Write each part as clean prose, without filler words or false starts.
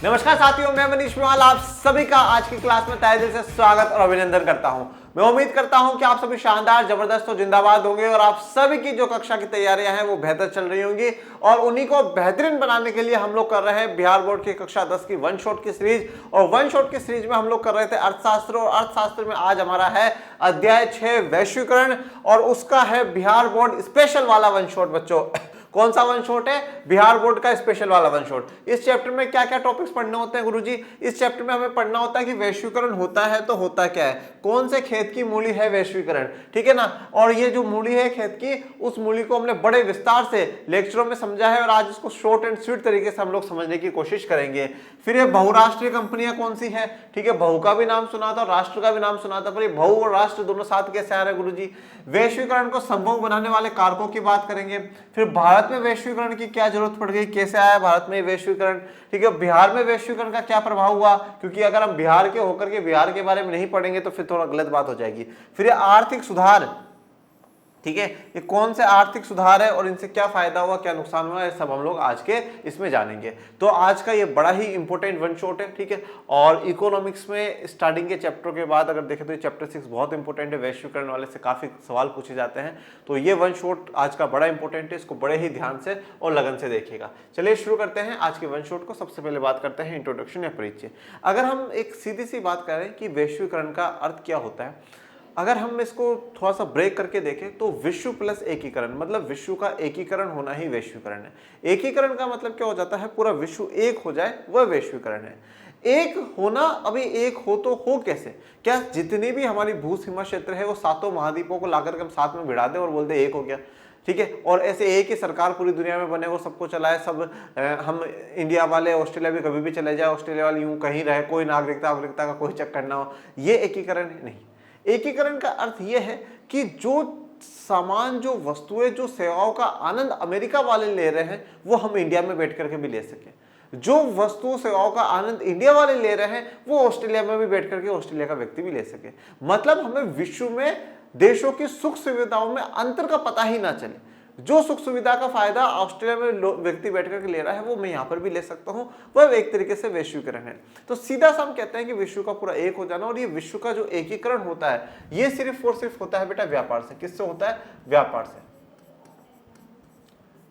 नमस्कार साथियों, मैं मनीष मेवाल आप सभी का आज की क्लास में तहे दिल से स्वागत और अभिनंदन करता हूं। मैं उम्मीद करता हूं कि आप सभी शानदार, जबरदस्त और जिंदाबाद होंगे और आप सभी की जो कक्षा की तैयारियां हैं वो बेहतर चल रही होंगी। और उन्हीं को बेहतरीन बनाने के लिए हम लोग कर रहे हैं बिहार बोर्ड की कक्षा 10 की वन शॉट की सीरीज। और वन शॉट की सीरीज में हम लोग कर रहे थे अर्थशास्त्र, और अर्थशास्त्र में आज हमारा है अध्याय 6 वैश्वीकरण, और उसका है बिहार बोर्ड स्पेशल वाला वन शॉट। बच्चों, कौन सा वन शॉट है? बिहार बोर्ड का स्पेशल वाला वन शॉट। इस चैप्टर में क्या क्या टॉपिक्स पढ़ने होते हैं गुरुजी? इस चैप्टर में हमें पढ़ना होता है कि वैश्वीकरण होता है तो होता क्या है, कौन से खेत की मूली है वैश्वीकरण, ठीक है ना। और ये जो मूली है खेत की, उस मूली को हमने बड़े विस्तार से लेक्चरों में समझा है और आज इसको शॉर्ट एंड स्वीट तरीके से हम लोग समझने की कोशिश करेंगे। फिर ये बहुराष्ट्रीय कंपनियां कौन सी है, ठीक है, बहु का भी नाम सुना था और राष्ट्र का भी नाम सुना था, पर ये बहु और राष्ट्र दोनों साथ कैसे आ रहे हैं गुरुजी? वैश्वीकरण को संभव बनाने वाले कारकों की बात करेंगे। फिर भारत में वैश्वीकरण की क्या जरूरत पड़ गई, कैसे आया भारत में वैश्वीकरण, ठीक है, बिहार में वैश्वीकरण का क्या प्रभाव हुआ, क्योंकि अगर हम बिहार के होकर के बिहार के बारे में नहीं पढ़ेंगे तो फिर थोड़ा गलत बात हो जाएगी। फिर ये आर्थिक सुधार, ठीक है, ये कौन से आर्थिक सुधार है और इनसे क्या फायदा हुआ, क्या नुकसान हुआ, ये सब हम लोग आज के इसमें जानेंगे। तो आज का ये बड़ा ही इंपॉर्टेंट वन शॉट है, ठीक है। और इकोनॉमिक्स में स्टार्टिंग के चैप्टर के बाद अगर देखें तो ये चैप्टर 6 बहुत इंपॉर्टेंट है, वैश्वीकरण वाले से काफी सवाल पूछे जाते हैं। तो ये वन शॉट आज का बड़ा इंपॉर्टेंट है, इसको बड़े ही ध्यान से और लगन से देखिएगा। चलिए शुरू करते हैं आज के वन शॉट को। सबसे पहले बात करते हैं इंट्रोडक्शन या परिचय। अगर हम एक सीधी सी बात करें कि वैश्वीकरण का अर्थ क्या होता है, अगर हम इसको थोड़ा सा ब्रेक करके देखें तो विश्व प्लस एकीकरण, मतलब विश्व का एकीकरण होना ही वैश्वीकरण है। एकीकरण का मतलब क्या हो जाता है, पूरा विश्व एक हो जाए, वह वैश्वीकरण है। एक होना, अभी एक हो तो हो कैसे? क्या जितनी भी हमारी भू सीमा क्षेत्र है वो सातों महाद्वीपों को लाकर के हम साथ में भिड़ा दें और बोल दे एक हो गया, ठीक है, और ऐसे एक ही सरकार पूरी दुनिया में बने, वो सबको चलाए, सब हम इंडिया वाले ऑस्ट्रेलिया भी कभी भी चले जाए, ऑस्ट्रेलिया वाले यूं कहीं रहे, कोई नागरिकता का कोई चक्कर ना हो, ये एकीकरण नहीं। एकीकरण का अर्थ यह है कि जो सामान, जो वस्तुएं, जो सेवाओं का आनंद अमेरिका वाले ले रहे हैं वो हम इंडिया में बैठ करके भी ले सकें। जो वस्तु सेवाओं का आनंद इंडिया वाले ले रहे हैं वो ऑस्ट्रेलिया में भी बैठ करके ऑस्ट्रेलिया का व्यक्ति भी ले सके। मतलब हमें विश्व में देशों की सुख सुविधाओं में अंतर का पता ही ना चले। जो सुख सुविधा का फायदा ऑस्ट्रेलिया में व्यक्ति बैठ करके ले रहा है वो मैं यहाँ पर भी ले सकता हूँ, वह एक तरीके से वैश्वीकरण है। तो सीधा सा हम कहते हैं कि विश्व का पूरा एक हो जाना। और ये विश्व का जो एकीकरण होता है ये सिर्फ और सिर्फ होता है बेटा व्यापार से। किससे होता है? व्यापार से,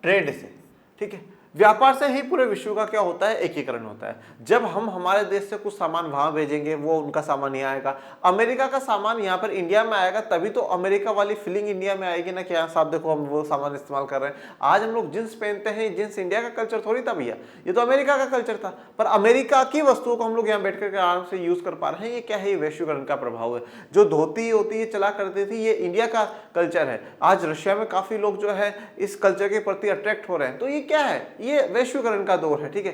ट्रेड से, ठीक है। व्यापार से ही पूरे विश्व का क्या होता है? एकीकरण होता है। जब हम हमारे देश से कुछ सामान वहां भेजेंगे वो उनका सामान यहाँ आएगा, अमेरिका का सामान यहाँ पर इंडिया में आएगा, तभी तो अमेरिका वाली फीलिंग इंडिया में आएगी ना कि यहाँ साहब देखो हम वो सामान इस्तेमाल कर रहे हैं। आज हम लोग जींस पहनते हैं, जींस इंडिया का कल्चर थोड़ी था भैया, ये तो अमेरिका का कल्चर था, पर अमेरिका की वस्तुओं को हम लोग यहाँ बैठ करके आराम से यूज कर पा रहे हैं। ये क्या है? ये वैश्वीकरण का प्रभाव है। जो धोती होती है चला करती थी, ये इंडिया का कल्चर है। आज रशिया में काफी लोग जो है इस कल्चर के प्रति अट्रैक्ट हो रहे हैं। तो ये क्या है? ये वैश्वीकरण का दौर है, ठीक है।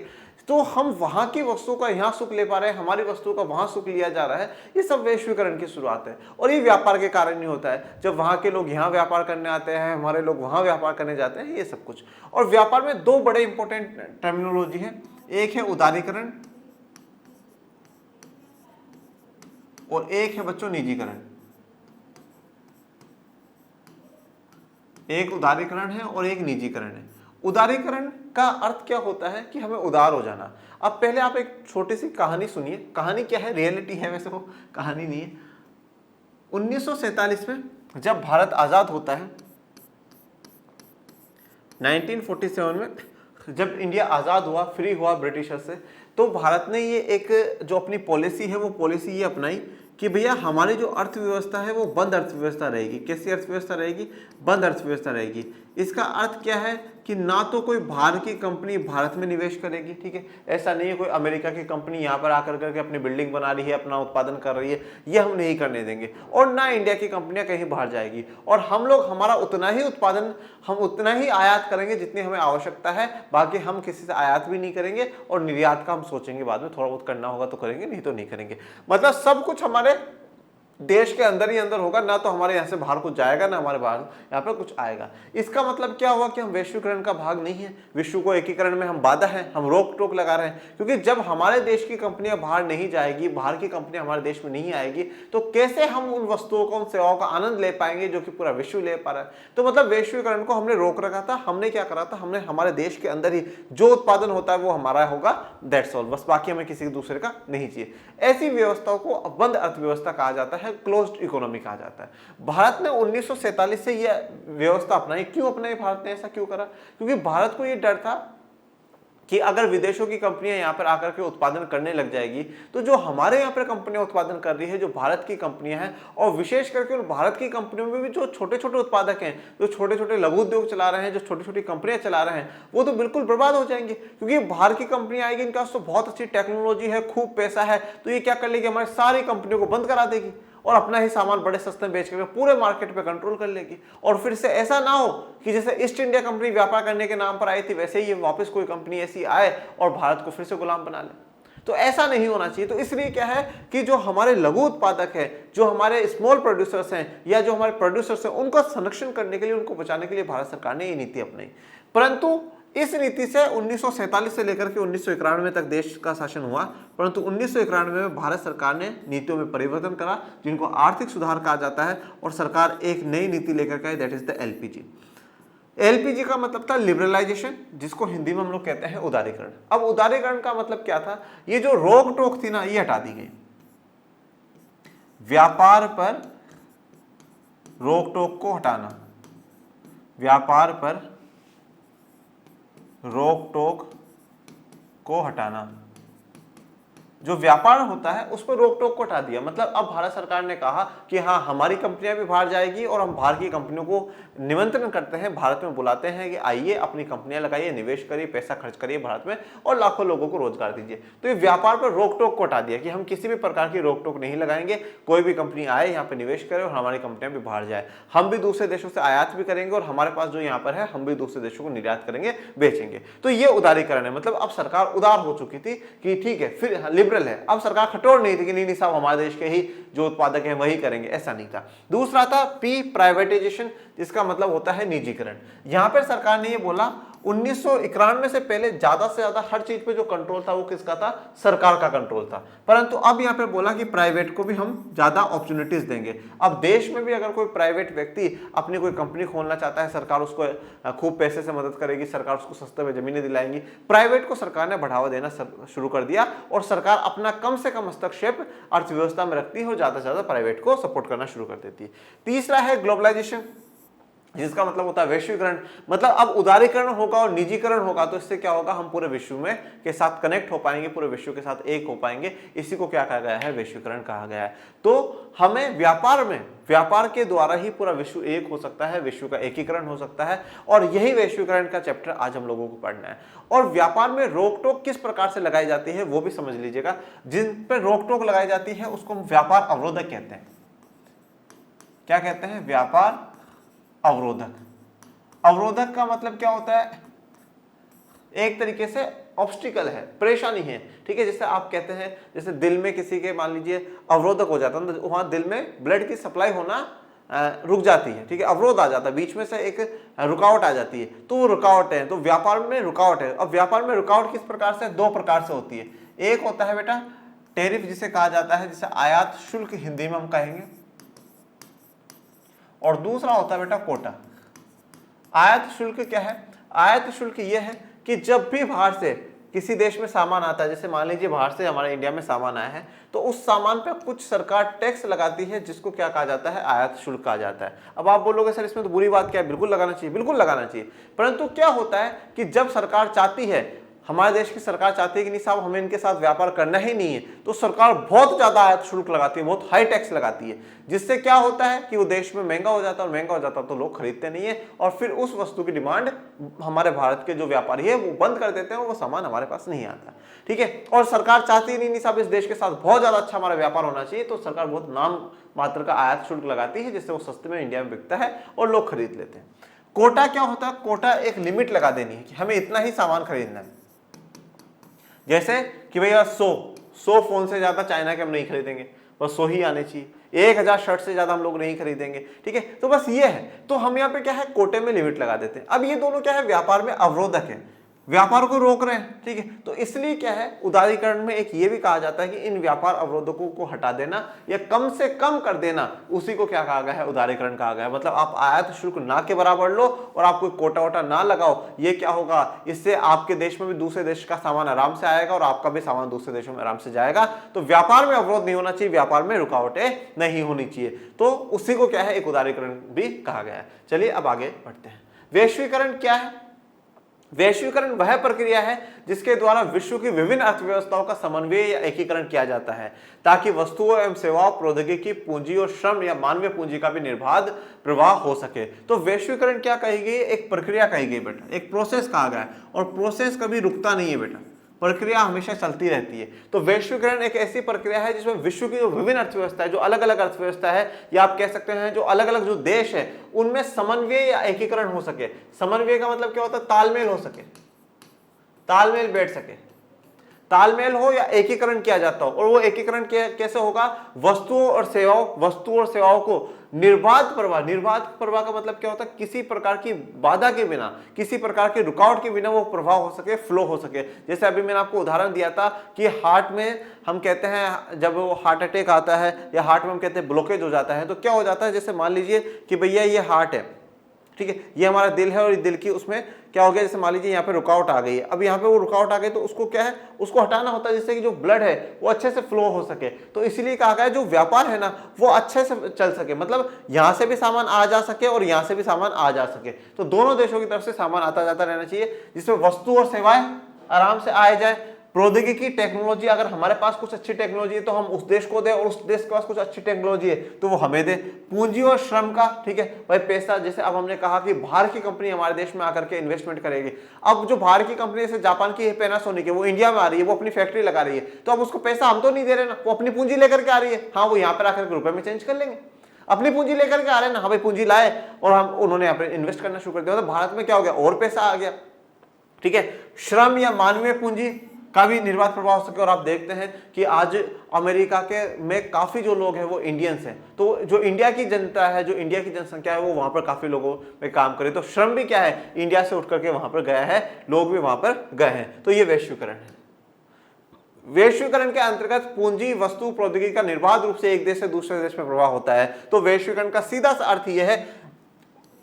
तो हम वहां की वस्तु का यहां सुख ले पा रहे हैं, हमारी वस्तु का वहां सुख लिया जा रहा है, ये सब वैश्वीकरण की शुरुआत है। और ये व्यापार के कारण ही होता है। जब वहां के लोग यहां व्यापार करने आते हैं, हमारे लोग वहां व्यापार करने जाते हैं, ये सब कुछ। और व्यापार में दो बड़े इंपॉर्टेंट टर्मिनोलॉजी है, एक है उदारीकरण और एक है बच्चों निजीकरण। एक उदारीकरण है और एक निजीकरण है। उदारीकरण का अर्थ क्या होता है कि हमें उदार हो जाना। अब पहले आप एक छोटी सी कहानी सुनिए। कहानी क्या है? रियलिटी है, वैसे वो कहानी नहीं है। 1947 में जब भारत आजाद होता है, 1947 में जब इंडिया आजाद हुआ, फ्री हुआ ब्रिटिशर से, तो भारत ने ये एक जो अपनी पॉलिसी है वो पॉलिसी ये अपनाई कि भैया हमारी जो अर्थव्यवस्था है वो बंद अर्थव्यवस्था रहेगी। कैसी अर्थव्यवस्था रहेगी? बंद अर्थव्यवस्था रहेगी। इसका अर्थ क्या है कि ना तो कोई बाहर की कंपनी भारत में निवेश करेगी, ठीक है, ऐसा नहीं है कोई अमेरिका की कंपनी यहाँ पर आकर करके अपनी बिल्डिंग बना रही है, अपना उत्पादन कर रही है, ये हम नहीं करने देंगे। और ना इंडिया की कंपनियां कहीं बाहर जाएगी, और हम लोग हमारा उतना ही उत्पादन, हम उतना ही आयात करेंगे जितनी हमें आवश्यकता है। बाकी हम किसी से आयात भी नहीं करेंगे और निर्यात का हम सोचेंगे बाद में, थोड़ा बहुत करना होगा तो करेंगे, नहीं तो नहीं करेंगे। मतलब सब कुछ हमारे देश के अंदर ही अंदर होगा, ना तो हमारे यहाँ से बाहर कुछ जाएगा, ना हमारे बाहर यहाँ पर कुछ आएगा। इसका मतलब क्या हुआ कि हम वैश्वीकरण का भाग नहीं है, विश्व को एकीकरण में हम बाधा हैं, हम रोक टोक लगा रहे हैं। क्योंकि जब हमारे देश की कंपनियां बाहर नहीं जाएगी, बाहर की कंपनियां हमारे देश में नहीं आएगी, तो कैसे हम उन वस्तुओं को, उन सेवाओं का आनंद ले पाएंगे जो कि पूरा विश्व ले पा रहा है। तो मतलब वैश्वीकरण को हमने रोक रखा था। हमने क्या करा था, हमने हमारे देश के अंदर ही जो उत्पादन होता है वो हमारा होगा, दैट्स ऑल, बस, बाकी हमें किसी दूसरे का नहीं चाहिए। ऐसी व्यवस्थाओं को बंद अर्थव्यवस्था कहा जाता है, क्लोज्ड इकोनॉमी कहा जाता है। भारत ने 1947 से यह व्यवस्था अपनाई। क्यों अपनाई भारत ने, ऐसा क्यों करा? क्योंकि भारत को यह डर था कि अगर विदेशों की कंपनियां यहां पर आकर के उत्पादन करने लग जाएगी, तो जो हमारे यहां पर कंपनियां उत्पादन कर रही है, जो भारत की कंपनियां हैं, और विशेष करके उन भारत की कंपनियों में भी जो छोटे छोटे उत्पादक हैं, जो छोटे छोटे लघु उद्योग चला रहे हैं, जो छोटी छोटी कंपनियां चला रहे हैं, वो तो बिल्कुल बर्बाद हो जाएंगे। क्योंकि बाहर की कंपनियां आएगी, इनका तो बहुत अच्छी टेक्नोलॉजी है, खूब पैसा है, तो ये क्या कर लेगी, हमारी सारी कंपनियों को बंद करा देगी और अपना ही सामान बड़े सस्ते में बेच करके पूरे मार्केट पे कंट्रोल कर लेगी। और फिर से ऐसा ना हो कि जैसे ईस्ट इंडिया कंपनी व्यापार करने के नाम पर आई थी, वैसे ही वापस कोई कंपनी ऐसी आए और भारत को फिर से गुलाम बना ले। तो ऐसा नहीं होना चाहिए। तो इसलिए क्या है कि जो हमारे लघु उत्पादक है, जो हमारे स्मॉल प्रोड्यूसर्स हैं, या जो हमारे प्रोड्यूसर्स हैं, उनका संरक्षण करने के लिए, उनको बचाने के लिए भारत सरकार ने ये नीति अपनाई। परंतु इस नीति से 1947 से लेकर के 1991 तक देश का शासन हुआ। परंतु 1991 में भारत सरकार ने नीतियों में परिवर्तन करा, जिनको आर्थिक सुधार कहा जाता है, और सरकार एक नई नीति लेकर के आई, that is the LPG. LPG का मतलब था लिबरलाइजेशन, जिसको हिंदी में हम लोग कहते हैं उदारीकरण। अब उदारीकरण का मतलब क्या था, ये जो रोक टोक थी ना, ये हटा दी गई। व्यापार पर रोक टोक को हटाना, व्यापार पर रोक टोक को हटाना, जो व्यापार होता है उस पर रोक टोक को हटा दिया। मतलब अब भारत सरकार ने कहा कि हाँ, हमारी कंपनियां भी बाहर जाएगी और हम बाहर की कंपनियों को निमंत्रण करते हैं, भारत में बुलाते हैं कि आइए अपनी कंपनियां लगाइए, निवेश करिए, पैसा खर्च करिए भारत में, और लाखों लोगों को रोजगार दीजिए। तो ये व्यापार पर रोक टोक को हटा दिया कि हम किसी भी प्रकार की रोक टोक नहीं लगाएंगे। कोई भी कंपनी आए, यहाँ पे निवेश करे और हमारी कंपनियां भी बाहर जाए। हम भी दूसरे देशों से आयात भी करेंगे और हमारे पास जो यहाँ पर है हम भी दूसरे देशों को निर्यात करेंगे, बेचेंगे। तो ये उदारीकरण है। मतलब अब सरकार उदार हो चुकी थी कि ठीक है, फिर लिबरल है। अब सरकार कठोर नहीं थी कि नहीं साहब हमारे देश के ही जो उत्पादक हैं वही करेंगे, ऐसा नहीं था। दूसरा था पी, प्राइवेटाइजेशन, जिसका मतलब होता है निजीकरण। यहां पर सरकार ने ये बोला 1991 से पहले ज्यादा से ज्यादा हर चीज पे जो कंट्रोल था वो किसका था, सरकार का कंट्रोल था। परंतु अब यहां पे बोला कि प्राइवेट को भी हम ज्यादा अपॉर्चुनिटीज देंगे। अब देश में भी अगर कोई प्राइवेट व्यक्ति अपनी कोई कंपनी खोलना चाहता है, सरकार उसको खूब पैसे से मदद करेगी, सरकार उसको सस्ते में जमीनें दिलाएंगी। प्राइवेट को सरकार ने बढ़ावा देना शुरू कर दिया और सरकार अपना कम से कम हस्तक्षेप अर्थव्यवस्था में रखती है और ज्यादा से ज्यादा प्राइवेट को सपोर्ट करना शुरू कर देती है। तीसरा है ग्लोबलाइजेशन, जिसका मतलब होता है वैश्वीकरण। मतलब अब उदारीकरण होगा और निजीकरण होगा, तो इससे क्या होगा, हम पूरे विश्व में के साथ कनेक्ट हो पाएंगे, पूरे विश्व के साथ एक हो पाएंगे। इसी को क्या कहा गया है, वैश्वीकरण कहा गया है। तो हमें व्यापार के द्वारा ही पूरा विश्व एक हो सकता है, विश्व का एकीकरण हो सकता है, और यही वैश्वीकरण का चैप्टर आज हम लोगों को पढ़ना है। और व्यापार में रोक टोक किस प्रकार से लगाई जाती है वो भी समझ लीजिएगा। जिन पर रोक टोक लगाई जाती है उसको हम व्यापार अवरोधक कहते हैं। क्या कहते हैं, व्यापार अवरोधक। अवरोधक का मतलब क्या होता है, एक तरीके से ऑब्स्टिकल है, परेशानी है, ठीक है। जैसे आप कहते हैं, जैसे दिल में किसी के मान लीजिए अवरोधक हो जाता है, तो वहां दिल में ब्लड की सप्लाई होना रुक जाती है, ठीक है, अवरोध आ जाता है, बीच में से एक रुकावट आ जाती है, तो वो रुकावट है। तो व्यापार में रुकावट है। अब व्यापार में रुकावट किस प्रकार से, दो प्रकार से होती है। एक होता है बेटा टैरिफ, जिसे कहा जाता है, जिसे आयात शुल्क हिंदी में हम कहेंगे, और दूसरा होता है बेटा कोटा। आयात शुल्क क्या है, आयात शुल्क यह है कि जब भी बाहर से किसी देश में सामान आता है, जैसे मान लीजिए बाहर से हमारे इंडिया में सामान आया है, तो उस सामान पे कुछ सरकार टैक्स लगाती है, जिसको क्या कहा जाता है, आयात शुल्क कहा जाता है। अब आप बोलोगे सर इसमें तो बुरी बात क्या है, बिल्कुल लगाना चाहिए, बिल्कुल लगाना चाहिए। परंतु क्या होता है कि जब सरकार चाहती है, हमारे देश की सरकार चाहती है कि नहीं साहब हमें इनके साथ व्यापार करना ही नहीं है, तो सरकार बहुत ज्यादा आयात शुल्क लगाती है, बहुत हाई टैक्स लगाती है, जिससे क्या होता है कि वो देश में महंगा हो जाता है, और महंगा हो जाता है तो लोग खरीदते नहीं है, और फिर उस वस्तु की डिमांड हमारे भारत के जो व्यापारी है वो बंद कर देते हैं, वो सामान हमारे पास नहीं आता, ठीक है। और सरकार चाहती नहीं साहब इस देश के साथ बहुत ज्यादा अच्छा हमारा व्यापार होना चाहिए, तो सरकार बहुत नाम मात्र का आयात शुल्क लगाती है, जिससे वो सस्ते में इंडिया में बिकता है और लोग खरीद लेते हैं। कोटा क्या होता है, कोटा एक लिमिट लगा देनी है कि हमें इतना ही सामान खरीदना है। जैसे कि भैया 100 फोन से ज्यादा चाइना के हम नहीं खरीदेंगे, बस 100 ही आने चाहिए। 1000 शर्ट से ज्यादा हम लोग नहीं खरीदेंगे, ठीक है। तो बस ये है, तो हम यहाँ पे क्या है कोटे में लिमिट लगा देते हैं। अब ये दोनों क्या है व्यापार में अवरोधक है, व्यापार को रोक रहे हैं, ठीक है। तो इसलिए क्या है उदारीकरण में एक ये भी कहा जाता है कि इन व्यापार अवरोधकों को हटा देना या कम से कम कर देना, उसी को क्या कहा गया है उदारीकरण कहा गया है। मतलब आप आयात शुल्क ना के बराबर लो और आप कोई कोटा वोटा ना लगाओ, ये क्या होगा इससे आपके देश में भी दूसरे देश का सामान आराम से आएगा और आपका भी सामान दूसरे देशों में आराम से जाएगा। तो व्यापार में अवरोध नहीं होना चाहिए, व्यापार में रुकावटें नहीं होनी चाहिए, तो उसी को क्या है एक उदारीकरण भी कहा गया है। चलिए अब आगे बढ़ते हैं। वैश्वीकरण क्या है? वैश्वीकरण वह प्रक्रिया है जिसके द्वारा विश्व की विभिन्न अर्थव्यवस्थाओं का समन्वय या एकीकरण किया जाता है ताकि वस्तुओं एवं सेवाओं, प्रौद्योगिकी, पूंजी और श्रम या मानवीय पूंजी का भी निर्बाध प्रवाह हो सके। तो वैश्वीकरण क्या कही गई? एक प्रक्रिया कही गई बेटा, एक प्रोसेस कहा गया है, और प्रोसेस कभी रुकता नहीं है बेटा, प्रक्रिया हमेशा चलती रहती है। तो वैश्वीकरण एक ऐसी प्रक्रिया है जिसमें विश्व की जो विभिन्न अर्थव्यवस्था है, जो अलग अलग अर्थव्यवस्था है, या आप कह सकते हैं जो अलग अलग जो देश है, उनमें समन्वय या एकीकरण हो सके। समन्वय का मतलब क्या होता है? तालमेल हो सके, तालमेल बैठ सके, तालमेल हो या एकीकरण किया जाता हो। और वो एकीकरण कैसे होगा? वस्तुओं और सेवाओं को निर्बाध प्रवाह का मतलब क्या होता है? किसी प्रकार की बाधा के बिना, किसी प्रकार के रुकावट के बिना वो प्रवाह हो सके, फ्लो हो सके। जैसे अभी मैंने आपको उदाहरण दिया था कि हार्ट में हम कहते हैं जब वो हार्ट अटैक आता है या हार्ट में हम कहते हैं ब्लॉकेज हो जाता है, तो क्या हो जाता है? जैसे मान लीजिए कि भैया ये हार्ट है, ठीक है, ये हमारा दिल है और इस दिल की उसमें क्या हो गया, जैसे मान लीजिए यहाँ पे रुकावट आ गई है। अब यहाँ पे वो रुकावट आ गई तो उसको क्या है, उसको हटाना होता है जिससे कि जो ब्लड है वो अच्छे से फ्लो हो सके। तो इसलिए कहा गया है जो व्यापार है ना वो अच्छे से चल सके, मतलब यहाँ से भी सामान आ जा सके और यहाँ से भी सामान आ जा सके। तो दोनों देशों की तरफ से सामान आता जाता रहना चाहिए जिसमें वस्तु और सेवाएं आराम से आए जाए। प्रौद्योगिकी, टेक्नोलॉजी, अगर हमारे पास कुछ अच्छी टेक्नोलॉजी है तो हम उस देश को दें, और उस देश के पास कुछ अच्छी टेक्नोलॉजी है तो वो हमें दे। पूंजी और श्रम का, ठीक है भाई, पैसा, जैसे अब हमने कहा कि बाहर की कंपनी हमारे देश में आकर के इन्वेस्टमेंट करेगी। अब जो बाहर की कंपनी जैसे जापान की है पैनासोनिक है, वो इंडिया में आ रही है, वो अपनी फैक्ट्री लगा रही है, तो अब उसको पैसा हम तो नहीं दे रहे ना, वो अपनी पूंजी लेकर के आ रही है। हाँ, वो यहाँ पर आकर के रुपए में चेंज कर लेंगे, अपनी पूंजी लेकर के आ रहे हैं ना, हाँ भाई पूंजी लाए और हम उन्होंने यहाँ पे इन्वेस्ट करना शुरू कर दिया। तो भारत में क्या हो गया, और पैसा आ गया, ठीक है। श्रम या मानवीय पूंजी का भी निर्बाध प्रभाव हो सके। और आप देखते हैं कि आज अमेरिका के में काफी जो लोग हैं वो इंडियंस हैं, तो जो इंडिया की जनता है, जो इंडिया की जनसंख्या है, वो वहां पर काफी लोगों में काम करे। तो श्रम भी क्या है, इंडिया से उठ करके वहां पर गया है, लोग भी वहां पर गए हैं। तो ये वैश्वीकरण है। वैश्वीकरण के अंतर्गत पूंजी, वस्तु, प्रौद्योगिकी का निर्बाध रूप से एक देश से दूसरे देश में प्रवाह होता है। तो वैश्वीकरण का सीधा सा अर्थ यह है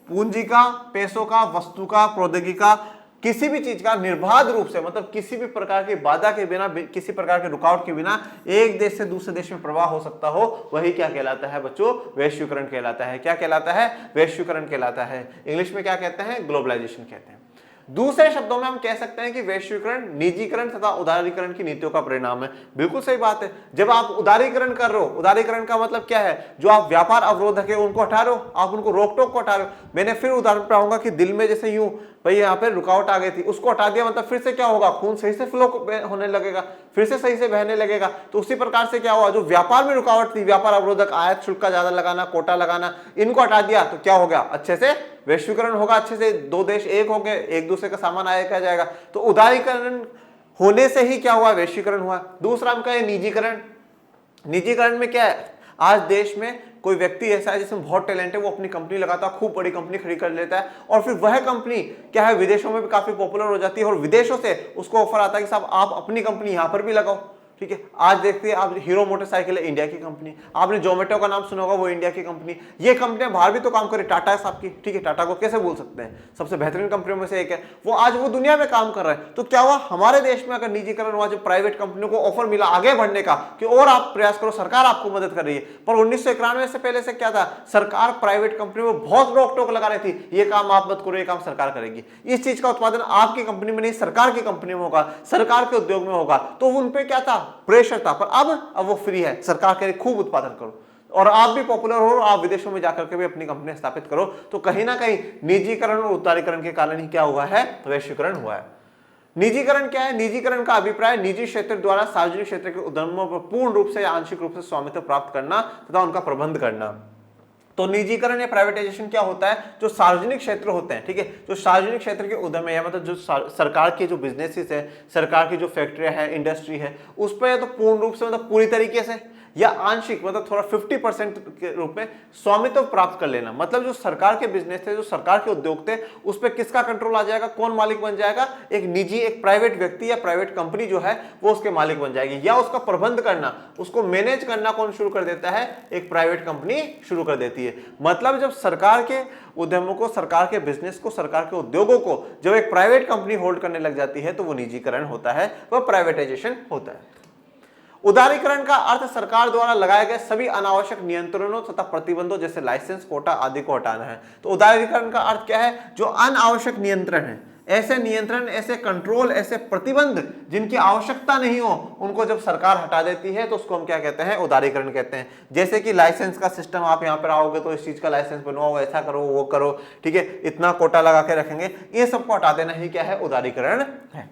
पूंजी का, पैसों का, वस्तु का, प्रौद्योगिकी का, किसी भी चीज का निर्बाध रूप से, मतलब किसी भी प्रकार की बाधा के बिना, किसी प्रकार के रुकावट के बिना एक देश से दूसरे देश में प्रवाह हो सकता हो, वही क्या कहलाता है बच्चों? वैश्वीकरण कहलाता है। क्या कहलाता है? वैश्वीकरण कहलाता है। इंग्लिश में क्या कहते हैं? ग्लोबलाइजेशन कहते हैं। दूसरे शब्दों में हम कह सकते हैं कि वैश्वीकरण निजीकरण तथा उदारीकरण की नीतियों का परिणाम है। बिल्कुल सही बात है। जब आप उदारीकरण कर रहे हो, उदारीकरण का मतलब क्या है? जो आप व्यापार अवरोधक है उनको हटा रहे हो, आप उनको रोक टोक को हटा रहे हो। मैंने फिर उदाहरण पे आऊंगा कि दिल में जैसे यूं भाई यहाँ पे रुकावट आ गई थी, उसको हटा दिया, मतलब फिर से क्या होगा, खून सही से फ्लो होने लगेगा, फिर से सही से बहने लगेगा। तो उसी प्रकार से क्या हुआ, जो व्यापार में रुकावट थी, व्यापार अवरोधक, आयात शुल्क का ज्यादा लगाना, कोटा लगाना, इनको हटा दिया तो क्या हो गया, अच्छे से वैश्वीकरण होगा, अच्छे से दो देश एक हो गए, एक दूसरे का सामान आया जाएगा। तो उदारीकरण होने से ही क्या हुआ, वैश्वीकरण हुआ। दूसरा हम कहें निजीकरण। निजीकरण में क्या है, आज देश में कोई व्यक्ति ऐसा है जिसमें बहुत टैलेंट है, वो अपनी कंपनी लगाता है, खूब बड़ी कंपनी खड़ी कर लेता है, और फिर वह कंपनी क्या है विदेशों में भी काफी पॉपुलर हो जाती है, और विदेशों से उसको ऑफर आता है कि साहब आप अपनी कंपनी यहां पर भी लगाओ। ठीक है, आज देखते हैं आप हीरो मोटरसाइकिल है, इंडिया की कंपनी। आपने जोमेटो का नाम सुना होगा, वो इंडिया की कंपनी। ये कंपनियां बाहर भी तो काम करे, टाटा है साहब की, ठीक है, टाटा को कैसे भूल सकते हैं, सबसे बेहतरीन कंपनियों में से एक है वो, आज वो दुनिया में काम कर रहा है। तो क्या हुआ, हमारे देश में अगर निजीकरण हुआ, जो प्राइवेट कंपनियों को ऑफर मिला आगे बढ़ने का कि और आप प्रयास करो, सरकार आपको मदद कर रही है। पर 1991 से पहले से क्या था, सरकार प्राइवेट कंपनियों में बहुत रोक टोक लगा रही थी, ये काम आप मत करो, ये काम सरकार करेगी, इस चीज का उत्पादन आपकी कंपनी में नहीं सरकार की कंपनी में होगा, सरकार के उद्योग में होगा। तो उन पे क्या था, प्रेशर था। पर अब वो फ्री है, सरकार कह रही खूब उत्पादन करो और आप भी पॉपुलर हो, आप विदेशों में जाकर के भी अपनी कंपनी स्थापित करो। तो कहीं ना कहीं निजीकरण और उदारीकरण के कारण ही क्या हुआ है, वैश्वीकरण हुआ है। निजीकरण क्या है, निजीकरण का अभिप्राय निजी क्षेत्र द्वारा सार्वजनिक क्षेत्र के उद्यमों पर पूर्ण रूप से या आंशिक रूप से स्वामित्व प्राप्त करना तथा उनका प्रबंध करना। तो निजीकरण या प्राइवेटाइजेशन क्या होता है, जो सार्वजनिक क्षेत्र होते हैं, ठीक है, जो सार्वजनिक क्षेत्र के उद्यम है, मतलब जो सरकार के जो बिजनेसेस है, सरकार की जो फैक्ट्रियां है, इंडस्ट्री है, उस पर या तो पूर्ण रूप से मतलब पूरी तरीके से, या आंशिक मतलब थोड़ा 50% के रूप में स्वामित्व प्राप्त कर लेना। मतलब जो सरकार के बिजनेस थे, जो सरकार के उद्योग थे, उस पर किसका कंट्रोल आ जाएगा, कौन मालिक बन जाएगा, एक निजी, एक प्राइवेट व्यक्ति या प्राइवेट कंपनी जो है वो उसके मालिक बन जाएगी। या उसका प्रबंध करना, उसको मैनेज करना कौन शुरू कर देता है, एक प्राइवेट कंपनी शुरू कर देती है। मतलब जब सरकार के उद्यमों को, सरकार के बिजनेस को, सरकार के उद्योगों को जब एक प्राइवेट कंपनी होल्ड करने लग जाती है तो वो निजीकरण होता है, वह प्राइवेटाइजेशन होता है। उदारीकरण का अर्थ सरकार द्वारा लगाए गए सभी अनावश्यक नियंत्रणों तथा प्रतिबंधों जैसे लाइसेंस, कोटा आदि को हटाना है। तो उदारीकरण का अर्थ क्या है, जो अनावश्यक नियंत्रण है, ऐसे नियंत्रण, ऐसे कंट्रोल, ऐसे प्रतिबंध जिनकी आवश्यकता नहीं हो, उनको जब सरकार हटा देती है तो उसको हम क्या कहते हैं, उदारीकरण कहते हैं। जैसे कि लाइसेंस का सिस्टम, आप यहाँ पर आओगे तो इस चीज का लाइसेंस बनवाओ, ऐसा करो, वो करो, ठीक है, इतना कोटा लगा के रखेंगे, ये सबको हटा देना ही क्या है, उदारीकरण है।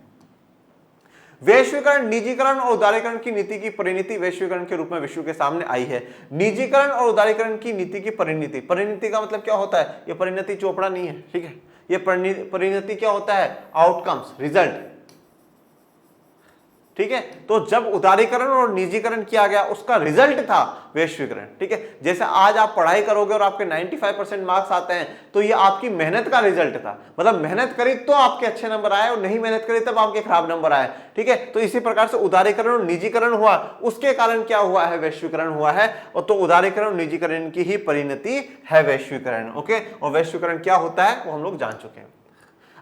वैश्वीकरण, निजीकरण और उदारीकरण की नीति की परिणति वैश्वीकरण के रूप में विश्व के सामने आई है। निजीकरण और उदारीकरण की नीति की परिणति, परिणति का मतलब क्या होता है, ये परिणति चोपड़ा नहीं है, ठीक है, ये परिणति क्या होता है, आउटकम्स, रिजल्ट, ठीक है। तो जब उदारीकरण और निजीकरण किया गया उसका रिजल्ट था वैश्वीकरण, ठीक है। जैसे आज आप पढ़ाई करोगे और आपके 95% मार्क्स आते हैं तो ये आपकी मेहनत का रिजल्ट था, मतलब मेहनत करी तो आपके अच्छे नंबर आए और नहीं मेहनत करी तब आपके खराब नंबर आए, ठीक है। तो इसी प्रकार से उदारीकरण और निजीकरण हुआ, उसके कारण क्या हुआ है, वैश्वीकरण हुआ है। और तो उदारीकरण और निजीकरण की ही परिणति है वैश्वीकरण, ओके। और वैश्वीकरण क्या होता है वो हम लोग जान चुके हैं।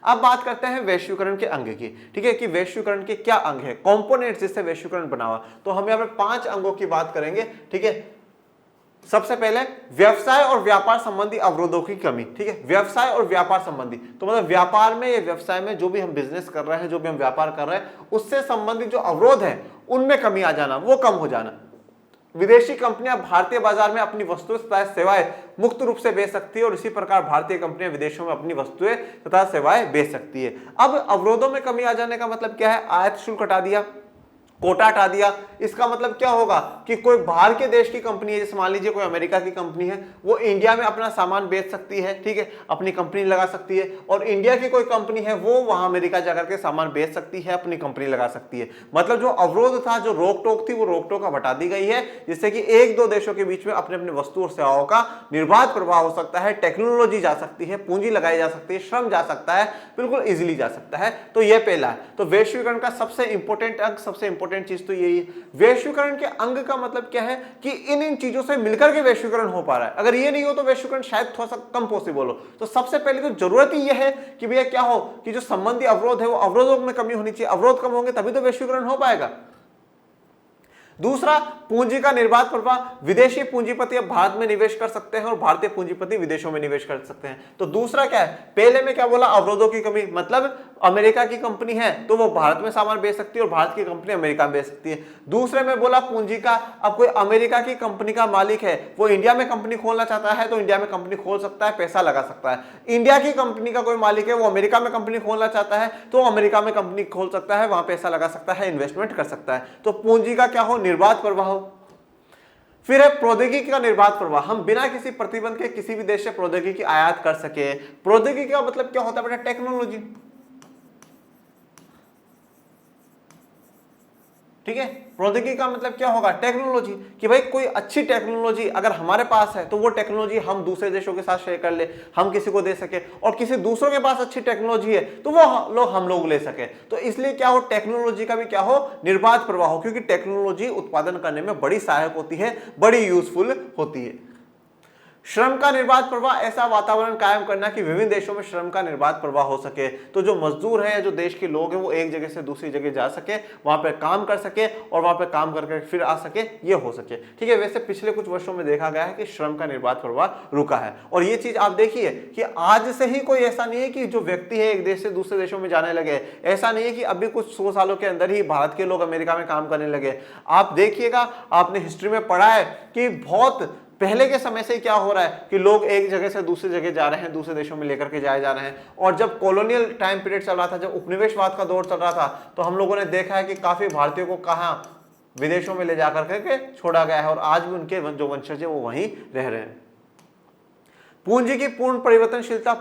अब बात करते हैं वैश्वीकरण के अंग की, ठीक है, कि वैश्वीकरण के क्या अंग है, कंपोनेंट्स जिससे वैश्वीकरण बना हुआ। तो हम यहाँ पे 5 अंगों की बात करेंगे, ठीक है। सबसे पहले व्यवसाय और व्यापार संबंधी अवरोधों की कमी, ठीक है। व्यवसाय और व्यापार संबंधी, तो मतलब व्यापार में या व्यवसाय में जो भी हम बिजनेस कर रहे हैं, जो भी हम व्यापार कर रहे हैं, उससे संबंधित जो अवरोध है उनमें कमी आ जाना, वो कम हो जाना। विदेशी कंपनियां भारतीय बाजार में अपनी वस्तुएं तथा सेवाएं मुक्त रूप से बेच सकती है और इसी प्रकार भारतीय कंपनियां विदेशों में अपनी वस्तुएं तथा सेवाएं बेच सकती है। अब अवरोधों में कमी आ जाने का मतलब क्या है, आयात शुल्क हटा दिया, कोटा हटा दिया। इसका मतलब क्या होगा कि कोई बाहर के देश की कंपनी है, जैसे मान लीजिए कोई अमेरिका की कंपनी है, वो इंडिया में अपना सामान बेच सकती है, ठीक है, अपनी कंपनी लगा सकती है। और इंडिया की कोई कंपनी है वो वहां अमेरिका जाकर के सामान बेच सकती है, अपनी कंपनी लगा सकती है। मतलब जो अवरोध था, जो रोक टोक थी, वो रोक टोक अब हटा दी गई है, जिससे कि एक दो देशों के बीच में अपने अपने वस्तु और सेवाओं का निर्बाध प्रवाह हो सकता है, टेक्नोलॉजी जा सकती है, पूंजी लगाई जा सकती है, श्रम जा सकता है, बिल्कुल इजिली जा सकता है। तो यह पहला है। तो वैश्वीकरण का सबसे इंपॉर्टेंट अंग, सबसे इंपॉर्टेंट चीज तो यही है। वैश्वीकरण के अंग का मतलब क्या है कि इन चीजों से मिलकर के वैश्वीकरण हो पा रहा है। अगर ये नहीं हो तो वैश्वीकरण शायद थोड़ा सा कम पॉसिबल हो। तो सबसे पहले तो जरूरत ही यह है कि भैया क्या हो कि जो संबंधी अवरोध है वो अवरोधों में कमी होनी चाहिए। अवरोध कम होंगे तभी तो वैश्वीकरण हो पाएगा। दूसरा, पूंजी का निर्बाध प्रवाह। विदेशी पूंजीपति अब भारत में निवेश कर सकते हैं और भारतीय पूंजीपति विदेशों में निवेश कर सकते हैं। तो दूसरा क्या है, पहले में क्या बोला, अवरोधों की कमी, मतलब अमेरिका की कंपनी है तो वो भारत में सामान बेच सकती है और भारत की कंपनी अमेरिका में बेच सकती है। दूसरे में बोला पूंजी का, अब कोई अमेरिका की कंपनी का मालिक है, वो इंडिया में कंपनी खोलना चाहता है तो इंडिया में कंपनी खोल सकता है, पैसा लगा सकता है। इंडिया की कंपनी का कोई मालिक है, वो अमेरिका में कंपनी खोलना चाहता है तो अमेरिका में कंपनी खोल सकता है, वहां पैसा लगा सकता है, इन्वेस्टमेंट कर सकता है। तो पूंजी का क्या हो, निर्बाध प्रवाह हो। फिर है प्रौद्योगिकी का निर्बाध प्रवाह। हम बिना किसी प्रतिबंध के किसी भी देश से प्रौद्योगिकी आयात कर सके। प्रौद्योगिकी का मतलब क्या होता है बेटा, टेक्नोलॉजी, ठीक है। प्रौद्योगिकी का मतलब क्या होगा, टेक्नोलॉजी, कि भाई कोई अच्छी टेक्नोलॉजी अगर हमारे पास है तो वो टेक्नोलॉजी हम दूसरे देशों के साथ शेयर कर ले, हम किसी को दे सके, और किसी दूसरों के पास अच्छी टेक्नोलॉजी है तो वो लोग हम लोग ले सके। तो इसलिए क्या हो, टेक्नोलॉजी का भी क्या हो, निर्बाध प्रवाह हो, क्योंकि टेक्नोलॉजी उत्पादन करने में बड़ी सहायक होती है, बड़ी यूजफुल होती है। श्रम का निर्बाध प्रवाह, ऐसा वातावरण कायम करना कि विभिन्न देशों में श्रम का निर्बाध प्रवाह हो सके। तो जो मजदूर है, जो देश के लोग हैं, वो एक जगह से दूसरी जगह जा सके, वहां पे काम कर सके और वहां पे काम करके फिर आ सके, ये हो सके, ठीक है। वैसे पिछले कुछ वर्षों में देखा गया है कि श्रम का निर्बाध प्रवाह रुका है। और ये चीज आप देखिए कि आज से ही कोई ऐसा नहीं है कि जो व्यक्ति है एक देश से दूसरे देशों में जाने लगे। ऐसा नहीं है कि अभी कुछ 100 सालों के अंदर ही भारत के लोग अमेरिका में काम करने लगे। आप देखिएगा, आपने हिस्ट्री में पढ़ा है कि बहुत पहले के समय से क्या हो रहा है कि लोग एक जगह से दूसरी जगह जा रहे हैं, दूसरे देशों में लेकर के जाए जा रहे हैं। और जब कॉलोनियल टाइम पीरियड चल रहा था, जब उपनिवेशवाद का दौर चल रहा था, तो हम लोगों ने देखा है कि काफी भारतीयों को कहां विदेशों में ले जाकर के छोड़ा गया है और आज भी उनके जो वंशज है वो वहीं रह रहे हैं। पूंजी की पूर्ण परिवर्तनशीलता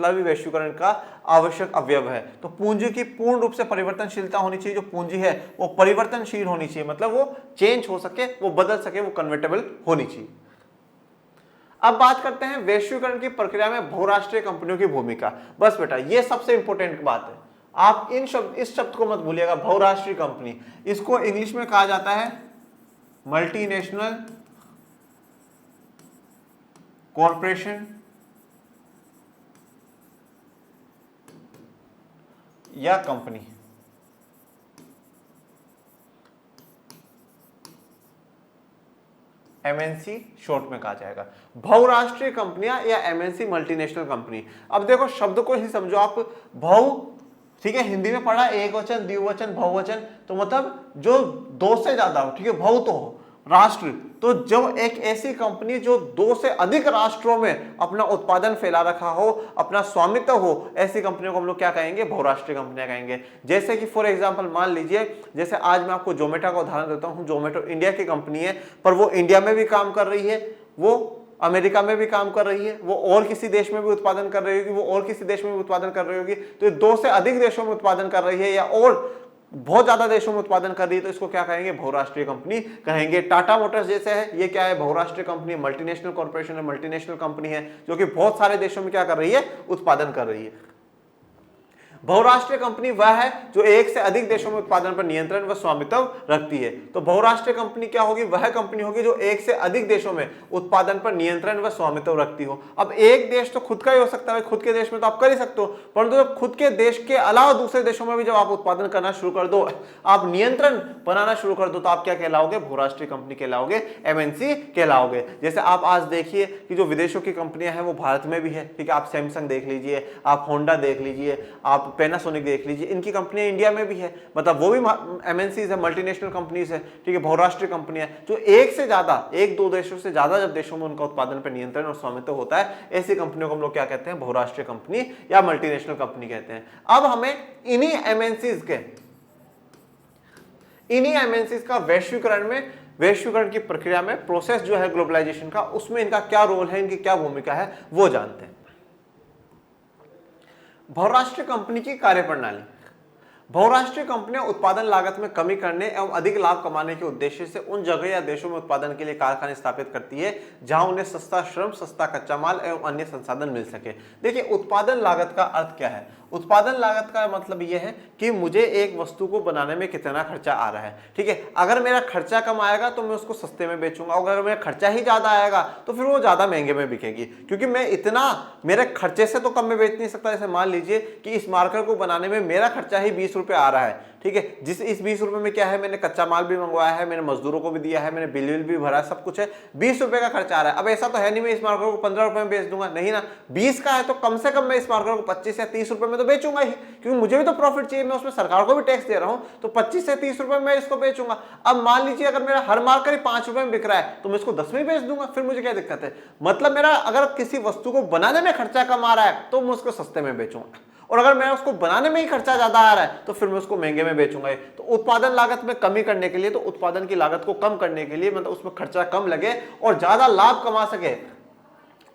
भी वैश्वीकरण का आवश्यक अवयव है। तो पूंजी की पूर्ण रूप से परिवर्तनशीलता होनी चाहिए, जो पूंजी है वो परिवर्तनशील होनी चाहिए, मतलब वो चेंज हो सके, वो बदल सके, वो कन्वर्टेबल होनी चाहिए। अब बात करते हैं वैश्वीकरण की प्रक्रिया में बहुराष्ट्रीय कंपनियों की भूमिका। बस बेटा ये सबसे इंपॉर्टेंट बात है, आप इस शब्द को मत भूलिएगा, बहुराष्ट्रीय कंपनी। इसको इंग्लिश में कहा जाता है मल्टीनेशनल कॉरपोरेशन या कंपनी। एमएनसी शॉर्ट में कहा जाएगा, बहुराष्ट्रीय कंपनियां या एमएनसी मल्टीनेशनल कंपनी। अब देखो शब्द को ही समझो आप, बहु, ठीक है, हिंदी में पढ़ा एक वचन, द्विवचन, बहुवचन, तो मतलब जो दो से ज्यादा हो, ठीक है, बहु तो हो, राष्ट्र, तो जो एक ऐसी कंपनी जो दो से अधिक राष्ट्रों में अपना उत्पादन फैला रखा हो, अपना स्वामित्व हो, ऐसी कंपनियों को हम लोग क्या कहेंगे, बहुराष्ट्रीय कंपनियां कहेंगे। जैसे कि फॉर एग्जांपल मान लीजिए, जैसे आज मैं आपको जोमेटो का उदाहरण देता हूं। जोमेटो इंडिया की कंपनी है, पर वो इंडिया में भी काम कर रही है, वो अमेरिका में भी काम कर रही है, वो और किसी देश में भी उत्पादन कर रही होगी, वो और किसी देश में भी उत्पादन कर रही होगी। तो ये दो से अधिक देशों में उत्पादन कर रही है या और बहुत ज्यादा देशों में उत्पादन कर रही है, तो इसको क्या कहेंगे, बहुराष्ट्रीय कंपनी कहेंगे। टाटा मोटर्स जैसे है, ये क्या है, बहुराष्ट्रीय कंपनी, मल्टीनेशनल कॉर्पोरेशन है, मल्टीनेशनल कंपनी है, जो कि बहुत सारे देशों में क्या कर रही है, उत्पादन कर रही है। बहुराष्ट्रीय कंपनी वह है जो एक से अधिक देशों में उत्पादन पर नियंत्रण व स्वामित्व रखती है। तो बहुराष्ट्रीय कंपनी क्या होगी, वह कंपनी होगी जो एक से अधिक देशों में उत्पादन पर नियंत्रण व स्वामित्व रखती हो। अब एक देश तो खुद का ही हो सकता है, खुद के देश में तो आप कर ही सकते हो, परंतु जब खुद के देश के अलावा दूसरे देशों में भी जब आप उत्पादन करना शुरू कर दो, आप नियंत्रण बनाना शुरू कर दो, तो आप क्या कहलाओगे, बहुराष्ट्रीय कंपनी कहलाओगे, एमएनसी कहलाओगे। जैसे आप आज देखिए कि जो विदेशों की कंपनियां हैं वो भारत में भी है, ठीक है, आप सैमसंग देख लीजिए, आप होंडा देख लीजिए, आप पैनासोनिक देख लीजिए, इनकी कंपनियां इंडिया में भी है, मतलब वो भी एमएनसीज है, मल्टीनेशनल कंपनीज है, ठीक है, बहुराष्ट्रीय कंपनियां जो एक से ज्यादा, एक दो देशों से ज्यादा जब देशों में उनका उत्पादन पर नियंत्रण और स्वामित्व होता है, ऐसी कंपनियों को हम लोग क्या कहते हैं, बहुराष्ट्रीय कंपनी या मल्टीनेशनल कंपनी कहते हैं। अब हमें इन्हीं एमएनसीज का वैश्वीकरण की प्रक्रिया में प्रोसेस जो है ग्लोबलाइजेशन का, उसमें इनका क्या रोल है, इनकी क्या भूमिका है, वो जानते हैं। बहुराष्ट्रीय कंपनी की कार्यप्रणाली। बहुराष्ट्रीय कंपनियां उत्पादन लागत में कमी करने एवं अधिक लाभ कमाने के उद्देश्य से उन जगह या देशों में उत्पादन के लिए कारखाने स्थापित करती है जहां उन्हें सस्ता श्रम, सस्ता कच्चा माल एवं अन्य संसाधन मिल सके। देखिए उत्पादन लागत का अर्थ क्या है, उत्पादन लागत का मतलब यह है कि मुझे एक वस्तु को बनाने में कितना खर्चा आ रहा है, ठीक है। अगर मेरा खर्चा कम आएगा तो मैं उसको सस्ते में बेचूंगा, अगर मेरा खर्चा ही ज्यादा आएगा तो फिर वो ज्यादा महंगे में बिकेगी, क्योंकि मैं इतना मेरे खर्चे से तो कम में बेच नहीं सकता। जैसे मान लीजिए कि इस मार्कर को बनाने में मेरा खर्चा ही 20 रुपए आ रहा है, ठीक है, जिस इस 20 रुपए में क्या है, मैंने कच्चा माल भी मंगवाया है, मैंने मजदूरों को भी दिया है, मैंने बिल भी भरा है, सब कुछ है, 20 रुपए का खर्चा आ रहा है। अब ऐसा तो है नहीं मैं इस मार्कर को 15 रुपए में बेच दूंगा, नहीं ना, 20 का है तो कम से कम मैं इस मार्कर को 25 या 30 रुपए में तो बेचूंगा ही, क्योंकि मुझे भी तो प्रॉफिट चाहिए, मैं उसमें सरकार को भी टैक्स दे रहा हूं, तो 25 से 30 रुपए में इसको बेचूंगा। अब मान लीजिए अगर मेरा हर मार्कर ही 5 रुपए में बिक रहा है तो मैं इसको 10 में बेच दूंगा, फिर मुझे क्या दिक्कत है। मतलब मेरा अगर किसी वस्तु को बनाने में खर्चा कम आ रहा है तो मैं उसको सस्ते में बेचूंगा, और अगर मैं उसको बनाने में ही खर्चा ज्यादा आ रहा है तो फिर मैं उसको महंगे में बेचूंगा। तो उत्पादन लागत में कमी करने के लिए, तो उत्पादन की लागत को कम करने के लिए, मतलब उसमें खर्चा कम लगे और ज्यादा लाभ कमा सके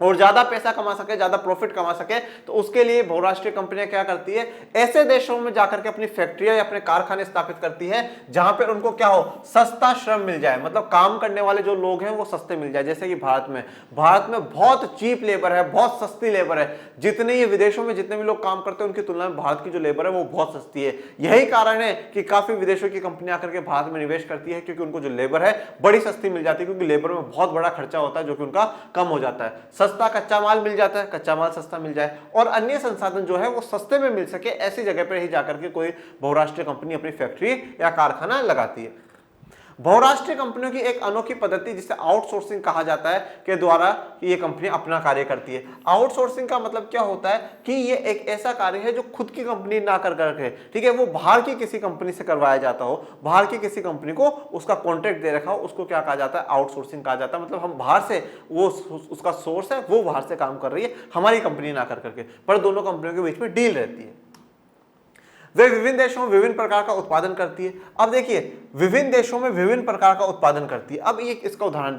और ज्यादा पैसा कमा सके, ज्यादा प्रॉफिट कमा सके, तो उसके लिए बहुराष्ट्रीय कंपनियां क्या करती है, ऐसे देशों में जाकर के अपनी फैक्ट्रियां या अपने कारखाने स्थापित करती है जहां पर उनको क्या हो, सस्ता श्रम मिल जाए, मतलब काम करने वाले जो लोग हैं वो सस्ते मिल जाए। जैसे कि भारत में बहुत चीप लेबर है, बहुत सस्ती लेबर है, जितने ये विदेशों में जितने भी लोग काम करते हैं उनकी तुलना में भारत की जो लेबर है वो बहुत सस्ती है। यही कारण है कि काफी विदेशों की कंपनियां आकर के भारत में निवेश करती है, क्योंकि उनको जो लेबर है बड़ी सस्ती मिल जाती है, क्योंकि लेबर में बहुत बड़ा खर्चा होता है जो कि उनका कम हो जाता है। सस्ता कच्चा माल मिल जाता है, कच्चा माल सस्ता मिल जाए और अन्य संसाधन जो है वो सस्ते में मिल सके, ऐसी जगह पर ही जाकर के कोई बहुराष्ट्रीय कंपनी अपनी फैक्ट्री या कारखाना लगाती है। बहुराष्ट्रीय कंपनियों की एक अनोखी पद्धति जिसे आउटसोर्सिंग कहा जाता है के द्वारा ये कंपनी अपना कार्य करती है। आउटसोर्सिंग का मतलब क्या होता है कि ये एक ऐसा कार्य है जो खुद की कंपनी ना कर करके, ठीक है, वो बाहर की किसी कंपनी से करवाया जाता हो, बाहर की किसी कंपनी को उसका कॉन्ट्रैक्ट दे रखा हो, उसको क्या कहा जाता है, आउटसोर्सिंग कहा जाता है। मतलब हम बाहर से, वो उसका सोर्स है, वो बाहर से काम कर रही है, हमारी कंपनी ना कर करके, पर दोनों कंपनियों के बीच में डील रहती है। वे विभिन्न देशों में विभिन्न प्रकार का उत्पादन करती है। अब देखिए, विभिन्न देशों में विभिन्न प्रकार का उत्पादन करती है। अब ये इसका उदाहरण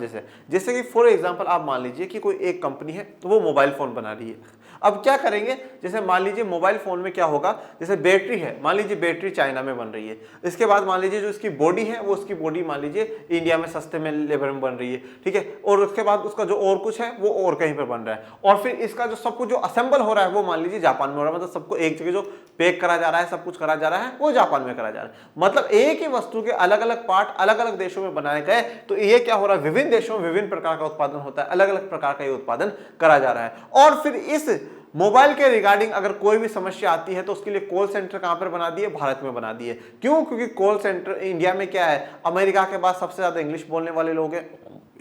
जैसे कि फॉर एग्जांपल आप मान लीजिए कि कोई एक कंपनी है, तो वो मोबाइल फोन बना रही है। अब क्या करेंगे, जैसे मान लीजिए मोबाइल फोन में क्या होगा, जैसे बैटरी है, मान लीजिए बैटरी चाइना में बन रही है, इसके बाद मान लीजिए जो इसकी बॉडी है वो उसकी बॉडी मान लीजिए इंडिया में सस्ते में लेबर में बन रही है, ठीक है, और उसके बाद उसका जो और कुछ है वो और कहीं पर बन रहा है, और फिर इसका जो सब कुछ जो असेंबल हो रहा है वो मान लीजिए जापान में हो रहा है। मतलब सबको एक जगह जो पैक करा जा रहा है, सब कुछ करा जा रहा है, वो जापान में करा जा रहा है। मतलब एक ही वस्तु के अलग अलग पार्ट अलग अलग देशों में बनाए गए, तो ये क्या हो रहा है, विभिन्न देशों में विभिन्न प्रकार का उत्पादन होता है, अलग अलग प्रकार का ये उत्पादन करा जा रहा है। और फिर इस मोबाइल के रिगार्डिंग अगर कोई भी समस्या आती है तो उसके लिए कॉल सेंटर कहां पर बना दिए, भारत में बना दिए। क्यों? क्योंकि कॉल सेंटर इंडिया में क्या है, अमेरिका के बाद सबसे ज्यादा इंग्लिश बोलने वाले लोग हैं,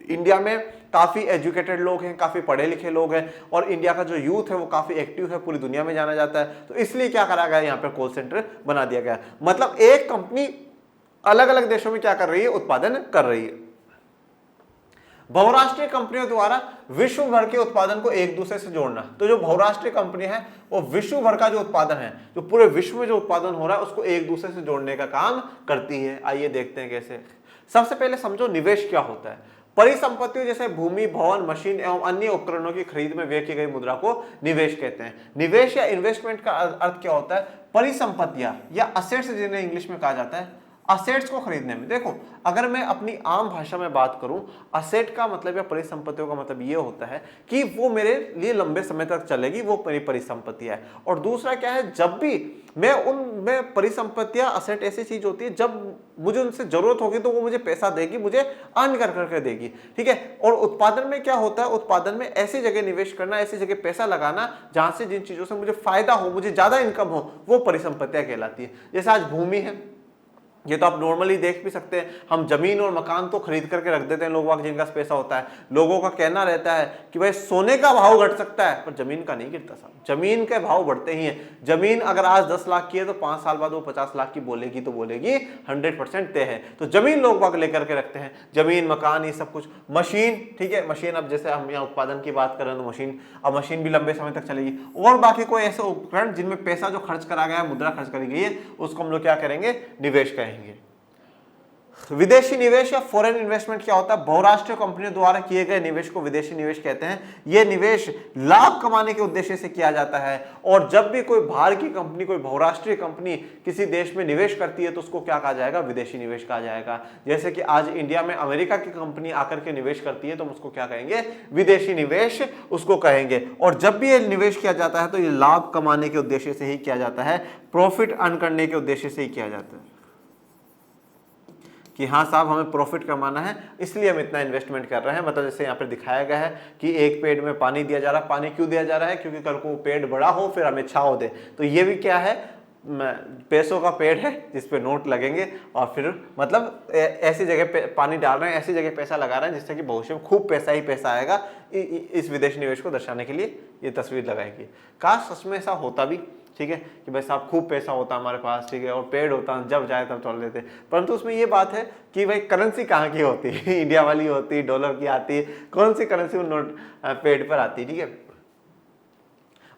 इंडिया में काफी एजुकेटेड लोग हैं, काफी पढ़े लिखे लोग हैं, और इंडिया का जो यूथ है वो काफी एक्टिव है, पूरी दुनिया में जाना जाता है। तो इसलिए क्या करा गया, यहाँ पे कॉल सेंटर बना दिया गया। मतलब एक कंपनी अलग अलग देशों में क्या कर रही है, उत्पादन कर रही है। बहुराष्ट्रीय कंपनियों द्वारा विश्व भर के उत्पादन को एक दूसरे से जोड़ना। तो जो बहुराष्ट्रीय कंपनी है वो विश्व भर का जो उत्पादन है, जो पूरे विश्व में जो उत्पादन हो रहा है उसको एक दूसरे से जोड़ने का काम करती है। आइए देखते हैं कैसे। सबसे पहले समझो निवेश क्या होता है। परिसंपत्तियों जैसे भूमि, भवन, मशीन एवं अन्य उपकरणों की खरीद में व्यय की गई मुद्रा को निवेश कहते हैं। निवेश या इन्वेस्टमेंट का अर्थ क्या होता है, परिसंपत्तियां या असेट्स जिन्हें इंग्लिश में कहा जाता है, असेट्स को खरीदने में। देखो, अगर मैं अपनी आम भाषा में बात करूं, असेट का मतलब या परिसंपत्तियों का मतलब ये होता है कि वो मेरे लिए लंबे समय तक चलेगी, वो मेरी परिसंपत्तियां है। और दूसरा क्या है, जब भी मैं परिसंपत्तियां, असेट ऐसी चीज होती है जब मुझे उनसे जरूरत होगी तो वो मुझे पैसा देगी, मुझे अर्न कर करके देगी, ठीक है। और उत्पादन में क्या होता है, उत्पादन में ऐसी जगह निवेश करना, ऐसी जगह पैसा लगाना जहां से जिन चीजों से मुझे फायदा हो, मुझे ज्यादा इनकम हो, वो परिसंपत्तियां कहलाती है। जैसे आज भूमि है, ये तो आप नॉर्मली देख भी सकते हैं, हम जमीन और मकान तो खरीद करके रख देते हैं लोग, जिनका पैसा होता है। लोगों का कहना रहता है कि भाई सोने का भाव घट सकता है पर जमीन का नहीं गिरता साहब, जमीन के भाव बढ़ते ही हैं। जमीन अगर आज 10 लाख की है तो 5 साल बाद वो 50 लाख की बोलेगी तो बोलेगी, 100% तय है। तो जमीन लोग बाग लेकर के रखते हैं, जमीन, मकान, ये सब कुछ। मशीन, ठीक है, मशीन, अब जैसे हम यहाँ उत्पादन की बात करें तो मशीन, अब मशीन भी लंबे समय तक चलेगी। और बाकी कोई ऐसे उपकरण जिनमें पैसा जो खर्च करा गया है, मुद्रा खर्च करी गई है, उसको हम लोग क्या करेंगे, निवेश कहेंगे। विदेशी निवेश या फॉरेन इन्वेस्टमेंट क्या होता है, बहुराष्ट्रीय कंपनियों द्वारा किए गए निवेश को विदेशी निवेश कहते हैं। यह निवेश लाभ कमाने के उद्देश्य से किया जाता है। और जब भी कोई बाहर की कंपनी, कोई बहुराष्ट्रीय कंपनी किसी देश में निवेश करती है तो उसको क्या कहा जाएगा, विदेशी निवेश कहा जाएगा। जैसे कि आज इंडिया में अमेरिका की कंपनी आकर के निवेश करती है तो हम उसको क्या कहेंगे, विदेशी निवेश उसको कहेंगे। और जब भी ये निवेश किया जाता है तो ये लाभ कमाने के उद्देश्य से ही किया जाता है, प्रॉफिट अर्न करने के उद्देश्य से ही किया जाता है कि हाँ साहब हमें प्रॉफिट कमाना है, इसलिए हम इतना इन्वेस्टमेंट कर रहे हैं। मतलब जैसे यहाँ पे दिखाया गया है कि एक पेड़ में पानी दिया जा रहा है। पानी क्यों दिया जा रहा है, क्योंकि कल को पेड़ बड़ा हो, फिर हमें छांव दे। तो ये भी क्या है, पैसों का पेड़ है जिस पे नोट लगेंगे, और फिर मतलब ऐसी जगह पे पानी डाल रहे हैं, ऐसी जगह पैसा लगा रहे हैं जिससे कि भविष्य में खूब पैसा ही पैसा आएगा। इस विदेशी निवेश को दर्शाने के लिए ये तस्वीर लगाएगी। काश सच में ऐसा होता भी, ठीक है, कि भाई साहब खूब पैसा होता हमारे पास, ठीक है, और पेड़ होता, जब जाए तब तोड़ लेते। परंतु उसमें ये बात है कि भाई करेंसी कहाँ की होती है, इंडिया वाली होती, डॉलर की आती, कौन सी करेंसी नोट पेड़ पर आती, ठीक है।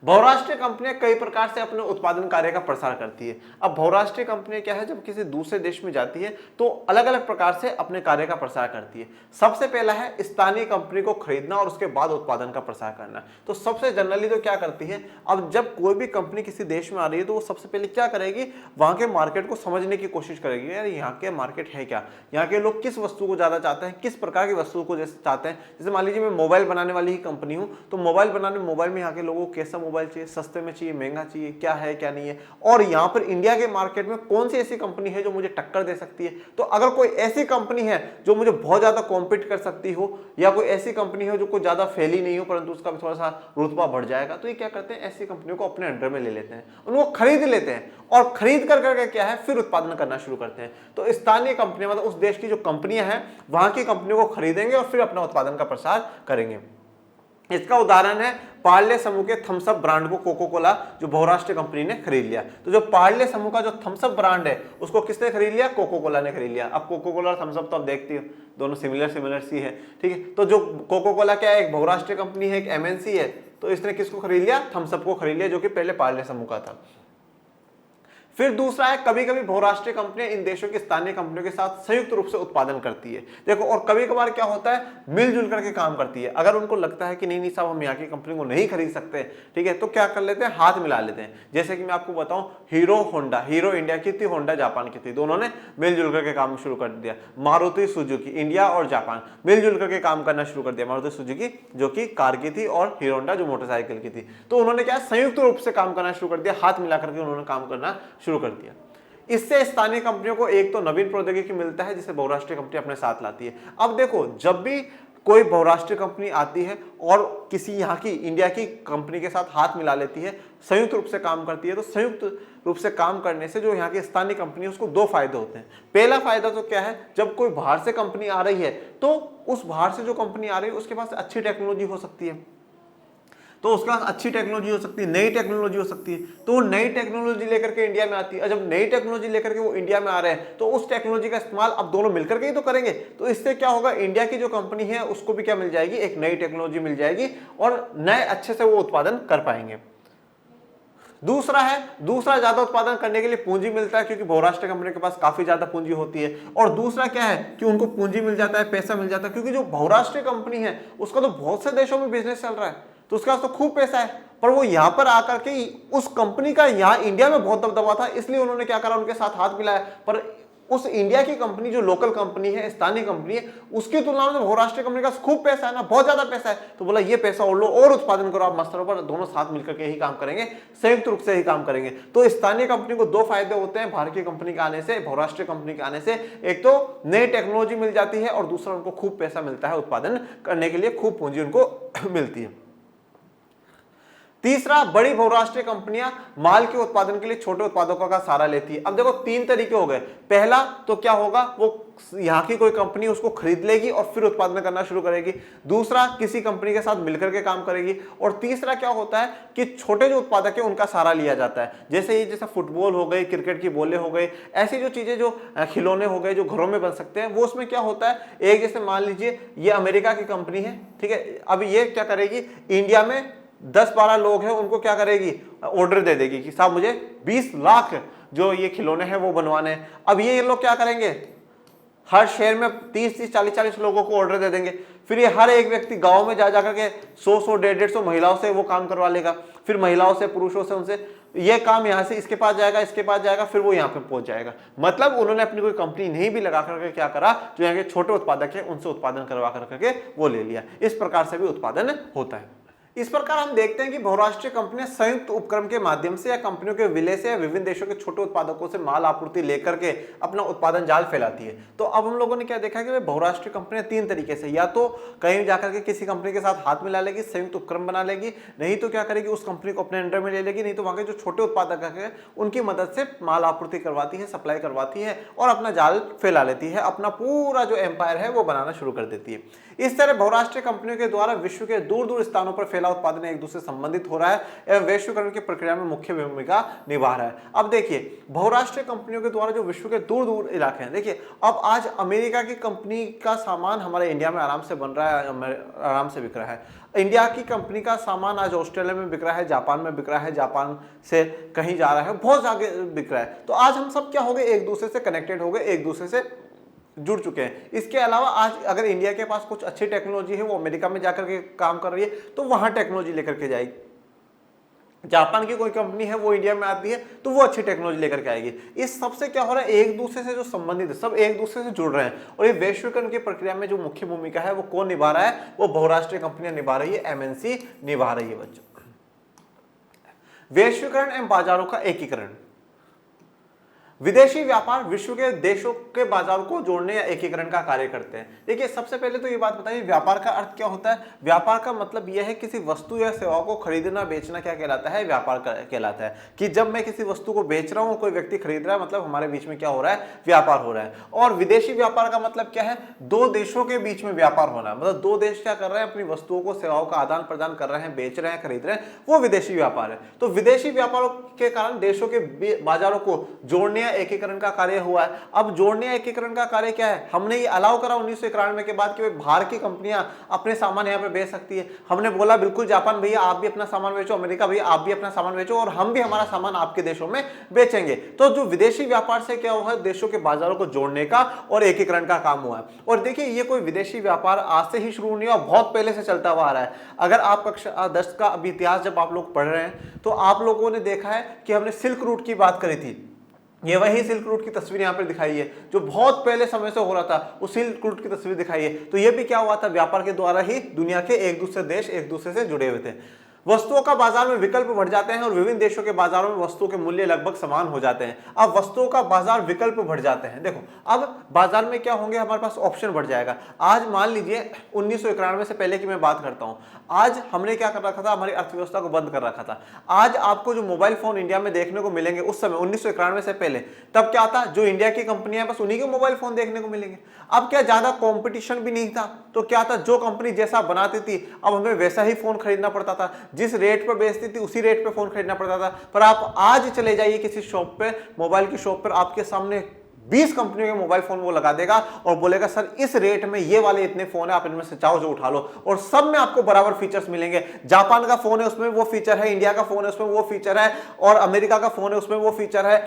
बहुराष्ट्रीय कंपनियां कई प्रकार से अपने उत्पादन कार्य का प्रसार करती है। अब बहुराष्ट्रीय कंपनियां क्या है, जब किसी दूसरे देश में जाती है तो अलग अलग प्रकार से अपने कार्य का प्रसार करती है। सबसे पहला है स्थानीय कंपनी को खरीदना और उसके बाद उत्पादन का प्रसार करना। तो सबसे जनरली तो क्या करती है, अब जब कोई भी कंपनी किसी देश में आ रही है तो वो सबसे पहले क्या करेगी, वहां के मार्केट को समझने की कोशिश करेगी। यार यहाँ के मार्केट है क्या, यहाँ के लोग किस वस्तु को ज्यादा चाहते हैं, किस प्रकार की वस्तु को जैसे चाहते हैं। जैसे मान लीजिए मैं मोबाइल बनाने वाली ही कंपनी हूँ, तो मोबाइल में यहाँ के लोगों को कैसा मोबाइल चाहिए, सस्ते में चाहिए, महंगा चाहिए, क्या है क्या नहीं है, और यहाँ पर इंडिया के मार्केट में कौन सी ऐसी कंपनी है जो मुझे टक्कर दे सकती है। तो अगर कोई ऐसी कंपनी है जो मुझे बहुत ज्यादा कॉम्पीट कर सकती हो, या कोई ऐसी कंपनी है जो कोई ज्यादा फैली नहीं हो परंतु उसका भी थोड़ा सा रुतबा बढ़ जाएगा, तो ये क्या करते हैं, ऐसी कंपनियों को अपने अंडर में ले लेते हैं, उनको खरीद लेते हैं, और खरीद कर करके क्या है, फिर उत्पादन करना शुरू करते हैं। तो स्थानीय कंपनियां मतलब उस देश की जो कंपनियां हैं वहां की कंपनियों को खरीदेंगे और फिर अपना उत्पादन का प्रसार करेंगे। इसका उदाहरण है पार्ले समूह के थम्स अप ब्रांड को कोको कोला जो बहुराष्ट्रीय कंपनी ने खरीद लिया। तो जो पार्ले समूह का जो थम्स अप ब्रांड है उसको किसने खरीद लिया, कोको कोला ने खरीद लिया। अब कोको कोला और थम्स अप तो आप देखती हो दोनों सिमिलर सी है, ठीक है। तो जो कोको कोला क्या है, एक बहुराष्ट्रीय कंपनी है, एक एमएनसी है, तो इसने किसको खरीद लिया, थम्स अप को खरीद लिया जो कि पहले पार्ले समूह का था। फिर दूसरा है, कभी कभी बहुराष्ट्रीय कंपनियां इन देशों की स्थानीय कंपनियों के साथ संयुक्त रूप से उत्पादन करती है। देखो, और कभी कभार क्या होता है, मिलजुल करके काम करती है। अगर उनको लगता है कि नहीं नहीं साहब हम यहाँ की कंपनी को नहीं खरीद सकते, ठीक है, तो क्या कर लेते हैं, हाथ मिला लेते हैं। जैसे कि मैं आपको बताऊं, हीरो होंडा, हीरो इंडिया की थी, होंडा जापान की थी, दोनों ने मिलजुल करके काम शुरू कर दिया। मारुति सुजुकी, इंडिया और जापान मिलजुल करके काम करना शुरू कर दिया। मारुति सुजुकी जो कि कार की थी और हीरो होंडा जो मोटरसाइकिल की थी, तो उन्होंने क्या संयुक्त रूप से काम करना शुरू कर दिया, हाथ मिला करके उन्होंने काम करना शुरू कर दिया। इससे स्थानीय कंपनियों को एक तो नवीन प्रौद्योगिकी मिलता है जिसे बहुराष्ट्रीय कंपनी अपने साथ लाती है। अब देखो, जब भी कोई बहुराष्ट्रीय कंपनी आती है और किसी यहाँ की इंडिया की कंपनी के साथ हाथ मिला लेती है, संयुक्त रूप से काम करती है, तो संयुक्त रूप से काम करने से जो यहाँ की स्थानीय कंपनी है उसको दो फायदे होते हैं। पहला फायदा तो क्या है, जब कोई बाहर से कंपनी आ रही है तो उस बाहर से जो कंपनी आ रही है उसके पास अच्छी टेक्नोलॉजी हो सकती है, तो उसके पास अच्छी टेक्नोलॉजी हो सकती है, नई टेक्नोलॉजी हो सकती है, तो वो नई टेक्नोलॉजी लेकर के इंडिया में आती है। और जब नई टेक्नोलॉजी लेकर के वो इंडिया में आ रहे हैं तो उस टेक्नोलॉजी का इस्तेमाल अब दोनों मिलकर के ही तो करेंगे। तो इससे क्या होगा, इंडिया की जो कंपनी है उसको भी क्या मिल जाएगी, एक नई टेक्नोलॉजी मिल जाएगी और नए अच्छे से वो उत्पादन कर पाएंगे। दूसरा ज्यादा उत्पादन करने के लिए पूंजी मिलता है, क्योंकि बहुराष्ट्रीय कंपनी के पास काफी ज्यादा पूंजी होती है। और दूसरा क्या है कि उनको पूंजी मिल जाता है, पैसा मिल जाता है, क्योंकि जो बहुराष्ट्रीय कंपनी है उसका तो बहुत से देशों में बिजनेस चल रहा है, तो उसके पास तो खूब पैसा है। पर वो यहां पर आकर के उस कंपनी का यहाँ इंडिया में बहुत दबदबा था, इसलिए उन्होंने क्या करा, उनके साथ हाथ मिलाया। पर उस इंडिया की कंपनी जो लोकल कंपनी है, स्थानीय कंपनी है, उसकी तुलना में बहुराष्ट्रीय कंपनी का खूब पैसा है ना, बहुत ज्यादा पैसा है, तो बोला ये पैसा और लो और उत्पादन करो आप मस्तरों पर, दोनों साथ मिलकर के ही काम करेंगे, संयुक्त रूप से ही काम करेंगे। तो स्थानीय कंपनी को दो फायदे होते हैं भारतीय कंपनी के आने से, बहुराष्ट्रीय कंपनी के आने से। एक तो नई टेक्नोलॉजी मिल जाती है और दूसरा उनको खूब पैसा मिलता है, उत्पादन करने के लिए खूब पूंजी उनको मिलती है। तीसरा, बड़ी बहुराष्ट्रीय कंपनियां माल के उत्पादन के लिए छोटे उत्पादकों का सहारा लेती है। अब देखो, तीन तरीके हो गए। पहला तो क्या होगा, वो यहां की कोई कंपनी उसको खरीद लेगी और फिर उत्पादन करना शुरू करेगी। दूसरा, किसी कंपनी के साथ मिलकर के काम करेगी। और तीसरा क्या होता है कि छोटे जो उत्पादक है उनका सहारा लिया जाता है। जैसे फुटबॉल हो गई, क्रिकेट की बॉलें हो गई, ऐसी जो चीजें, जो खिलौने हो गए जो घरों में बन सकते हैं, वो उसमें क्या होता है, एक जैसे मान लीजिए ये अमेरिका की कंपनी है, ठीक है, अब ये क्या करेगी, इंडिया में 10-12 लोग हैं, उनको क्या करेगी, ऑर्डर दे देगी कि साहब मुझे 20 लाख जो ये खिलौने हैं वो बनवाने हैं। अब ये लोग क्या करेंगे, हर शहर में 30-30, 40-40 लोगों को ऑर्डर दे देंगे। फिर ये हर एक व्यक्ति गांव में जा जाकर के 100-100, 150-150 महिलाओं से वो काम करवा लेगा। फिर महिलाओं से, पुरुषों से, उनसे ये काम यहाँ से इसके पास जाएगा, इसके पास जाएगा, फिर वो यहाँ पे पहुंच जाएगा। मतलब उन्होंने अपनी कोई कंपनी नहीं भी लगा करके क्या करा, जो यहाँ के छोटे उत्पादक है उनसे उत्पादन करवा करके वो ले लिया। इस प्रकार से भी उत्पादन होता है। इस प्रकार हम देखते हैं कि बहुराष्ट्रीय कंपनियां संयुक्त उपक्रम के माध्यम से या कंपनियों के विलय से या विभिन्न देशों के छोटे उत्पादकों से माल आपूर्ति लेकर के अपना उत्पादन जाल फैलाती है। तो अब हम लोगों ने क्या देखा कि बहुराष्ट्रीय कंपनियां तीन तरीके से, या तो कहीं जाकर के किसी कंपनी के साथ हाथ मिला लेगी, संयुक्त उपक्रम बना लेगी, नहीं तो क्या करेगी, उस कंपनी को अपने अंडर में ले लेगी, नहीं तो वहां के जो छोटे उत्पादक है उनकी मदद से माल आपूर्ति करवाती है, सप्लाई करवाती है और अपना जाल फैला लेती है, अपना पूरा जो एम्पायर है वो बनाना शुरू कर देती है। इस तरह बहुराष्ट्रीय कंपनियों के द्वारा विश्व के दूर दूर स्थानों पर फैला उत्पादन एक दूसरे से संबंधित हो रहा है एवं वैश्वीकरण की प्रक्रिया में मुख्य भूमिका निभा रहा है। अब देखिए, बहुराष्ट्रीय कंपनियों के द्वारा जो विश्व के दूर दूर इलाके हैं, देखिए अब आज अमेरिका की कंपनी का सामान हमारे इंडिया में आराम से बन रहा है, आराम से बिक रहा है। इंडिया की कंपनी का सामान आज ऑस्ट्रेलिया में बिक रहा है, जापान में बिक रहा है, जापान से कहीं जा रहा है, बहुत आगे बिक रहा है। तो आज हम सब क्या हो गए, एक दूसरे से कनेक्टेड हो गए, एक दूसरे से जुड़ चुके हैं। इसके अलावा आज अगर इंडिया के पास कुछ अच्छी टेक्नोलॉजी है, वो अमेरिका में जाकर के काम कर रही है, तो वहां टेक्नोलॉजी लेकर के जाएगी। जापान की कोई कंपनी है वो इंडिया में आती है तो वो अच्छी टेक्नोलॉजी लेकर के आएगी। इस सबसे क्या हो रहा है, एक दूसरे से जो संबंधित है, सब एक दूसरे से जुड़ रहे हैं। और ये वैश्वीकरण की प्रक्रिया में जो मुख्य भूमिका है वो कौन निभा रहा है, वो बहुराष्ट्रीय कंपनियां निभा रही है, एमएनसी निभा रही है। बच्चों, वैश्वीकरण एवं बाजारों का एकीकरण। विदेशी व्यापार विश्व के देशों के बाजारों को जोड़ने या एकीकरण का कार्य करते हैं। देखिए, सबसे पहले तो ये बात बताइए, व्यापार का अर्थ क्या होता है। व्यापार का मतलब यह है किसी वस्तु या सेवा को खरीदना बेचना क्या कहलाता है, व्यापार कहलाता है। कि जब मैं किसी वस्तु को बेच रहा हूं, कोई व्यक्ति खरीद रहा है, मतलब हमारे बीच में क्या हो रहा है, व्यापार हो रहा है। और विदेशी व्यापार का मतलब क्या है, दो देशों के बीच में व्यापार होना, मतलब दो देश क्या कर रहे हैं, अपनी वस्तुओं को, सेवाओं का आदान प्रदान कर रहे हैं, बेच रहे हैं, खरीद रहे हैं, वो विदेशी व्यापार है। तो विदेशी व्यापारों के कारण देशों के बाजारों को जोड़ने या एकीकरण का कार्य हुआ है। अब जोड़ने या एकीकरण का कार्य क्या है, हमने ये अलाउ करा 1991 के बाद कि बाहर की कंपनियां अपने सामान यहाँ पे बेच सकती है। हमने बोला बिल्कुल जापान भैया आप भी अपना सामान बेचो, अमेरिका भैया आप भी अपना सामान बेचो, और हम भी हमारा सामान आपके देशों में बेचेंगे। तो जो विदेशी व्यापार से क्या हुआ है, देशों के बाजारों को जोड़ने का और एकीकरण का काम हुआ है। और देखिए ये कोई विदेशी व्यापार आज से ही शुरू नहीं हुआ, बहुत पहले से चलता हुआ आ रहा है। अगर आप कक्षा 10 का अभी इतिहास जब आप लोग पढ़ रहे हैं तो आप लोगों ने देखा है कि हमने सिल्क रूट की बात करी थी। ये वही सिल्क रूट की तस्वीर यहाँ पर दिखाई है जो बहुत पहले समय से हो रहा था, उस सिल्क रूट की तस्वीर दिखाई है। तो ये भी क्या हुआ था, व्यापार के द्वारा ही दुनिया के एक दूसरे देश एक दूसरे से जुड़े हुए थे। वस्तुओं का बाजार में विकल्प बढ़ जाते हैं और विभिन्न देशों के बाजारों में वस्तुओं के मूल्य लगभग समान हो जाते हैं। अब वस्तुओं का बाजार विकल्प बढ़ जाते हैं। देखो अब बाजार में क्या होंगे, हमारे पास ऑप्शन बढ़ जाएगा। आज मान लीजिए 1991 से पहले की मैं बात करता हूं, आज हमने क्या कर रखा था, हमारी अर्थव्यवस्था को बंद कर रखा था। आज आपको जो मोबाइल फोन इंडिया में देखने को मिलेंगे उस समय 1991 से पहले, तब क्या था, जो इंडिया की कंपनियां बस उन्हीं के मोबाइल फोन देखने को मिलेंगे। अब क्या ज्यादा कंपटीशन भी नहीं था, तो क्या था, जो कंपनी जैसा बनाती थी अब हमें वैसा ही फोन खरीदना पड़ता था, जिस रेट पर बेचती थी उसी रेट पे फोन खरीदना पड़ता था। पर आप आज चले जाइए किसी शॉप पे, मोबाइल की शॉप पर, आपके सामने 20 कंपनियों के मोबाइल फोन वो लगा देगा और बोलेगा सर इस रेट में ये वाले इतने फोन है, आप इनमें से चाहो जो उठा लो, और सब में आपको बराबर फीचर्स मिलेंगे। जापान का फोन है उसमें वो फीचर है, इंडिया का फोन है उसमें वो फीचर है, और अमेरिका का फोन है उसमें वो फीचर है,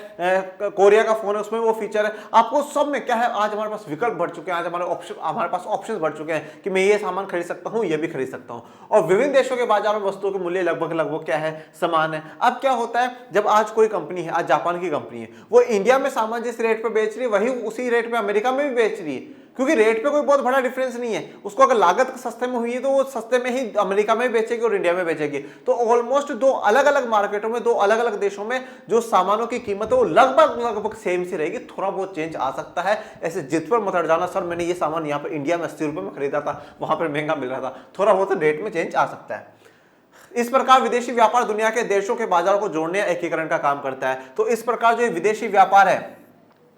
कोरिया का फोन है उसमें वो फीचर है। आपको सब में क्या है, आज हमारे पास विकल्प बढ़ चुके हैं, आज हमारे पास ऑप्शन बढ़ चुके हैं कि मैं ये सामान खरीद सकता हूं, ये भी खरीद सकता हूं। और विभिन्न देशों के बाजारों में वस्तुओं के मूल्य लगभग क्या है, समान है। अब क्या होता है, जब आज कोई कंपनी है, आज जापान की कंपनी है, वो इंडिया में सामान जिस रेट पर बेच रही है वही उसी रेट पे अमेरिका में भी बेच रही है, क्योंकि रेट पे कोई बहुत बड़ा डिफरेंस नहीं है। उसको अगर लागत सस्ते में हुई है तो वो सस्ते में ही अमेरिका में बेचेगी और इंडिया में बेचेगी। तो ऑलमोस्ट दो अलग अलग मार्केटों में, दो अलग अलग देशों में जो सामानों की कीमत है वो लगभग सेम सी रहेगी, थोड़ा बहुत चेंज आ सकता है। ऐसे जिद पर मत अड़ जाना, सर मैंने ये सामान यहाँ पर इंडिया में 80 रुपए में खरीदा था, वहां पर महंगा मिल रहा था, थोड़ा बहुत रेट में चेंज आ सकता है। इस प्रकार विदेशी व्यापार दुनिया के देशों के बाजारों को जोड़ने या एकीकरण का काम करता है। तो इस प्रकार जो विदेशी व्यापार है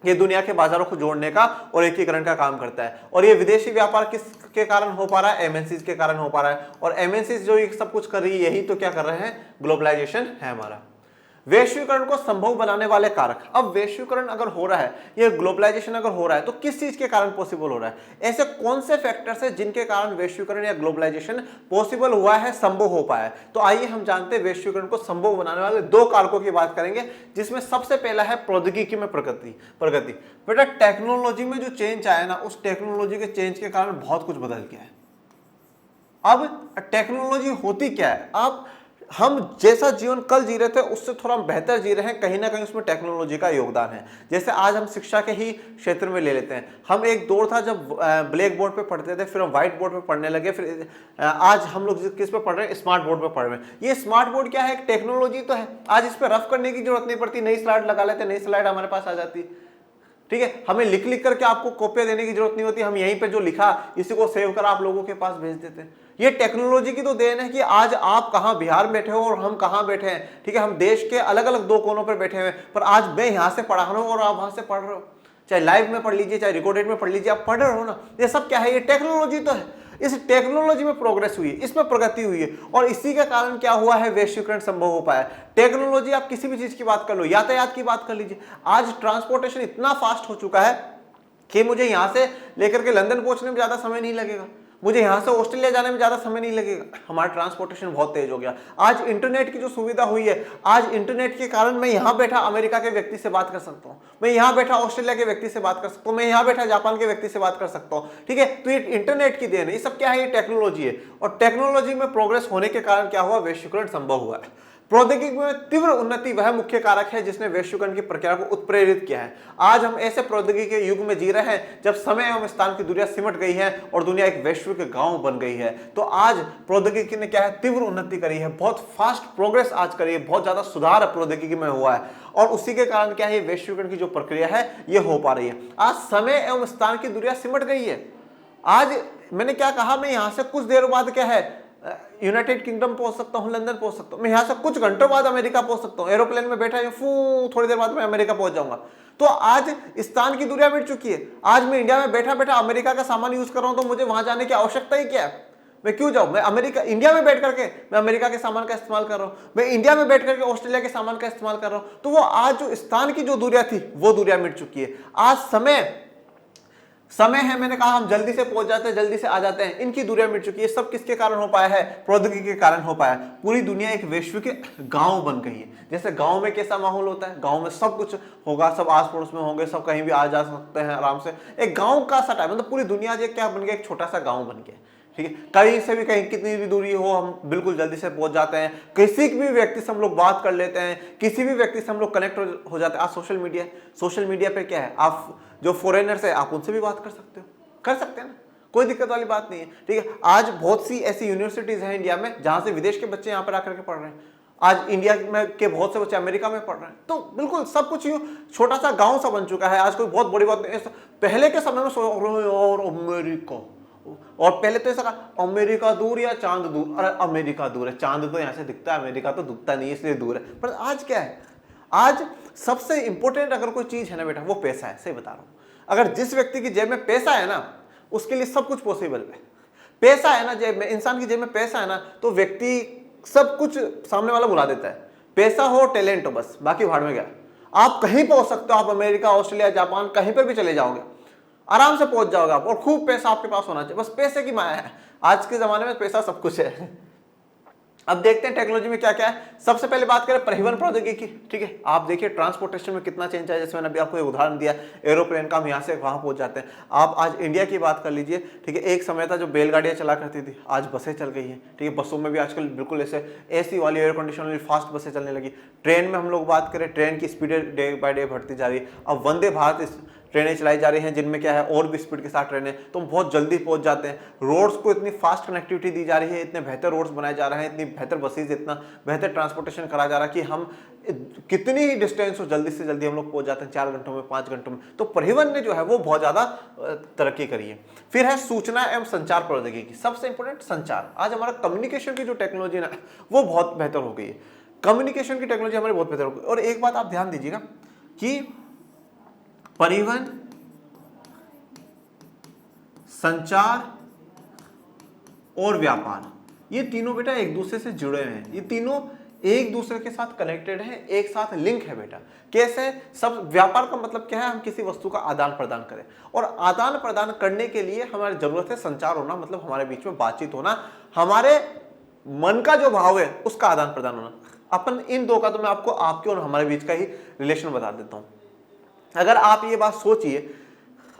ये दुनिया के बाजारों को जोड़ने का और एकीकरण का काम करता है। और ये विदेशी व्यापार किसके कारण हो पा रहा है, एमएनसीज के कारण हो पा रहा है। और एमएनसीज जो ये सब कुछ कर रही है, यही तो क्या कर रहे हैं, ग्लोबलाइजेशन है हमारा। वैश्वीकरण को संभव बनाने वाले कारक। अब वैश्वीकरण अगर हो रहा है, ये ग्लोबलाइजेशन अगर हो रहा है, तो किस चीज के कारण पॉसिबल हो रहा है, ऐसे कौन से फैक्टर्स हैं जिनके कारण वैश्वीकरण या ग्लोबलाइजेशन पॉसिबल हुआ है, संभव हो पाया है। तो आइए हम जानते हैं वैश्वीकरण को संभव बनाने वाले दो कारकों की बात करेंगे, जिसमें सबसे पहला है प्रौद्योगिकी में प्रगति। बेटा टेक्नोलॉजी में जो चेंज आया ना, उस टेक्नोलॉजी के चेंज के कारण बहुत कुछ बदल गया है। अब टेक्नोलॉजी होती क्या है, आप हम जैसा जीवन कल जी रहे थे उससे थोड़ा बेहतर जी रहे हैं, कहीं ना कहीं उसमें टेक्नोलॉजी का योगदान है। जैसे आज हम शिक्षा के ही क्षेत्र में ले लेते हैं, हम एक दौर था जब ब्लैक बोर्ड पे पढ़ते थे, फिर हम व्हाइट बोर्ड पे पढ़ने लगे, फिर आज हम लोग किस पे पढ़ रहे हैं, स्मार्ट बोर्ड पे पढ़ रहे हैं। ये स्मार्ट बोर्ड क्या है, एक टेक्नोलॉजी तो है। आज इस पर रफ करने की जरूरत नहीं पड़ती, नई स्लाइड लगा लेते, नई स्लाइड हमारे पास आ जाती, ठीक है। हमें लिख लिख करके आपको कॉपियां देने की जरूरत नहीं होती, हम यहीं पे जो लिखा इसी को सेव कर आप लोगों के पास भेज देते हैं। ये टेक्नोलॉजी की तो देन है कि आज आप कहां बिहार में बैठे हो और हम कहां बैठे हैं, ठीक है। हम देश के अलग अलग दो कोनों पर बैठे हुए हैं, पर आज मैं यहां से पढ़ा रहा हूं और आप वहां से पढ़ रहे हो, चाहे लाइव में पढ़ लीजिए चाहे रिकॉर्डेड में पढ़ लीजिए, आप पढ़ रहे हो ना। ये सब क्या है, ये टेक्नोलॉजी तो है। इस टेक्नोलॉजी में प्रोग्रेस हुई है, इसमें प्रगति हुई है, और इसी के कारण क्या हुआ है, वैश्वीकरण संभव हो पाया। टेक्नोलॉजी आप किसी भी चीज की बात कर लो, यातायात की बात कर लीजिए, आज ट्रांसपोर्टेशन इतना फास्ट हो चुका है कि मुझे यहां से लेकर के लंदन पहुंचने में ज्यादा समय नहीं लगेगा, मुझे यहां से ऑस्ट्रेलिया जाने में ज्यादा समय नहीं लगेगा। हमारा ट्रांसपोर्टेशन बहुत तेज हो गया। आज इंटरनेट की जो सुविधा हुई है, आज इंटरनेट के कारण मैं यहां बैठा अमेरिका के व्यक्ति से बात कर सकता हूं, मैं यहां बैठा ऑस्ट्रेलिया के व्यक्ति से बात कर सकता हूं, मैं यहां बैठा जापान के व्यक्ति से बात कर सकता हूं, ठीक है। तो ये इंटरनेट की देन है, ये सब क्या है, ये टेक्नोलॉजी है। और टेक्नोलॉजी में प्रोग्रेस होने के कारण क्या हुआ, वैश्वीकरण संभव हुआ है। प्रौद्योगिकी में तीव्र उन्नति वह मुख्य कारक है जिसने वैश्वीकरण की प्रक्रिया को उत्प्रेरित किया है। आज हम ऐसे प्रौद्योगिकी के युग में जी रहे हैं जब समय एवं स्थान की दूरियां सिमट गई है और दुनिया एक वैश्विक गांव बन गई है। तो आज प्रौद्योगिकी ने क्या है, तीव्र उन्नति करी है, बहुत फास्ट प्रोग्रेस आज करी है, बहुत ज्यादा सुधार प्रौद्योगिकी में हुआ है, और उसी के कारण क्या है, वैश्वीकरण की जो प्रक्रिया है ये हो पा रही है। आज समय एवं स्थान की दूरियां सिमट गई है। आज मैंने क्या कहा, मैं यहां से कुछ देर बाद क्या है, यूनाइटेड किंगडम पहुंच सकता हूं, लंदन पहुंच सकता हूं, मैं यहां से कुछ घंटों बाद अमेरिका पहुंच सकता हूं, एरोप्लेन में बैठा हूं, थोड़ी देर बाद मैं अमेरिका पहुंच जाऊंगा। तो आज स्थान की दूरियां मिट चुकी है। आज मैं इंडिया में बैठा बैठा अमेरिका का सामान यूज कर रहा हूं, तो मुझे वहां जाने की आवश्यकता ही क्या है, मैं क्यों जाऊं? मैं अमेरिका, इंडिया में बैठ करके मैं अमेरिका के सामान का इस्तेमाल कर रहा हूं, मैं इंडिया में बैठ करके ऑस्ट्रेलिया के सामान का इस्तेमाल कर रहा हूं। तो वो आज जो स्थान की जो दूरियां थी वो दूरियां मिट चुकी है। आज समय है, मैंने कहा हम जल्दी से पहुंच जाते हैं, जल्दी से आ जाते हैं, इनकी दूरियां मिट चुकी है। सब किसके कारण हो पाया है? प्रौद्योगिकी के कारण हो पाया। पूरी दुनिया एक वैश्विक गांव बन गई है। जैसे गांव में कैसा माहौल होता है, गांव में सब कुछ होगा, सब आस पड़ोस में होंगे, सब कहीं भी आ जा सकते हैं आराम से। एक गांव का सा टाइम, मतलब पूरी दुनिया जो क्या बन गया, एक छोटा सा गांव बन गया। ठीक है, कहीं से भी कहीं कितनी भी दूरी हो हम बिल्कुल जल्दी से पहुंच जाते हैं। किसी भी व्यक्ति से हम लोग बात कर लेते हैं, किसी भी व्यक्ति से हम लोग कनेक्ट हो जाते हैं। आज सोशल मीडिया पे क्या है, आप जो फॉरेनर्स है आप उनसे भी बात कर सकते हो, कर सकते हैं ना, कोई दिक्कत वाली बात नहीं है। ठीक है, आज बहुत सी ऐसी यूनिवर्सिटीज हैं इंडिया में जहां से विदेश के बच्चे यहाँ पर आकर के पढ़ रहे हैं। आज इंडिया में के बहुत से बच्चे अमेरिका में पढ़ रहे हैं। तो बिल्कुल सब कुछ यूं छोटा सा गांव सा बन चुका है। आज कोई बहुत बड़ी बात नहीं। पहले के समय में और अमेरिका, और पहले तो ऐसा अमेरिका दूर या चांद दूर, अरे अमेरिका दूर है, चांद तो यहाँ से दिखता है, अमेरिका तो दिखता नहीं इसलिए दूर है। पर आज क्या है, आज सबसे इंपॉर्टेंट अगर कोई चीज है ना बेटा, वो पैसा है। सही बता रहा हूं, अगर जिस व्यक्ति की जेब में पैसा है ना, उसके लिए सब कुछ पॉसिबल है। पैसा है ना जेब में, इंसान की जेब में पैसा है ना, तो व्यक्ति सब कुछ सामने वाला बुला देता है। पैसा हो, टैलेंट हो, बस बाकी भाड़ में गया। आप कहीं पहुंच सकते हो, आप अमेरिका, ऑस्ट्रेलिया, जापान कहीं पर भी चले जाओगे, आराम से पहुंच जाओगे आप। और खूब पैसा आपके पास होना चाहिए, बस पैसे की माया है। आज के जमाने में पैसा सब कुछ है। अब देखते हैं टेक्नोलॉजी में क्या क्या है। सबसे पहले बात करें परिवहन प्रौद्योगिकी। ठीक है, आप देखिए ट्रांसपोर्टेशन में कितना चेंज है। जैसे मैंने अभी आपको एक उदाहरण दिया, एरोप्लेन का, हम यहाँ से वहां पहुंच जाते हैं। आप आज इंडिया की बात कर लीजिए। ठीक है, एक समय था जो बैलगाड़ियां चला करती थी, आज बसें चल गई हैं। ठीक है, बसों में भी आजकल बिल्कुल ऐसे एसी वाली, एयर कंडीशन वाली फास्ट बसें चलने लगी। ट्रेन में हम लोग बात करें, ट्रेन की स्पीड डे बाय डे बढ़ती जा रही है। अब वंदे भारत ट्रेनें चलाई जा रही हैं, जिनमें क्या है और भी स्पीड के साथ ट्रेनें, तो हम बहुत जल्दी पहुंच जाते हैं। रोड्स को इतनी फास्ट कनेक्टिविटी दी जा रही है, इतने बेहतर रोड्स बनाए जा रहे हैं, इतनी बेहतर बसेज, इतना बेहतर ट्रांसपोर्टेशन करा जा रहा है कि हम कितनी ही डिस्टेंस हो जल्दी से जल्दी हम लोग पहुंच जाते हैं, 4 घंटों में, 5 घंटों में। तो परिवहन ने जो है वो बहुत ज्यादा तरक्की करी है। फिर है सूचना एवं संचार प्रौद्योगिकी। सबसे इंपॉर्टेंट संचार। आज हमारा कम्युनिकेशन की जो टेक्नोलॉजी ना, वो बहुत बेहतर हो गई है। कम्युनिकेशन की टेक्नोलॉजी हमारी बहुत बेहतर हो गई। और एक बात आप ध्यान दीजिएगा कि परिवहन, संचार और व्यापार, ये तीनों बेटा एक दूसरे से जुड़े हुए हैं। ये तीनों एक दूसरे के साथ कनेक्टेड हैं, एक साथ लिंक है बेटा। कैसे? सब व्यापार का मतलब क्या है, हम किसी वस्तु का आदान प्रदान करें, और आदान प्रदान करने के लिए हमारी जरूरत है संचार होना, मतलब हमारे बीच में बातचीत होना, हमारे मन का जो भाव है उसका आदान प्रदान होना। अपन इन दो का तो मैं आपको आपके और हमारे बीच का ही रिलेशन बता देता हूं। अगर आप ये बात सोचिए,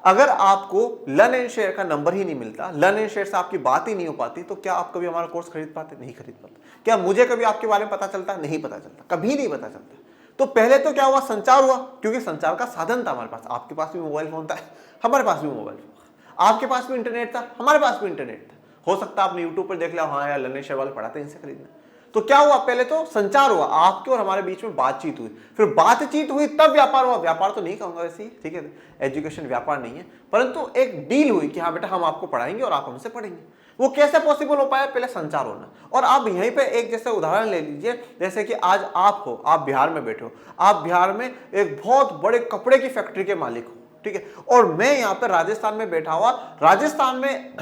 अगर आपको लर्न एंड शेयर का नंबर ही नहीं मिलता, लर्न एंड शेयर से आपकी बात ही नहीं हो पाती, तो क्या आप कभी हमारा कोर्स खरीद पाते? नहीं खरीद पाते। क्या मुझे कभी आपके बारे में पता चलता? नहीं पता चलता, कभी नहीं पता चलता। तो पहले तो क्या हुआ, संचार हुआ, क्योंकि संचार का साधन था हमारे पास। आपके पास भी मोबाइल फोन था, हमारे पास भी मोबाइल फोन, आपके पास भी इंटरनेट था, हमारे पास भी इंटरनेट था। हो सकता है आपने यूट्यूब पर देख लिया, हाँ यार लर्न एंड शेयर वाले पढ़ाते हैं, इनसे खरीदना। तो क्या हुआ, पहले तो संचार हुआ, आपके और हमारे बीच में बातचीत हुई, फिर बातचीत हुई तब व्यापार हुआ। व्यापार तो नहीं कहूंगा वैसे ही, ठीक है, एजुकेशन व्यापार नहीं है, परंतु एक डील हुई कि हाँ बेटा हम आपको पढ़ाएंगे और आप हमसे पढ़ेंगे। वो कैसे पॉसिबल हो पाया? पहले संचार होना। और आप यहीं पे एक जैसे उदाहरण ले लीजिए, जैसे कि आज आप हो, आप बिहार में बैठे हो, आप बिहार में एक बहुत बड़े कपड़े की फैक्ट्री के मालिक हो, ठीक है, और मैं यहाँ पे राजस्थान में बैठा हुआ, राजस्थान में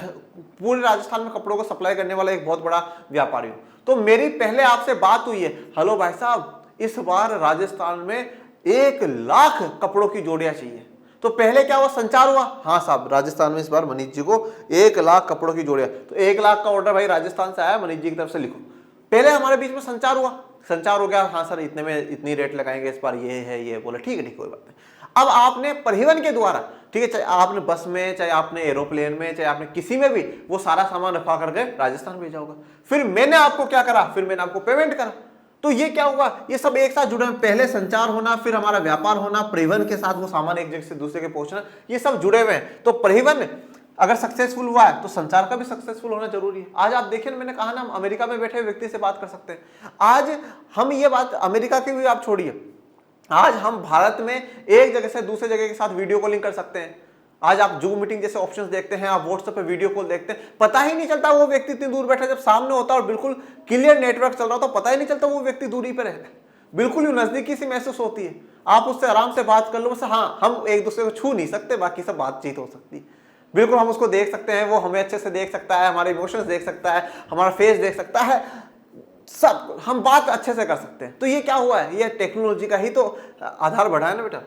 पूरे राजस्थान में कपड़ों को सप्लाई करने वाला एक बहुत बड़ा व्यापारी हूं। तो मेरी पहले आपसे बात हुई है, हेलो भाई साहब, इस बार राजस्थान में 1 लाख कपड़ों की जोड़ियां चाहिए। तो पहले क्या हुआ, संचार हुआ, हाँ साहब राजस्थान में इस बार मनीष जी को 1 लाख कपड़ों की जोड़ियां, तो 1 लाख का ऑर्डर भाई राजस्थान से आया, मनीष जी की तरफ से लिखो। पहले हमारे बीच में संचार हुआ, संचार हो गया, हाँ सर इतने में इतनी रेट लगाएंगे इस बार, ये है, ये बोला, ठीक है ठीक, कोई बात नहीं। अब आपने परिवहन के द्वारा, ठीक है, चाहे आपने बस में, चाहे आपने एरोप्लेन में, चाहे आपने किसी में भी वो सारा सामान रखवा करके राजस्थान भेजा होगा। फिर मैंने आपको क्या करा, फिर मैंने आपको पेमेंट करा। तो ये क्या हुआ, ये सब एक साथ जुड़े हैं। पहले संचार होना, फिर हमारा व्यापार होना, परिवहन के साथ वो सामान एक जगह से दूसरे के पहुंचना, ये सब जुड़े हुए हैं। तो परिवहन अगर सक्सेसफुल हुआ है तो संचार का भी सक्सेसफुल होना जरूरी है। आज आप देखिए, मैंने कहा ना, हम अमेरिका में बैठे व्यक्ति से बात कर सकते हैं। आज हम ये बात अमेरिका की भी आप छोड़िए, आज हम भारत में एक जगह से दूसरे जगह के साथ वीडियो कॉलिंग कर सकते हैं। आज आप जूम मीटिंग जैसे ऑप्शंस देखते हैं, आप व्हाट्सएप पे वीडियो कॉल देखते हैं, पता ही नहीं चलता वो व्यक्ति इतनी दूर बैठा, जब सामने होता और बिल्कुल क्लियर नेटवर्क चल रहा हो तो पता ही नहीं चलता वो व्यक्ति दूरी पर है, बिल्कुल ही नजदीकी सी महसूस होती है। आप उससे आराम से बात कर लो, बस हाँ हम एक दूसरे को छू नहीं सकते, बाकी सब बातचीत हो सकती है। बिल्कुल हम उसको देख सकते हैं, वो हमें अच्छे से देख सकता है, हमारे इमोशंस देख सकता है, हमारा फेस देख सकता है, सब हम बात अच्छे से कर सकते हैं। तो ये क्या हुआ है, ये टेक्नोलॉजी का ही तो आधार बढ़ा है ना बेटा।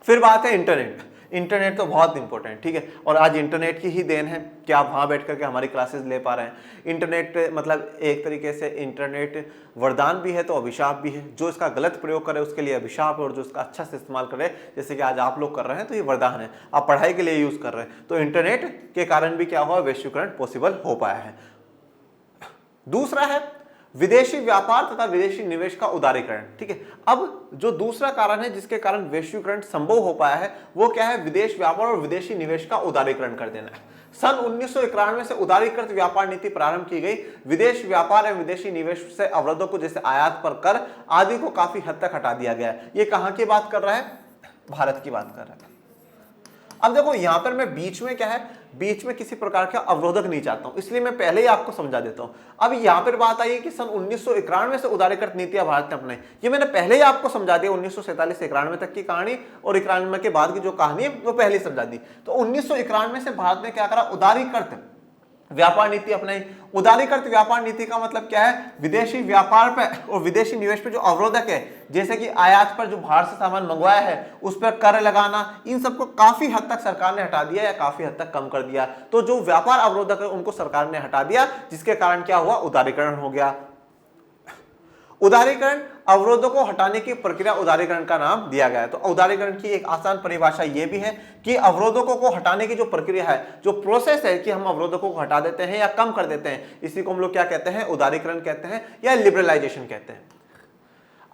फिर बात है इंटरनेट। इंटरनेट तो बहुत इंपॉर्टेंट, ठीक है, और आज इंटरनेट की ही देन है कि आप वहाँ बैठ करके हमारी क्लासेस ले पा रहे हैं। इंटरनेट मतलब एक तरीके से इंटरनेट वरदान भी है तो अभिशाप भी है। जो इसका गलत प्रयोग करे उसके लिए अभिशाप है, और जो इसका अच्छा से इस्तेमाल करे जैसे कि आज आप लोग कर रहे हैं तो ये वरदान है, आप पढ़ाई के लिए यूज़ कर रहे हैं। तो इंटरनेट के कारण भी क्या हुआ, वैश्वीकरण पॉसिबल हो पाया है। दूसरा है विदेशी व्यापार तथा विदेशी निवेश का उदारीकरण, ठीक है। अब जो दूसरा कारण है जिसके कारण वैश्वीकरण संभव हो पाया है वो क्या है, विदेश व्यापार और विदेशी निवेश का उदारीकरण कर देना है। सन 1991 से उदारीकृत व्यापार नीति प्रारंभ की गई। विदेश व्यापार एवं विदेशी निवेश से अवरोधों को जैसे आयात पर कर आदि को काफी हद तक हटा दिया गया है। ये कहां की बात कर रहा है, भारत की बात कर रहा है। अब देखो यहां पर मैं बीच में क्या है, बीच में किसी प्रकार का अवरोधक नहीं चाहता हूं, इसलिए मैं पहले ही आपको समझा देता हूं। अब यहां पर बात आई है कि सन 1991 से उदारीकृत नीतियां भारत ने अपनाई, ये मैंने पहले ही आपको समझा दिया। 1947 से 91 तक की कहानी और 91 के बाद की जो कहानी है वो पहले ही समझा दी। तो 1991 से भारत ने क्या करा, उदारीकृत व्यापार नीति अपनाई। उदारीकृत व्यापार नीति का मतलब क्या है, विदेशी व्यापार पे और विदेशी निवेश पे जो अवरोधक है, जैसे कि आयात पर जो बाहर से सामान मंगवाया है उस पर कर लगाना, इन सबको काफी हद तक सरकार ने हटा दिया या काफी हद तक कम कर दिया। तो जो व्यापार अवरोधक है उनको सरकार ने हटा दिया, जिसके कारण क्या हुआ, उदारीकरण हो गया। उदारीकरण अवरोधों को हटाने की प्रक्रिया उदारीकरण का नाम दिया गया है। तो उदारीकरण की एक आसान परिभाषा यह भी है कि अवरोधकों को हटाने की जो प्रक्रिया है, जो प्रोसेस है कि हम अवरोधकों को हटा देते हैं या कम कर देते हैं, इसी को हम लोग क्या कहते हैं, उदारीकरण कहते हैं या लिबरलाइजेशन कहते हैं।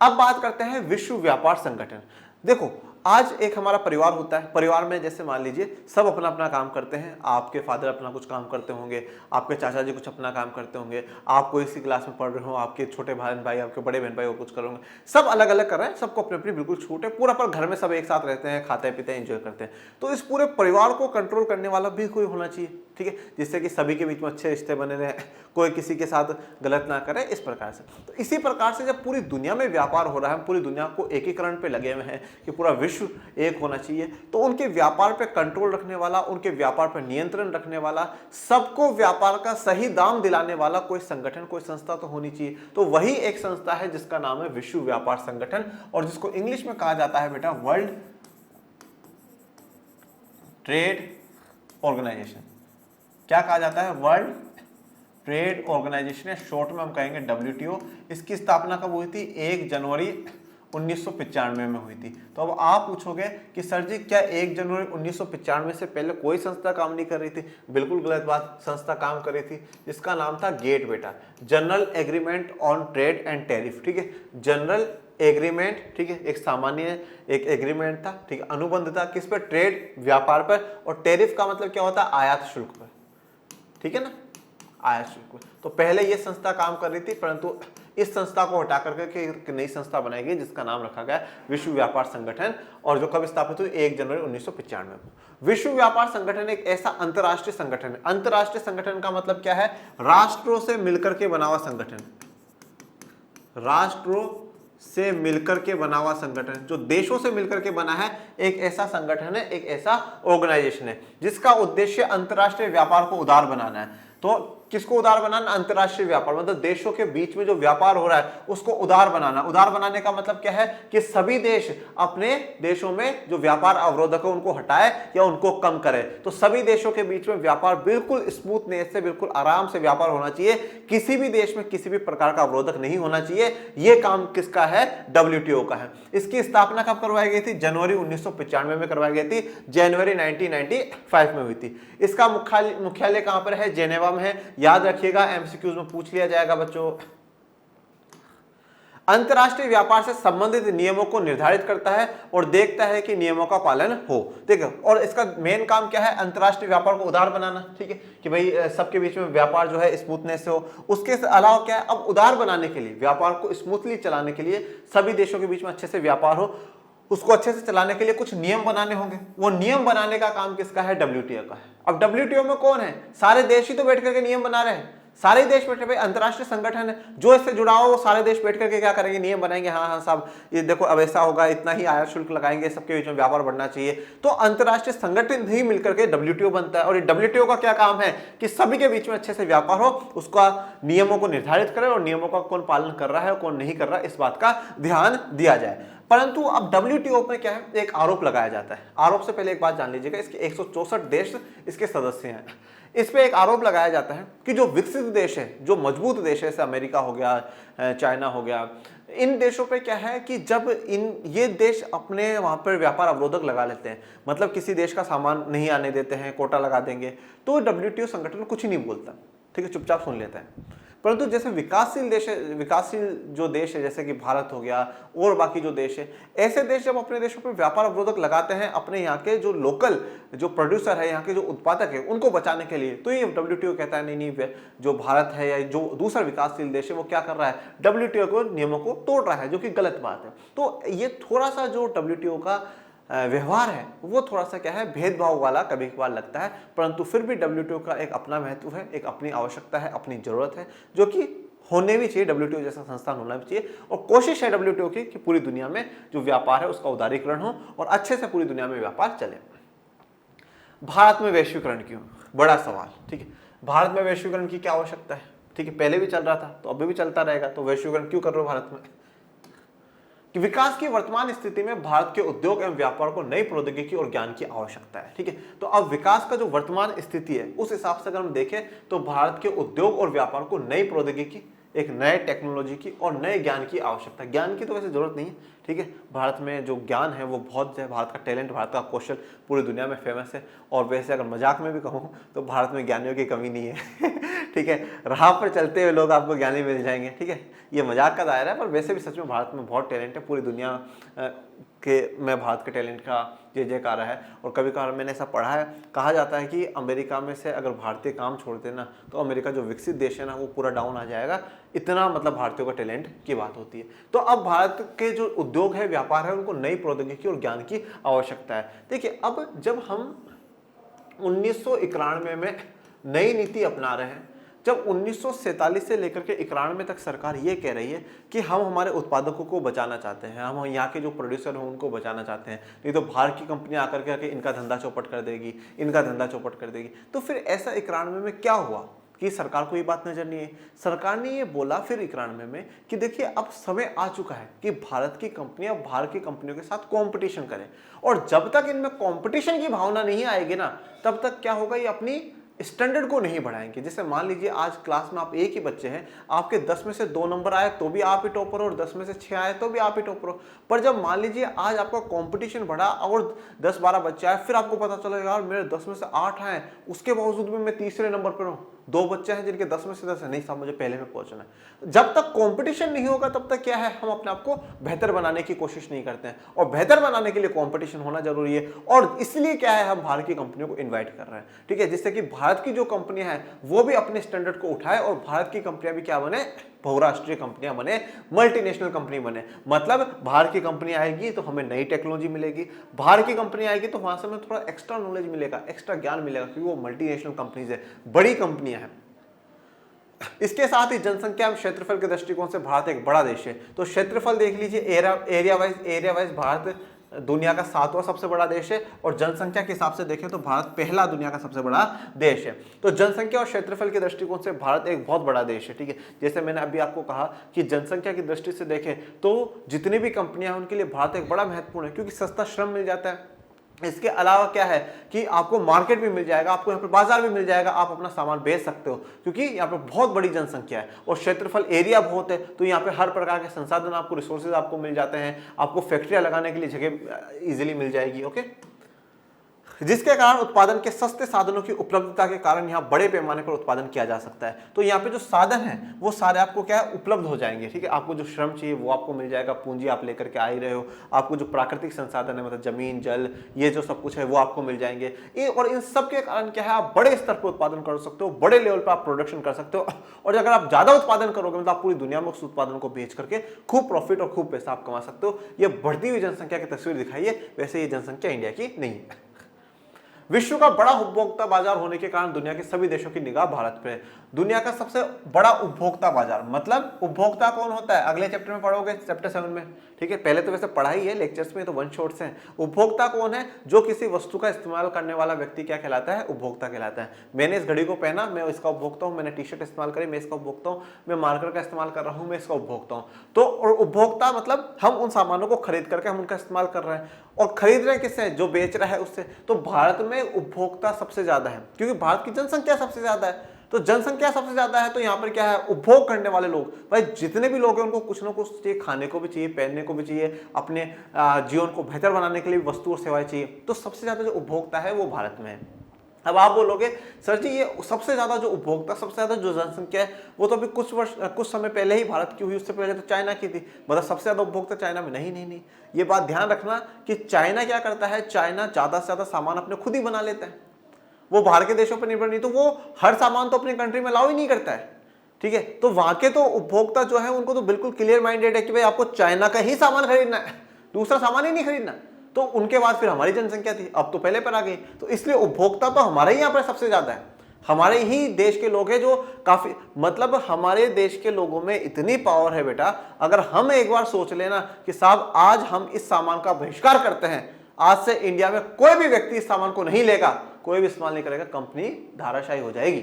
अब बात करते हैं विश्व व्यापार संगठन। देखो आज एक हमारा परिवार होता है, परिवार में जैसे मान लीजिए सब अपना अपना काम करते हैं। आपके फादर अपना कुछ काम करते होंगे, आपके चाचा जी कुछ अपना काम करते होंगे, आप कोई इसी क्लास में पढ़ रहे हो, आपके छोटे बहन भाई, आपके बड़े बहन भाई वो कुछ करोगे, सब अलग अलग कर रहे हैं, सबको अपनी अपनी बिल्कुल छूट है, पूरा पर घर में सब एक साथ रहते हैं, खाते पीते हैं, एंजॉय करते हैं। तो इस पूरे परिवार को कंट्रोल करने वाला भी कोई होना चाहिए, ठीक है, जिससे कि सभी के बीच में अच्छे रिश्ते बने रहे, कोई किसी के साथ गलत ना करे, इस प्रकार से। तो इसी प्रकार से जब पूरी दुनिया में व्यापार हो रहा है, पूरी दुनिया को एकीकरण पे लगे हुए हैं कि पूरा विश्व एक होना चाहिए, तो उनके व्यापार पे कंट्रोल रखने वाला, उनके व्यापार पे नियंत्रण रखने वाला, सबको व्यापार का सही दाम दिलाने वाला कोई संगठन, कोई संस्था तो होनी चाहिए। तो वही एक संस्था है जिसका नाम है विश्व व्यापार संगठन, और जिसको इंग्लिश में कहा जाता है बेटा वर्ल्ड ट्रेड ऑर्गेनाइजेशन। क्या कहा जाता है, वर्ल्ड ट्रेड ऑर्गेनाइजेशन, शॉर्ट में हम कहेंगे WTO। इसकी स्थापना कब हुई थी, 1 जनवरी 1995 में हुई थी। तो अब आप पूछोगे कि सर जी क्या 1 जनवरी 1995 से पहले कोई संस्था काम नहीं कर रही थी? बिल्कुल गलत बात, संस्था काम कर रही थी, जिसका नाम था गेट बेटा, general agreement on trade and tariff, ठीक है, जनरल एग्रीमेंट, ठीक है, एक सामान्य एक एग्रीमेंट था, ठीक है, अनुबंध था, किस पर, ट्रेड व्यापार पर, और टैरिफ का मतलब क्या होता है, आयात शुल्क पर, ठीक है ना, आयात शुल्क। तो पहले ये संस्था काम कर रही थी, परंतु इस संस्था को हटा करके एक नई संस्था बनाई गई जिसका नाम रखा गया विश्व व्यापार संगठन, और जो कब स्थापित हुई, 1 जनवरी 1995 को। विश्व व्यापार संगठन एक ऐसा अंतरराष्ट्रीय संगठन है। अंतरराष्ट्रीय संगठन का मतलब क्या है, राष्ट्रों से मिलकर के बना हुआ संगठन, राष्ट्रों से मिलकर के बना हुआ संगठन, जो देशों से मिलकर के बना है, एक ऐसा संगठन है, एक ऐसा ऑर्गेनाइजेशन है जिसका उद्देश्य अंतरराष्ट्रीय व्यापार को उदार बनाना है। तो किसको उदार बनाना, अंतरराष्ट्रीय व्यापार, मतलब देशों के बीच में जो व्यापार हो रहा है उसको उदार बनाना। उदार बनाने का मतलब क्या है कि सभी देश अपने देशों में जो व्यापार अवरोधक है उनको हटाए या उनको कम करे। तो सभी देशों के बीच में व्यापार बिल्कुल स्मूथनेस से, बिल्कुल आराम से व्यापार होना चाहिए, किसी भी देश में किसी भी प्रकार का अवरोधक नहीं होना चाहिए। यह काम किसका है, WTO का है। इसकी स्थापना कब करवाई गई थी, जनवरी 1995 में करवाई गई थी, जनवरी 1995 में हुई थी। इसका मुख्यालय कहां पर है, जेनेवा में है, याद रखिएगा, MCQs में पूछ लिया जाएगा बच्चों। अंतरराष्ट्रीय व्यापार से संबंधित नियमों को निर्धारित करता है और देखता है कि नियमों का पालन हो, ठीक है। और इसका मेन काम क्या है, अंतरराष्ट्रीय व्यापार को उदार बनाना, ठीक है, कि भाई सबके बीच में व्यापार जो है स्मूथनेस से हो। उसके अलावा क्या है, अब उदार बनाने के लिए, व्यापार को स्मूथली चलाने के लिए, सभी देशों के बीच में अच्छे से व्यापार हो, उसको अच्छे से चलाने के लिए कुछ नियम बनाने होंगे। वो नियम बनाने का काम किसका है, WTO का है। अब WTO में कौन है, सारे देश ही तो बैठ करके नियम बना रहे हैं, सारे देश बैठे, भाई अंतर्राष्ट्रीय संगठन है, जो इससे जुड़ा हो वो सारे देश बैठ करके क्या करेंगे, नियम बनाएंगे, हाँ हाँ साहब ये देखो अब ऐसा होगा, इतना ही आयात शुल्क लगाएंगे, सबके बीच में व्यापार बढ़ना चाहिए। तो अंतर्राष्ट्रीय संगठन ही मिलकर के WTO बनता है। और ये WTO का क्या काम है कि सभी के बीच में अच्छे से व्यापार हो, उसका नियमों को निर्धारित करे और नियमों का कौन पालन कर रहा है और कौन नहीं कर रहा है, इस बात का ध्यान दिया जाए। परंतु अब WTO में क्या है, एक आरोप लगाया जाता है। आरोप से पहले एक बात जान लीजिएगा, इसके 164 देश इसके सदस्य हैं। इस पे एक आरोप लगाया जाता है कि जो विकसित देश है, जो मजबूत देश है, जैसे अमेरिका हो गया, चाइना हो गया, इन देशों पे क्या है कि जब ये देश अपने वहां पर व्यापार अवरोधक लगा लेते हैं, मतलब किसी देश का सामान नहीं आने देते हैं, कोटा लगा देंगे, तो WTO संगठन कुछ ही नहीं बोलता, ठीक है, चुपचाप सुन लेता है। परंतु जैसे विकासशील देश है, विकासशील जो देश है जैसे कि भारत हो गया और बाकी जो देश है, ऐसे देश जब अपने देशों पर व्यापार अवरोधक लगाते हैं अपने यहाँ के जो लोकल जो प्रोड्यूसर है, यहाँ के जो उत्पादक है, उनको बचाने के लिए, तो ये WTO कहता है नहीं नहीं, जो भारत है या जो दूसरा विकासशील देश है वो क्या कर रहा है, WTO को नियमों को तोड़ रहा है, जो कि गलत बात है। तो ये थोड़ा सा जो WTO का व्यवहार है वो थोड़ा सा क्या है, भेदभाव वाला कभी कभार लगता है, परंतु फिर भी WTO का एक अपना महत्व है, एक अपनी आवश्यकता है, अपनी जरूरत है, जो कि होने भी चाहिए। WTO जैसा संस्थान होना भी चाहिए और कोशिश है WTO की कि पूरी दुनिया में जो व्यापार है उसका उदारीकरण हो और अच्छे से पूरी दुनिया में व्यापार चले। भारत में वैश्वीकरण क्यों, बड़ा सवाल, ठीक है। भारत में वैश्वीकरण की क्या आवश्यकता है, ठीक है, पहले भी चल रहा था तो अभी भी चलता रहेगा, तो वैश्वीकरण क्यों कर रहे हो भारत में? कि विकास की वर्तमान स्थिति में भारत के उद्योग एवं व्यापार को नई प्रौद्योगिकी और ज्ञान की आवश्यकता है, ठीक है। तो अब विकास का जो वर्तमान स्थिति है उस हिसाब से अगर हम देखें तो भारत के उद्योग और व्यापार को नई प्रौद्योगिकी, एक नए टेक्नोलॉजी की और नए ज्ञान की आवश्यकता है। ज्ञान की तो वैसे जरूरत नहीं है, ठीक है, भारत में जो ज्ञान है वो बहुत है, भारत का टैलेंट, भारत का कौशल पूरी दुनिया में फेमस है। और वैसे अगर मजाक में भी कहूँ तो भारत में ज्ञानियों की कमी नहीं है ठीक है, राह पर चलते हुए लोग आपको ज्ञानी मिल जाएंगे, ठीक है, ये मजाक का दायरा है, पर वैसे भी सच में भारत में बहुत टैलेंट है। पूरी दुनिया में भारत के टैलेंट का जय जयकार है। और कभी कभार मैंने ऐसा पढ़ा है, कहा जाता है कि अमेरिका में से अगर भारतीय काम छोड़ देना तो अमेरिका जो विकसित देश है ना वो पूरा डाउन आ जाएगा, इतना मतलब भारतीयों का टैलेंट की बात होती है। तो अब भारत के जो उद्योग है, व्यापार है, उनको नई प्रौद्योगिकी और ज्ञान की आवश्यकता है। देखिए अब जब हम 1991 में नई नीति अपना रहे हैं, जब 1947 से लेकर के 91 तक सरकार ये कह रही है कि हम हमारे उत्पादकों को बचाना चाहते हैं, हम यहाँ के जो प्रोड्यूसर हैं उनको बचाना चाहते हैं, नहीं तो बाहर की कंपनियां आकर के इनका धंधा चौपट कर देगी, इनका धंधा चौपट कर देगी। तो फिर ऐसा 91 में क्या हुआ कि सरकार को ये बात नजर नहीं है। सरकार ने ये बोला फिर 91 में कि देखिए अब समय आ चुका है कि भारत की कंपनियां बाहर की कंपनियों के साथ कंपटीशन करें, और जब तक इनमें कंपटीशन की भावना नहीं आएगी ना, तब तक क्या होगा, ये अपनी स्टैंडर्ड को नहीं बढ़ाएंगे। जैसे मान लीजिए आज क्लास में आप एक ही बच्चे हैं, आपके 10 में से 2 नंबर आए तो भी आप ही टॉपर हो और 10 में से 6 आए तो भी आप ही टॉपर हो। पर जब मान लीजिए आज आपका कंपटीशन बढ़ा और 10-12 बच्चे आए, फिर आपको पता चला यार मेरे 10 में से 8 आए, उसके बावजूद भी मैं तीसरे नंबर पर हूँ, 2 बच्चे हैं जिनके 10 में से 10 है, नहीं साहब मुझे पहले में पहुंचना है। जब तक कंपटीशन नहीं होगा तब तक क्या है, हम अपने आप को बेहतर बनाने की कोशिश नहीं करते हैं, और बेहतर बनाने के लिए कंपटीशन होना जरूरी है। और इसलिए क्या है, हम भारत की कंपनियों को इनवाइट कर रहे हैं, ठीक है, जिससे कि भारत की जो कंपनियां हैं वो भी अपने स्टैंडर्ड को उठाए और भारत की कंपनियां भी क्या बने, बहुराष्ट्रीय कंपनियां बने, मल्टीनेशनल कंपनी बने। मतलब बाहर की कंपनी आएगी तो हमें नई टेक्नोलॉजी मिलेगी, बाहर की कंपनी आएगी तो वहां से हमें थोड़ा एक्स्ट्रा नॉलेज मिलेगा, एक्स्ट्रा ज्ञान मिलेगा, क्योंकि वो मल्टीनेशनल कंपनीज है, बड़ी कंपनियां हैं। इसके साथ ही जनसंख्या क्षेत्रफल के दृष्टिकोण से भारत एक बड़ा देश है। तो क्षेत्रफल देख लीजिए, एरिया वाइज भारत दुनिया का 7वां सबसे बड़ा देश है, और जनसंख्या के हिसाब से देखें तो भारत पहला दुनिया का सबसे बड़ा देश है। तो जनसंख्या और क्षेत्रफल के दृष्टिकोण से भारत एक बहुत बड़ा देश है, ठीक है। जैसे मैंने अभी आपको कहा कि जनसंख्या की दृष्टि से देखें तो जितनी भी कंपनियां हैं उनके लिए भारत एक बड़ा महत्वपूर्ण है, क्योंकि सस्ता श्रम मिल जाता है। इसके अलावा क्या है कि आपको मार्केट भी मिल जाएगा, आपको यहाँ पे बाजार भी मिल जाएगा, आप अपना सामान बेच सकते हो, क्योंकि यहाँ पे बहुत बड़ी जनसंख्या है और क्षेत्रफल एरिया बहुत है। तो यहाँ पे हर प्रकार के संसाधन आपको, रिसोर्सेज आपको मिल जाते हैं, आपको फैक्ट्रियां लगाने के लिए जगह इजीली मिल जाएगी, ओके। जिसके कारण उत्पादन के सस्ते साधनों की उपलब्धता के कारण यहाँ बड़े पैमाने पर उत्पादन किया जा सकता है। तो यहाँ पे जो साधन है वो सारे आपको क्या है, उपलब्ध हो जाएंगे, ठीक है। आपको जो श्रम चाहिए वो आपको मिल जाएगा, पूंजी आप लेकर के आ ही रहे हो, आपको जो प्राकृतिक संसाधन है मतलब जमीन, जल, ये जो सब कुछ है वो आपको मिल जाएंगे। और इन सब के कारण क्या है, आप बड़े स्तर पर उत्पादन कर सकते हो, बड़े लेवल पर आप प्रोडक्शन कर सकते हो, और अगर आप ज्यादा उत्पादन करोगे मतलब आप पूरी दुनिया में उस उत्पादन को बेच करके खूब प्रॉफिट और खूब पैसा आप कमा सकते हो। ये बढ़ती हुई जनसंख्या की तस्वीर दिखाई है, वैसे ये जनसंख्या इंडिया की नहीं है। विश्व का बड़ा उपभोक्ता बाजार होने के कारण दुनिया के सभी देशों की निगाह भारत पे है। दुनिया का सबसे बड़ा उपभोक्ता बाजार मतलब उपभोक्ता कौन होता है, अगले चैप्टर में पढ़ोगे, चैप्टर 7 में, ठीक है। पहले तो वैसे पढ़ाई है, लेक्चर्स में तो वन शॉट्स हैं। उपभोक्ता कौन है, जो किसी वस्तु का इस्तेमाल करने वाला व्यक्ति क्या कहलाता है, उपभोक्ता कहलाता है। मैंने इस घड़ी को पहना, मैं इसका उपभोक्ता हूं। मैंने टी शर्ट इस्तेमाल करी, मैं इसका उपभोक्ता हूं। मैं मार्कर का इस्तेमाल कर रहा हूं, मैं इसका उपभोक्ता हूं। तो और उपभोक्ता मतलब हम उन सामानों को खरीद करके हम उनका इस्तेमाल कर रहे हैं, और खरीद रहे हैं किससे, जो बेच रहा है उससे। तो भारत में उपभोक्ता सबसे ज्यादा है, क्योंकि भारत की जनसंख्या सबसे ज्यादा है। तो जनसंख्या सबसे ज्यादा है, तो यहाँ पर क्या है, उपभोग करने वाले लोग, भाई जितने भी लोग हैं उनको कुछ ना कुछ चाहिए, खाने को भी चाहिए, पहनने को भी चाहिए, अपने जीवन को बेहतर बनाने के लिए वस्तु और सेवाएं चाहिए। तो सबसे ज्यादा जो उपभोक्ता है वो भारत में है। अब आप बोलोगे सर जी, ये सबसे ज्यादा जो उपभोक्ता, सबसे ज्यादा जो जनसंख्या है वो तो अभी कुछ समय पहले ही भारत की हुई, उससे पहले तो चाइना की थी। मतलब सबसे ज्यादा उपभोक्ता चाइना में, नहीं, ये बात ध्यान रखना कि चाइना क्या करता है, चाइना ज्यादा से ज्यादा सामान अपने खुद ही बना लेता है, वो बाहर के देशों पर निर्भर नहीं। तो वो हर सामान तो अपनी कंट्री में अलाउ ही नहीं करता है, ठीक है। तो वहां के तो उपभोक्ता जो है उनको तो बिल्कुल क्लियर माइंडेड है कि भाई आपको चाइना का ही सामान खरीदना है, दूसरा सामान ही नहीं खरीदना। तो उनके बाद फिर हमारी जनसंख्या थी, अब तो पहले पर आ गई। तो इसलिए उपभोक्ता तो हमारे ही यहाँ पर सबसे ज्यादा है, हमारे ही देश के लोग हैं जो काफी, मतलब हमारे देश के लोगों में इतनी पावर है बेटा, अगर हम एक बार सोच लेना कि साहब आज हम इस सामान का बहिष्कार करते हैं, आज से इंडिया में कोई भी व्यक्ति इस सामान को नहीं लेगा, कोई भी इस्तेमाल नहीं करेगा, कंपनी धाराशायी हो जाएगी।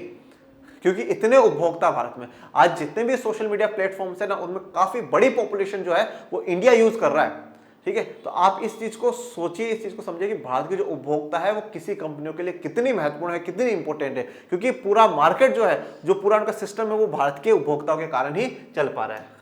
क्योंकि इतने उपभोक्ता भारत में, आज जितने भी सोशल मीडिया प्लेटफॉर्म्स है ना, उनमें काफी बड़ी पॉपुलेशन जो है वो इंडिया यूज कर रहा है, ठीक है। तो आप इस चीज को सोचिए, इस चीज को समझिए कि भारत की जो उपभोक्ता है वो किसी कंपनियों के लिए कितनी महत्वपूर्ण है, कितनी इंपॉर्टेंट है, क्योंकि पूरा मार्केट जो है, जो पूरा उनका सिस्टम है, वो भारत के उपभोक्ताओं के कारण ही चल पा रहा है।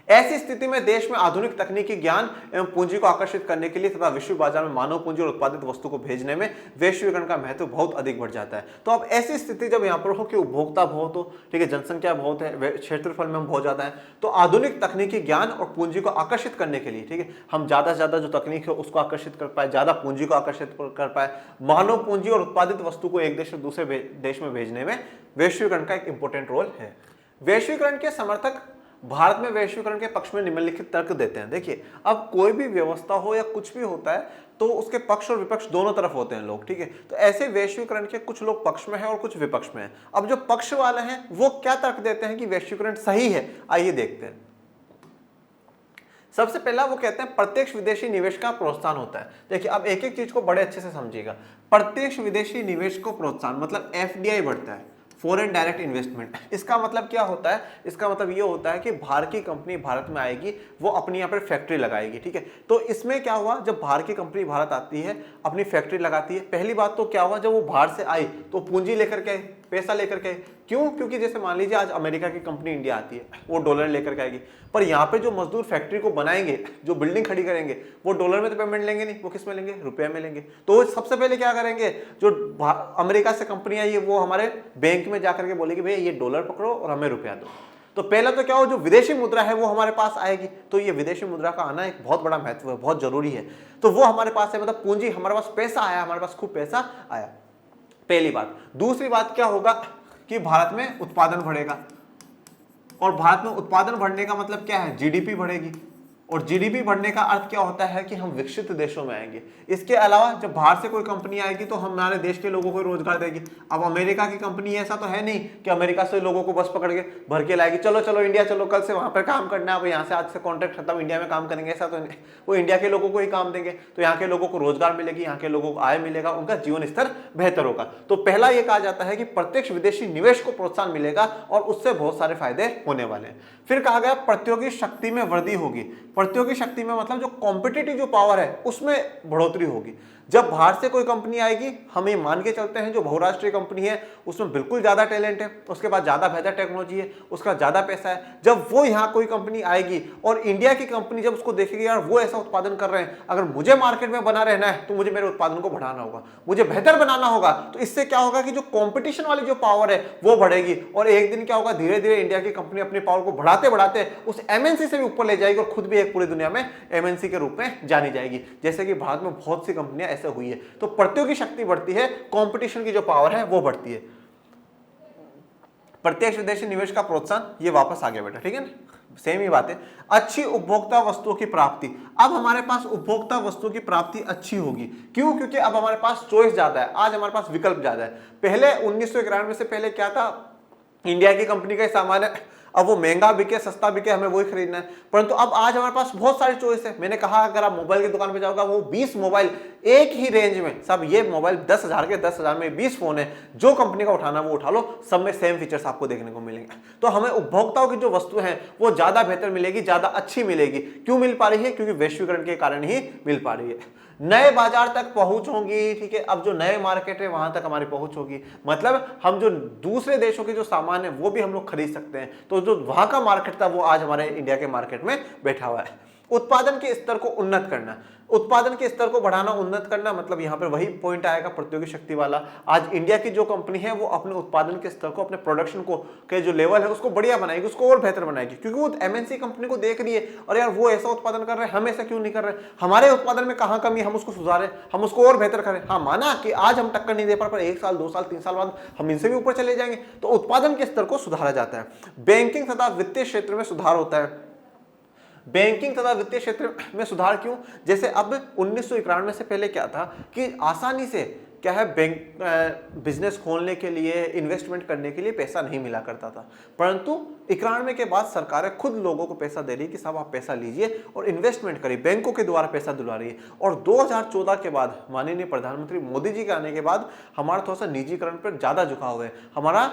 ऐसी स्थिति में देश में आधुनिक तकनीकी ज्ञान एवं पूंजी को आकर्षित करने के लिए तथा विश्व बाजार में मानव पूंजी और उत्पादित वस्तु को भेजने में वैश्वीकरण का महत्व बहुत अधिक बढ़ जाता है। तो अब ऐसी स्थिति जब यहाँ पर हो कि उपभोक्ता बहुत हो, ठीक है, जनसंख्या बहुत है, क्षेत्रफल में बहुत ज्यादा है, तो आधुनिक तकनीकी ज्ञान और पूंजी को आकर्षित करने के लिए, ठीक है, हम ज्यादा से ज्यादा जो तकनीक है उसको आकर्षित कर पाए, ज्यादा पूंजी को आकर्षित कर पाए, मानव पूंजी और उत्पादित वस्तु को एक देश से दूसरे देश में भेजने में वैश्वीकरण का एक इंपॉर्टेंट रोल है। वैश्वीकरण के समर्थक भारत में वैश्वीकरण के पक्ष में निम्नलिखित तर्क देते हैं। देखिए, अब कोई भी व्यवस्था हो या कुछ भी होता है तो उसके पक्ष और विपक्ष दोनों तरफ होते हैं लोग, ठीक है। तो ऐसे वैश्वीकरण के कुछ लोग पक्ष में हैं और कुछ विपक्ष में हैं। अब जो पक्ष वाले हैं वो क्या तर्क देते हैं कि वैश्वीकरण सही है, आइए देखते हैं। सबसे पहला वो कहते हैं प्रत्यक्ष विदेशी निवेश का प्रोत्साहन होता है। देखिए, अब एक एक चीज को बड़े अच्छे से समझिएगा। प्रत्यक्ष विदेशी निवेश को प्रोत्साहन मतलब एफडीआई बढ़ता है, फॉरेन डायरेक्ट इन्वेस्टमेंट। इसका मतलब क्या होता है, इसका मतलब ये होता है कि बाहर की कंपनी भारत में आएगी, वो अपनी यहाँ पर फैक्ट्री लगाएगी, ठीक है। तो इसमें क्या हुआ, जब बाहर की कंपनी भारत आती है, अपनी फैक्ट्री लगाती है, पहली बात तो क्या हुआ, जब वो बाहर से आई तो पूंजी लेकर के, पैसा लेकर के। क्यों? क्योंकि जैसे मान लीजिए आज अमेरिका की कंपनी इंडिया आती है, वो डॉलर लेकर के आएगी, पर यहाँ पे जो मजदूर फैक्ट्री को बनाएंगे, जो बिल्डिंग खड़ी करेंगे, वो डॉलर में तो पेमेंट लेंगे नहीं, वो किस में लेंगे, रुपए में लेंगे। तो सबसे पहले क्या करेंगे, जो अमेरिका से कंपनी आई है वो हमारे बैंक में जाकर के बोलेगी भैया ये डॉलर पकड़ो और हमें रुपया दो। तो पहला तो क्या हो, जो विदेशी मुद्रा है वो हमारे पास आएगी। तो ये विदेशी मुद्रा का आना एक बहुत बड़ा महत्व है, बहुत जरूरी है। तो वो हमारे पास है, मतलब पूंजी, हमारे पास पैसा आया, हमारे पास खूब पैसा आया, पहली बात। दूसरी बात क्या होगा कि भारत में उत्पादन बढ़ेगा, और भारत में उत्पादन बढ़ने का मतलब क्या है, जीडीपी बढ़ेगी, और जीडीपी बढ़ने का अर्थ क्या होता है कि हम विकसित देशों में आएंगे। इसके अलावा जब बाहर से कोई कंपनी आएगी तो हमारे देश के लोगों को रोजगार देगी। अब अमेरिका की कंपनी ऐसा तो है नहीं कि अमेरिका से लोगों को बस पकड़ के भर के लाएगी, चलो चलो इंडिया चलो, कल से वहां पर काम करना है, अब यहाँ से आज से कॉन्ट्रैक्ट खत्म, इंडिया में काम करेंगे, ऐसा तो नहीं। वो इंडिया के लोगों को ही काम देंगे, तो यहाँ के लोगों को रोजगार मिलेगी, यहाँ के लोगों को आय मिलेगा, उनका जीवन स्तर बेहतर होगा। तो पहला ये कहा जाता है कि प्रत्यक्ष विदेशी निवेश को प्रोत्साहन मिलेगा और उससे बहुत सारे फायदे होने वाले हैं। फिर कहा गया प्रतियोगी शक्ति में वृद्धि होगी। प्रतियोगी शक्ति में मतलब जो कॉम्पिटिटिव जो पावर है उसमें बढ़ोतरी होगी। जब बाहर से कोई कंपनी आएगी, हम ये मान के चलते हैं जो बहुराष्ट्रीय कंपनी है उसमें बिल्कुल ज्यादा टैलेंट है, उसके पास ज्यादा बेहतर टेक्नोलॉजी है, उसका ज्यादा पैसा है। जब वो यहाँ कोई कंपनी आएगी और इंडिया की कंपनी जब उसको देखेगी यार वो ऐसा उत्पादन कर रहे हैं, अगर मुझे मार्केट में बना रहना है तो मुझे मेरे उत्पादन को बढ़ाना होगा, मुझे बेहतर बनाना होगा। तो इससे क्या होगा कि जो कॉम्पिटिशन वाली जो पावर है वो बढ़ेगी, और एक दिन क्या होगा, धीरे धीरे इंडिया की कंपनी अपनी पावर को बढ़ाते बढ़ाते उस एमएनसी से भी ऊपर ले जाएगी और खुद भी एक पूरी दुनिया में एमएनसी के रूप में जानी जाएगी, जैसे कि भारत में बहुत सी कंपनियां ऐसे हुई है। तो प्रतियोगी शक्ति बढ़ती है, कंपटीशन की जो पावर है वो बढ़ती है। प्रत्यक्ष विदेशी निवेश का प्रोत्साहन, ये वापस आ गया बेटा, ठीक है ना। सेम ही बात है। अच्छी उपभोक्ता वस्तुओं की प्राप्ति, अब हमारे पास उपभोक्ता वस्तुओं की प्राप्ति अच्छी होगी। क्यों? क्योंकि अब हमारे पास चॉइस ज्यादा है, आज हमारे पास विकल्प ज्यादा है। पहले 1991 से पहले क्या था, इंडिया की कंपनी का सामान है, अब वो महंगा बिके सस्ता बिके हमें वही खरीदना है। परंतु अब आज हमारे पास बहुत सारी चॉइस है। मैंने कहा अगर आप मोबाइल की दुकान पे जाओगे, वो 20 मोबाइल एक ही रेंज में, सब ये मोबाइल 10,000 के 10,000 में 20 फोन है, जो कंपनी का उठाना वो उठा लो, सब में सेम फीचर्स आपको देखने को मिलेंगे। तो हमें उपभोक्ताओं की जो वस्तु है वो ज्यादा बेहतर मिलेगी, ज्यादा अच्छी मिलेगी। क्यों मिल पा रही है? क्योंकि वैश्वीकरण के कारण ही मिल पा रही है। नए बाजार तक पहुंच होगी, ठीक है। अब जो नए मार्केट है वहां तक हमारी पहुंच होगी, मतलब हम जो दूसरे देशों के जो सामान है वो भी हम लोग खरीद सकते हैं। तो जो वहां का मार्केट था वो आज हमारे इंडिया के मार्केट में बैठा हुआ है। उत्पादन के स्तर को उन्नत करना, उत्पादन के स्तर को बढ़ाना, उन्नत करना, मतलब यहां पर वही पॉइंट आएगा प्रतियोगी शक्ति वाला। आज इंडिया की जो कंपनी है वो अपने उत्पादन के स्तर को, अपने प्रोडक्शन को के जो लेवल है उसको बढ़िया बनाएगी, उसको और बेहतर बनाएगी। क्योंकि वो एमएनसी कंपनी को देख रही है, और यार वो ऐसा उत्पादन कर रहे हैं, हम ऐसा क्यों नहीं कर रहे, हमारे उत्पादन में कहां कमी, हम उसको सुधारें, हम उसको और बेहतर करें। हाँ, माना कि आज हम टक्कर नहीं दे पा, पर 1 साल 2 साल 3 साल बाद हम इनसे भी ऊपर चले जाएंगे। तो उत्पादन के स्तर को सुधारा जाता है। बैंकिंग तथा वित्तीय क्षेत्र में सुधार होता है। बैंकिंग तथा वित्तीय क्षेत्र में सुधार क्यों? जैसे अब 1991 से पहले क्या था कि आसानी से क्या है, बैंक बिजनेस खोलने के लिए, इन्वेस्टमेंट करने के लिए पैसा नहीं मिला करता था। परंतु 91 के बाद सरकारें खुद लोगों को पैसा दे रही है कि साहब आप पैसा लीजिए और इन्वेस्टमेंट करिए, बैंकों के द्वारा पैसा दिला रही है। और 2014 के बाद माननीय प्रधानमंत्री मोदी जी के आने के बाद हमारा थोड़ा सा निजीकरण पर ज्यादा झुकाव है, हमारा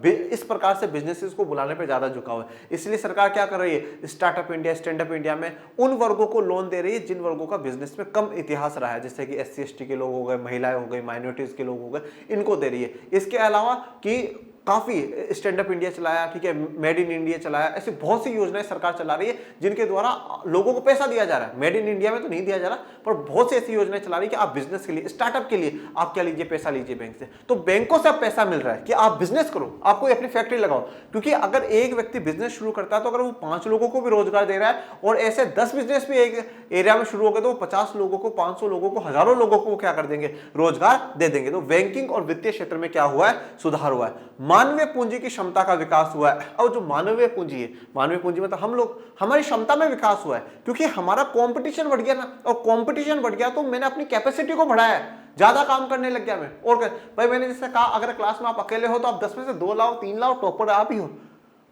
इस प्रकार से बिजनेसेस को बुलाने पे ज्यादा झुकाव है। इसलिए सरकार क्या कर रही है, startup India, stand up India में उन वर्गों को लोन दे रही है जिन वर्गों का बिजनेस में कम इतिहास रहा है, जैसे कि SC ST के लोग हो गए, महिलाएं हो गई, माइनॉरिटीज के लोग हो गए, इनको दे रही है। इसके अलावा कि काफी स्टैंड अप इंडिया चलाया, ठीक है, मेड इन इंडिया चलाया, ऐसी बहुत सी योजनाएं सरकार चला रही है जिनके द्वारा लोगों को पैसा दिया जा रहा है। मेड इन इंडिया में तो नहीं दिया जा रहा, पर बहुत सी ऐसी योजनाएं चला रही है कि आप बिजनेस के लिए, स्टार्टअप के लिए आप क्या लीजिए, पैसा लीजिए बैंक से। तो बैंकों से अब पैसा मिल रहा है कि आप बिजनेस करो, आप कोई अपनी फैक्ट्री लगाओ। क्योंकि अगर एक व्यक्ति बिजनेस शुरू करता है तो अगर वो 5 लोगों को भी रोजगार दे रहा है, और ऐसे 10 बिजनेस भी एक एरिया में शुरू हो गए तो 50 लोगों को, 500 लोगों को, हजारों लोगों को क्या कर देंगे, रोजगार दे देंगे। तो बैंकिंग और वित्तीय क्षेत्र में क्या हुआ है, सुधार हुआ है। मानवीय पूंजी की क्षमता का विकास हुआ है। और जो मानवीय पूंजी है, मानवीय पूंजी मतलब हम लोग, हमारी क्षमता में विकास हुआ है, क्योंकि हमारा कंपटीशन बढ़ गया ना, और कंपटीशन बढ़ गया तो मैंने अपनी कैपेसिटी को बढ़ाया है, ज्यादा काम करने लग गया मैं। और भाई मैंने जैसे कहा, अगर क्लास में आप अकेले हो तो आप 10 में से 2 लाओ, 3 लाओ, टॉपर आप ही हो।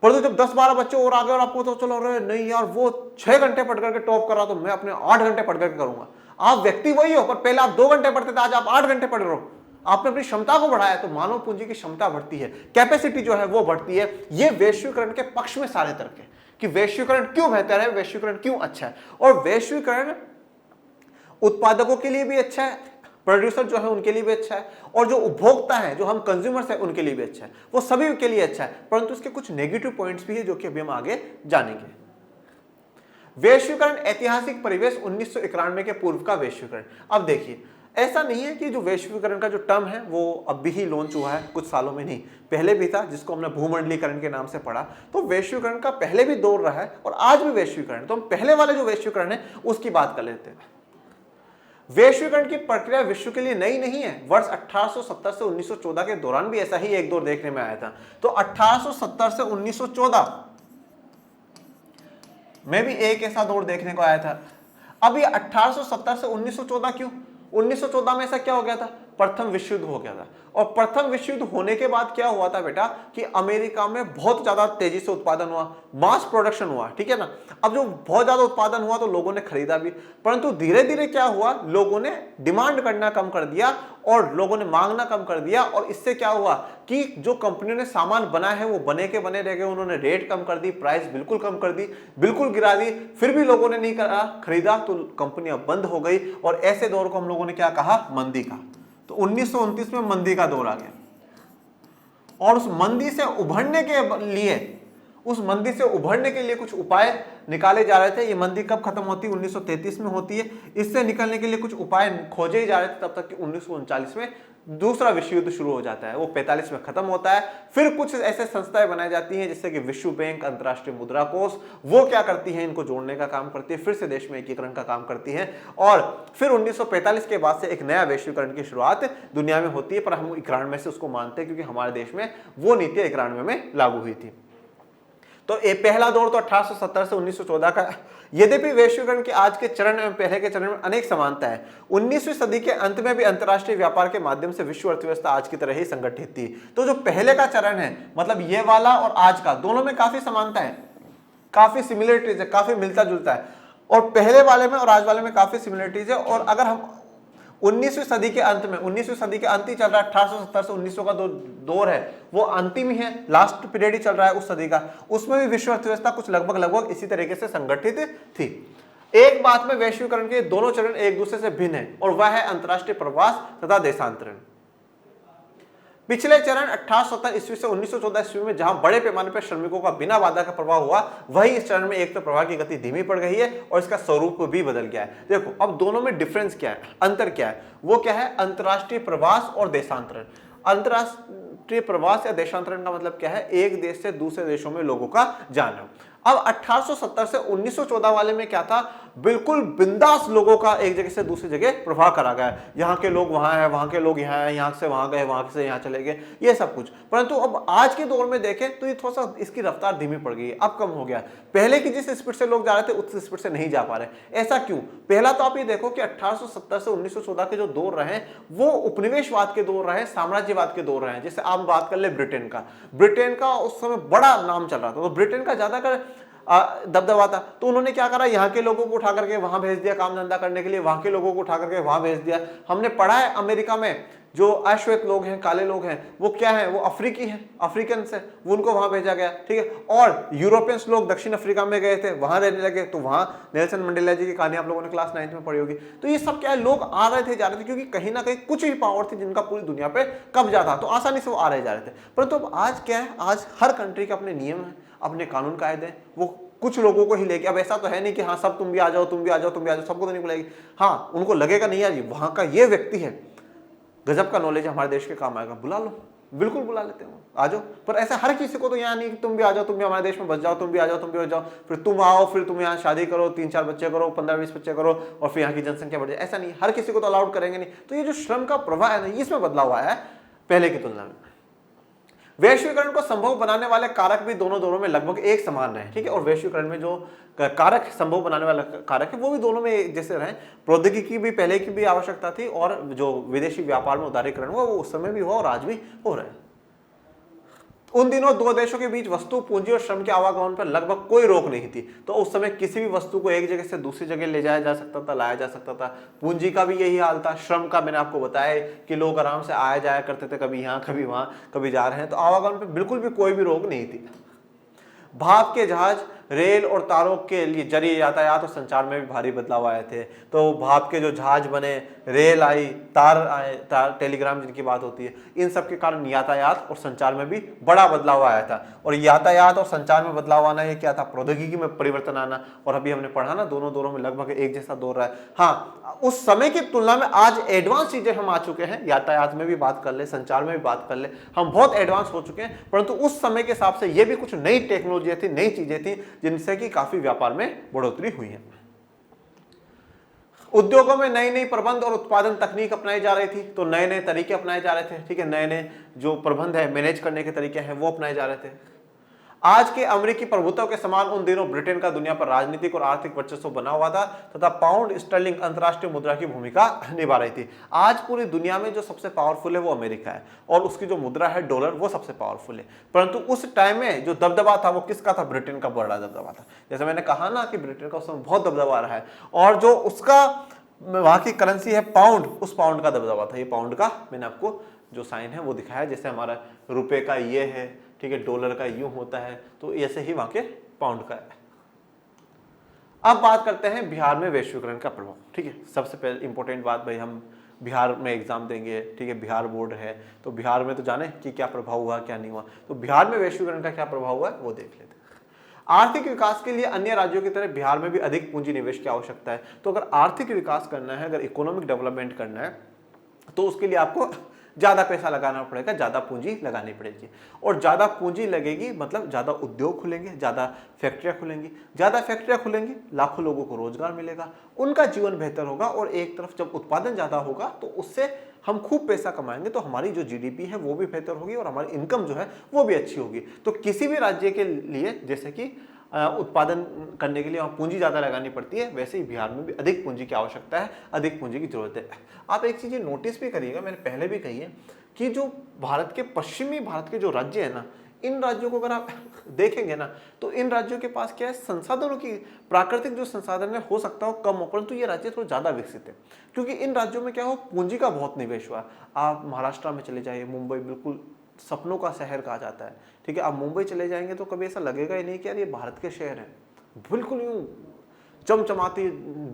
परंतु जब 10-12 बच्चे और आ गए और आपको तो चलो अरे नहीं यार वो 6 घंटे पढ़ करके टॉप कर रहा, तो मैं अपने 8 घंटे पढ़ करके करूंगा। आप व्यक्ति वही हो, पर पहले आप 2 घंटे पढ़ते थे, आज आप 8 घंटे पढ़ रहे हो। आपने अपनी क्षमता को बढ़ाया, तो मानव पूंजी की क्षमता बढ़ती है, कैपेसिटी जो है वो बढ़ती है। ये वैश्वीकरण के पक्ष में सारे तर्क है कि वैश्वीकरण क्यों बेहतर है, वैश्वीकरण क्यों अच्छा है। और वैश्वीकरण उत्पादकों के लिए भी अच्छा है, प्रोड्यूसर जो है उनके लिए भी अच्छा है, और जो उपभोक्ता है, जो हम कंज्यूमर्स हैं, उनके लिए भी अच्छा है, वो सभी के लिए अच्छा है। परंतु इसके कुछ नेगेटिव पॉइंट्स भी है जो कि अभी हम आगे जानेंगे। वैश्वीकरण ऐतिहासिक परिवेश 1991 के पूर्व का वैश्वीकरण। अब देखिए, ऐसा नहीं है कि जो वैश्वीकरण का जो टर्म है वो अब भी लॉन्च हुआ है, कुछ सालों में नहीं, पहले भी था, जिसको हमने भूमंडलीकरण के नाम से पढ़ा। तो वैश्वीकरण का पहले भी दौर रहा है और आज भी वैश्वीकरण। तो हम पहले वाले जो वैश्वीकरण है उसकी बात कर लेते हैं। वैश्वीकरण की प्रक्रिया विश्व के लिए नई नहीं है। वर्ष 1870 से 1914 के दौरान भी ऐसा ही एक दौर देखने में आया था। तो 1870 से 1914 में भी एक ऐसा दौर देखने को आया था। अब ये 1870 से 1914 क्यों? 1914 में ऐसा क्या हो गया था, प्रथम विश्व युद्ध हो गया था। और प्रथम विश्व युद्ध होने के बाद क्या हुआ था बेटा, कि अमेरिका में बहुत ज्यादा तेजी से उत्पादन हुआ, मास प्रोडक्शन हुआ, ठीक है ना। अब जो बहुत ज्यादा उत्पादन हुआ तो लोगों ने खरीदा भी, परंतु धीरे धीरे क्या हुआ, लोगों ने डिमांड करना कम कर दिया और लोगों ने मांगना कम कर दिया। और इससे क्या हुआ कि जो कंपनियों ने सामान बना है वो बने के बने रह गए, उन्होंने रेट कम कर दी, प्राइस बिल्कुल कम कर दी, बिल्कुल गिरा दी। फिर भी लोगों ने नहीं खरीदा तो कंपनियां बंद हो गई। और ऐसे दौर को हम लोगों ने क्या कहा, मंदी का। तो 1929 में मंदी का दौर आ गया, और उस मंदी से उभरने के लिए कुछ उपाय निकाले जा रहे थे। ये मंदी कब खत्म होती है, 1933 में होती है। इससे निकलने के लिए कुछ उपाय खोजे ही जा रहे थे, तब तक कि 1939 में दूसरा विश्व युद्ध शुरू हो जाता है। वो 45 में खत्म होता है। फिर कुछ ऐसे संस्थाएं बनाई जाती हैं जैसे कि विश्व बैंक, अंतर्राष्ट्रीय मुद्रा कोष, वो क्या करती हैं, इनको जोड़ने का काम करती है, फिर से देश में एकीकरण का काम करती है। और फिर 1945 के बाद से एक नया वैश्वीकरण की शुरुआत दुनिया में होती है, पर हम 91 से उसको मानते हैं क्योंकि हमारे देश में वो नीति 91 में लागू हुई थी। तो ये पहला दौर तो 1870 से 1914 का। यद्यपि वैश्वीकरण के आज के चरण में पहले के चरण में अनेक समानता है। 19वीं सदी के अंत में भी अंतर्राष्ट्रीय व्यापार के माध्यम से विश्व अर्थव्यवस्था आज की तरह ही संगठित थी। तो जो पहले का चरण है, मतलब ये वाला और आज का, दोनों में काफी समानता है, काफी सिमिलरिटीज है, काफी मिलता जुलता है। और पहले वाले में और आज वाले में काफी सिमिलरिटीज है। और अगर हम 19वीं सदी के अंत में, 19वीं सदी के अंत ही चल रहा है, 1870 से 1900 का दौर है, वो अंतिम ही है, लास्ट पीरियड ही चल रहा है उस सदी का। उसमें भी विश्व अर्थव्यवस्था कुछ लगभग इसी तरीके से संगठित थी। एक बात में वैश्वीकरण के दोनों चरण एक दूसरे से भिन्न है, और वह है अंतरराष्ट्रीय प्रवास तथा देशांतरण। पिछले चरण 1870 ईस्वी से 1914 ईस्वी में जहां बड़े पैमाने पर श्रमिकों का बिना बाधा का प्रवाह हुआ, वही इस चरण में एक तो प्रवाह की गति धीमी पड़ गई है और इसका स्वरूप भी बदल गया है। देखो अब दोनों में डिफरेंस क्या है, अंतर क्या है, वो क्या है, अंतर्राष्ट्रीय प्रवास और देशांतरण। अंतर्राष्ट्रीय प्रवास या देशांतरण का मतलब क्या है, एक देश से दूसरे देशों में लोगों का जाना। अब 1870 से 1914 वाले में क्या था, बिल्कुल बिंदास लोगों का एक जगह से दूसरी जगह प्रवाह करा गया। यहाँ के लोग वहां हैं, वहां के लोग यहाँ हैं, यहाँ से वहां गए, वहां से यहाँ चले गए, ये सब कुछ। परंतु अब आज के दौर में देखें तो ये थोड़ा सा इसकी रफ्तार धीमी पड़ गई है, अब कम हो गया। पहले की जिस स्पीड से लोग जा रहे थे उस स्पीड से नहीं जा पा रहे। ऐसा क्यों? पहला तो आप ये देखो कि 1870 से 1914 के जो दौर रहे वो उपनिवेशवाद के दौर रहे, साम्राज्यवाद के दौर रहे। जैसे आप बात कर ले ब्रिटेन का उस समय बड़ा नाम चल रहा था, तो ब्रिटेन का ज्यादातर दबदबा था। तो उन्होंने क्या करा, यहाँ के लोगों को उठा करके वहां भेज दिया काम धंधा करने के लिए, वहां के लोगों को उठा करके वहां भेज दिया। हमने पढ़ा है अमेरिका में जो अश्वेत लोग हैं, काले लोग हैं, वो क्या है, वो अफ्रीकी हैं, अफ्रीकन से, वो उनको वहां भेजा गया, ठीक है। और यूरोपियंस लोग दक्षिण अफ्रीका में गए थे, वहां रहने लगे, तो वहां नेल्सन मंडेला जी की कहानी आप लोगों ने क्लास 9th में पढ़ी होगी। तो ये सब क्या है, लोग आ रहे थे जा रहे थे, क्योंकि कहीं ना कहीं कुछ ही पावर थी जिनका पूरी दुनिया पे कब्जा था, तो आसानी से वो आ रहे जा रहे थे। परंतु अब आज क्या है, आज हर कंट्री के अपने नियम है, अपने कानून कायदे हैं, वो कुछ लोगों को ही लेके। अब ऐसा तो है नहीं कि हाँ सब तुम भी आ जाओ, तुम भी आ जाओ, तुम भी आ जाओ, सबको तो नहीं बुलाएगी। हाँ उनको लगेगा नहीं यार वहां का ये व्यक्ति है, गजब का नॉलेज है, हमारे देश के काम आएगा, बुला लो, बिल्कुल बुला लेते हैं, आ जाओ। पर ऐसा हर किसी को तो यहाँ नहीं कि तुम भी आ जाओ, तुम भी हमारे देश में बस जाओ, तुम भी आ जाओ, तुम भी हो जाओ, फिर तुम आओ, फिर तुम यहाँ शादी करो, 3-4 बच्चे करो, 15-20 बच्चे करो, और फिर यहाँ की जनसंख्या बढ़ जाए। ऐसा नहीं, हर किसी को तो अलाउड करेंगे नहीं। तो ये जो श्रम का प्रवाह है ना, इसमें बदलाव आया है पहले की तुलना में। वैश्वीकरण को संभव बनाने वाले कारक भी दोनों दौरों में लगभग एक समान रहे, ठीक है। और वैश्वीकरण में जो कारक संभव बनाने वाला कारक है वो भी दोनों में जैसे रहे। प्रौद्योगिकी भी पहले की भी आवश्यकता थी, और जो विदेशी व्यापार में उदारीकरण हुआ वो उस समय भी हुआ और आज भी हो रहा है। उन दिनों दो देशों के बीच वस्तु, पूंजी और श्रम के आवागमन पर लगभग कोई रोक नहीं थी। तो उस समय किसी भी वस्तु को एक जगह से दूसरी जगह ले जाया जा सकता था, लाया जा सकता था। पूंजी का भी यही हाल था, श्रम का मैंने आपको बताया कि लोग आराम से आया जाया करते थे, कभी यहाँ कभी वहां कभी जा रहे हैं, तो आवागमन पर बिल्कुल भी कोई भी रोक नहीं थी। भाप के जहाज, रेल और तारों के लिए जरिए यातायात और संचार में भी भारी बदलाव आए थे। तो भाप के जो जहाज बने, रेल आई, तार आए, टेलीग्राम जिनकी बात होती है, इन सब के कारण यातायात और संचार में भी बड़ा बदलाव आया था। और यातायात और संचार में बदलाव आना ये क्या था, प्रौद्योगिकी में परिवर्तन आना। और अभी हमने पढ़ा ना, दोनों दौरों में लगभग एक जैसा दौर रहा है। हाँ, उस समय की तुलना में आज एडवांस चीजें हम आ चुके हैं, यातायात में भी बात कर ले, संचार में भी बात कर ले, हम बहुत एडवांस हो चुके हैं। परंतु उस समय के हिसाब से ये भी कुछ नई टेक्नोलॉजी थी, नई चीजें थी, जिनसे कि काफी व्यापार में बढ़ोतरी हुई है। उद्योगों में नई नई प्रबंध और उत्पादन तकनीक अपनाई जा रही थी, तो नए नए तरीके अपनाए जा रहे थे, ठीक है। नए नए जो प्रबंध है, मैनेज करने के तरीके हैं, वो अपनाए जा रहे थे। आज के अमेरिकी प्रभुत्व के समान उन दिनों ब्रिटेन का दुनिया पर राजनीतिक और आर्थिक वर्चस्व बना हुआ था, तथा पाउंड स्टर्लिंग अंतर्राष्ट्रीय मुद्रा की भूमिका निभा रही थी। आज पूरी दुनिया में जो सबसे पावरफुल है वो अमेरिका है, और उसकी जो मुद्रा है डॉलर, वो सबसे पावरफुल है। परंतु उस टाइम में जो दबदबा था वो किसका था, ब्रिटेन का बड़ा दबदबा था। जैसे मैंने कहा ना कि ब्रिटेन का उस समय बहुत दबदबा रहा है, और जो उसका वहां की करेंसी है पाउंड, उस पाउंड का दबदबा था। ये पाउंड का मैंने आपको जो साइन है वो दिखाया, जैसे हमारा रुपए का ये है, ठीक है, डॉलर का यूं होता है, तो ऐसे ही वहां के पाउंड का है। अब बात करते हैं बिहार में वैश्वीकरण का प्रभाव, ठीक है। सबसे पहले इंपॉर्टेंट बात, भाई हम बिहार में एग्जाम देंगे, ठीक है, बिहार बोर्ड है, तो बिहार में तो जाने कि क्या प्रभाव हुआ क्या नहीं हुआ। तो बिहार में वैश्वीकरण का क्या प्रभाव हुआ है वो देख लेते हैं। आर्थिक विकास के लिए अन्य राज्यों की तरह बिहार में भी अधिक पूंजी निवेश की आवश्यकता है। तो अगर आर्थिक विकास करना है, अगर इकोनॉमिक डेवलपमेंट करना है, तो उसके लिए आपको ज्यादा पैसा लगाना पड़ेगा, ज्यादा पूंजी लगानी पड़ेगी। और ज्यादा पूंजी लगेगी मतलब ज्यादा उद्योग खुलेंगे, ज्यादा फैक्ट्रियां खुलेंगी, ज्यादा फैक्ट्रियां खुलेंगी, लाखों लोगों को रोजगार मिलेगा, उनका जीवन बेहतर होगा। और एक तरफ जब उत्पादन ज्यादा होगा तो उससे हम खूब पैसा कमाएंगे तो हमारी जो जीडीपी है वो भी बेहतर होगी और हमारी इनकम जो है वो भी अच्छी होगी। तो किसी भी राज्य के लिए जैसे कि उत्पादन करने के लिए वहाँ पूंजी ज़्यादा लगानी पड़ती है, वैसे ही बिहार में भी अधिक पूंजी की आवश्यकता है, अधिक पूंजी की जरूरत है। आप एक चीज़ नोटिस भी करिएगा, मैंने पहले भी कही है कि जो भारत के पश्चिमी भारत के जो राज्य है ना, इन राज्यों को अगर आप देखेंगे ना तो इन राज्यों के पास क्या है, संसाधनों की प्राकृतिक जो संसाधन है हो सकता हो कम हो, परंतु ये राज्य थोड़ा ज़्यादा विकसित है क्योंकि इन राज्यों में क्या हो, पूंजी का बहुत निवेश हुआ। आप महाराष्ट्र में चले जाइए, मुंबई बिल्कुल सपनों का शहर कहा जाता है, ठीक है। आप मुंबई चले जाएंगे तो कभी ऐसा लगेगा ही नहीं कि यार ये भारत के शहर हैं, बिल्कुल यूं चमचमाती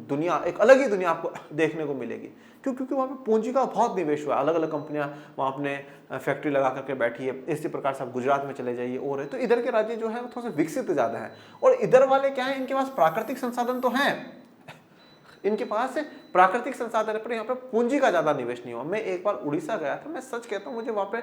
दुनिया, एक अलग ही दुनिया आपको देखने को मिलेगी। क्यों? क्योंकि वहाँ पे पूंजी का बहुत निवेश हुआ है, अलग अलग कंपनियां वहाँ अपने फैक्ट्री लगा करके बैठी है। इसी प्रकार से आप गुजरात में चले जाइए और है, तो इधर के राज्य जो है वो थोड़ा सा विकसित ज़्यादा है। और इधर वाले क्या है, इनके पास प्राकृतिक संसाधन तो हैं, इनके पास प्राकृतिक संसाधन है, पर यहाँ पे पूंजी का ज्यादा निवेश नहीं हुआ। मैं एक बार उड़ीसा गया था, मैं सच कहता हूँ मुझे वहाँ पे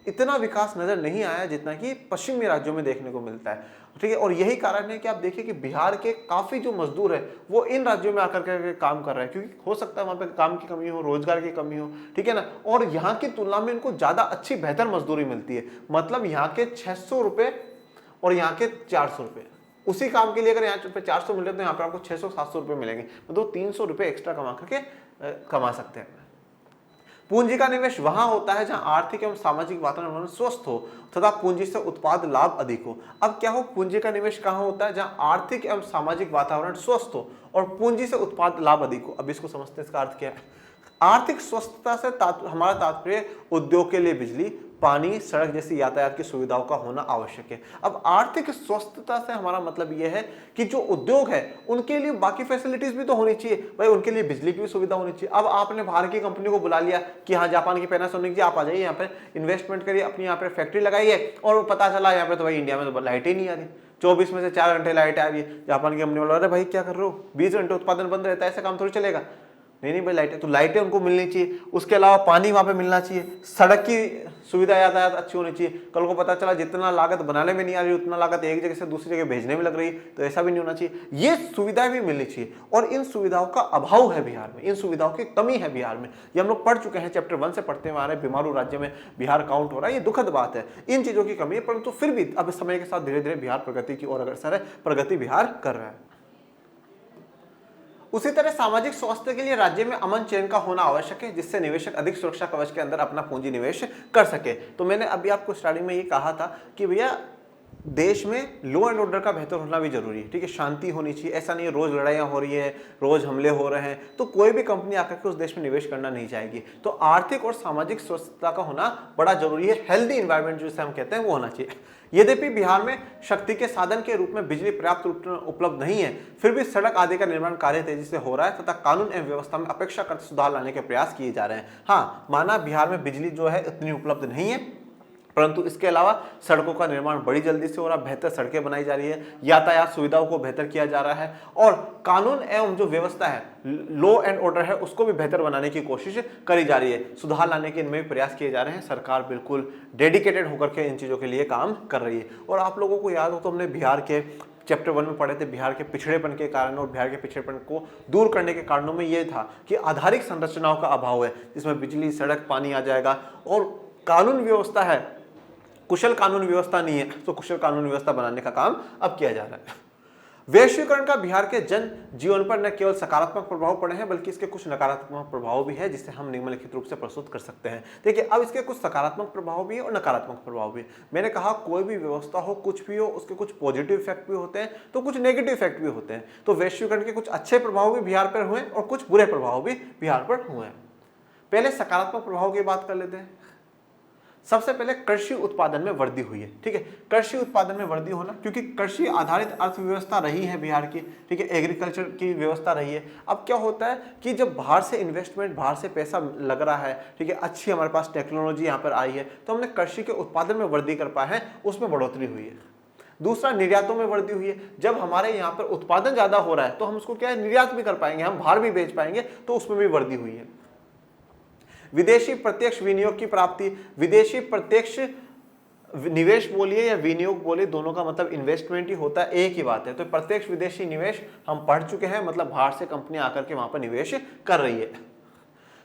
इतना विकास नजर नहीं आया जितना कि पश्चिमी राज्यों में देखने को मिलता है, ठीक है। और यही कारण है कि आप देखिए कि बिहार के काफी जो मजदूर है वो इन राज्यों में आकर के काम कर रहे हैं, क्योंकि हो सकता है वहाँ पे काम की कमी हो, रोजगार की कमी हो, ठीक है ना। और यहाँ की तुलना में इनको ज्यादा अच्छी बेहतर मजदूरी मिलती है। मतलब यहाँ के 600 रुपये और यहाँ के 400 रुपये, उसी काम के लिए अगर यहाँ पे 400 मिल रहे तो यहाँ पे आपको 600-700 रुपये मिलेंगे, मतलब 300 रुपये एक्स्ट्रा कमा करके कमा सकते हैं। पूंजी का निवेश वहां होता है जहां आर्थिक एवं सामाजिक वातावरण स्वस्थ हो तथा पूंजी से उत्पाद लाभ अधिक हो। अब क्या हो, पूंजी का निवेश कहां होता है, जहां आर्थिक एवं सामाजिक वातावरण स्वस्थ हो और पूंजी से उत्पाद लाभ अधिक हो। अब इसको समझते हैं, इसका अर्थ क्या है। आर्थिक स्वस्थता से हमारा तात्पर्य उद्योग के लिए बिजली, पानी, सड़क जैसी यातायात की सुविधाओं का होना आवश्यक है। अब आर्थिक स्वस्थता से हमारा मतलब यह है कि जो उद्योग है उनके लिए बाकी फैसिलिटीज भी तो होनी चाहिए भाई, उनके लिए बिजली की भी सुविधा होनी चाहिए। अब आपने बाहर की कंपनी को बुला लिया कि हाँ, जापान की पैनासोनिक जी आप आ जाइए, यहाँ पे इन्वेस्टमेंट करिए, अपनी यहाँ पे फैक्ट्री लगाइए, और पता चला यहाँ पे तो भाई इंडिया में तो लाइट ही नहीं आ रही, 24 में से 4 घंटे लाइट आ रही है। जापान की कंपनी वाला, अरे भाई क्या कर रहे हो, 20 घंटे उत्पादन बंद रहता है, ऐसा काम थोड़ी चलेगा। नहीं भाई, लाइटें तो लाइटें उनको मिलनी चाहिए, उसके अलावा पानी वहाँ पे मिलना चाहिए, सड़क की सुविधा यातायात अच्छी होनी चाहिए। कल को पता चला जितना लागत बनाने में नहीं आ रही उतना लागत एक जगह से दूसरी जगह भेजने में लग रही, तो ऐसा भी नहीं होना चाहिए। ये सुविधाएं भी मिलनी चाहिए और इन सुविधाओं का अभाव है बिहार में, इन सुविधाओं की कमी है बिहार में। ये हम लोग पढ़ चुके हैं, चैप्टर 1 से पढ़ते हुए आ रहे हैं, बीमारू राज्य में बिहार काउंट हो रहा है। ये दुखद बात है, इन चीजों की कमी है, परंतु फिर भी अब समय के साथ धीरे धीरे बिहार प्रगति की ओर अग्रसर है, प्रगति बिहार कर रहा है। उसी तरह सामाजिक स्वास्थ्य के लिए राज्य में अमन चयन का होना आवश्यक है, जिससे निवेशक अधिक सुरक्षा कवच के अंदर अपना पूंजी निवेश कर सके। तो मैंने अभी आपको स्टार्टिंग में ये कहा था कि भैया देश में लॉ एंड ऑर्डर का बेहतर होना भी जरूरी है, ठीक है। शांति होनी चाहिए, ऐसा नहीं है रोज लड़ाइयाँ हो रही है, रोज हमले हो रहे हैं, तो कोई भी कंपनी आकर के उस देश में निवेश करना नहीं चाहेगी। तो आर्थिक और सामाजिक स्वस्थता का होना बड़ा जरूरी है, हेल्दी इन्वायरमेंट जिसे हम कहते हैं वो होना चाहिए। यद्यपि बिहार में शक्ति के साधन के रूप में बिजली पर्याप्त रूप में उपलब्ध नहीं है, फिर भी सड़क आदि का निर्माण कार्य तेजी से हो रहा है तथा कानून एवं व्यवस्था में अपेक्षाकृत सुधार लाने के प्रयास किए जा रहे हैं। हाँ, माना बिहार में बिजली जो है इतनी उपलब्ध नहीं है, परंतु इसके अलावा सड़कों का निर्माण बड़ी जल्दी से हो रहा है, बेहतर सड़कें बनाई जा रही है, यातायात सुविधाओं को बेहतर किया जा रहा है और कानून एवं जो व्यवस्था है, लॉ एंड ऑर्डर है, उसको भी बेहतर बनाने की कोशिश करी जा रही है। सुधार लाने के इनमें भी प्रयास किए जा रहे हैं। सरकार बिल्कुल डेडिकेटेड होकर के इन चीज़ों के लिए काम कर रही है। और आप लोगों को याद हो तो हमने बिहार के चैप्टर 1 में पढ़े थे, बिहार के पिछड़ेपन के कारण, और बिहार के पिछड़ेपन को दूर करने के कारणों में यह था कि आधारिक संरचनाओं का अभाव है, जिसमें बिजली, सड़क, पानी आ जाएगा, और कानून व्यवस्था है, कुशल कानून व्यवस्था नहीं है, तो कुशल कानून व्यवस्था बनाने का काम अब किया जा रहा है। वैश्वीकरण का बिहार के जन जीवन पर न केवल सकारात्मक प्रभाव पड़े हैं, बल्कि इसके कुछ नकारात्मक प्रभाव भी है, जिसे हम निम्नलिखित रूप से प्रस्तुत कर सकते हैं। देखिए, अब इसके कुछ सकारात्मक प्रभाव भी है और नकारात्मक प्रभाव भी है। मैंने कहा कोई भी व्यवस्था हो, कुछ भी हो, उसके कुछ पॉजिटिव इफेक्ट भी होते हैं तो कुछ नेगेटिव इफेक्ट भी होते हैं। तो वैश्वीकरण के कुछ अच्छे प्रभाव भी बिहार पर हुए और कुछ बुरे प्रभाव भी बिहार पर हुए हैं। पहले सकारात्मक प्रभाव की बात कर लेते हैं। सबसे पहले कृषि उत्पादन में वृद्धि हुई है, ठीक है। कृषि उत्पादन में वृद्धि होना, क्योंकि कृषि आधारित अर्थव्यवस्था रही है बिहार की, ठीक है, एग्रीकल्चर की व्यवस्था रही है। अब क्या होता है कि जब बाहर से इन्वेस्टमेंट, बाहर से पैसा लग रहा है, ठीक है, अच्छी हमारे पास टेक्नोलॉजी यहाँ पर आई है, तो हमने कृषि के उत्पादन में वृद्धि कर पाए हैं, उसमें बढ़ोतरी हुई है। दूसरा, निर्यातों में वृद्धि हुई है। जब हमारे यहाँ पर उत्पादन ज्यादा हो रहा है तो हम उसको क्या है, निर्यात भी कर पाएंगे, हम बाहर भी बेच पाएंगे, तो उसमें भी वृद्धि हुई है। विदेशी प्रत्यक्ष विनियोग की प्राप्ति, विदेशी प्रत्यक्ष निवेश बोलिए या विनियोग बोलिए, दोनों का मतलब इन्वेस्टमेंट ही होता है, एक ही बात है। तो प्रत्यक्ष विदेशी निवेश हम पढ़ चुके हैं, मतलब बाहर से कंपनी आकर के वहां पर निवेश कर रही है।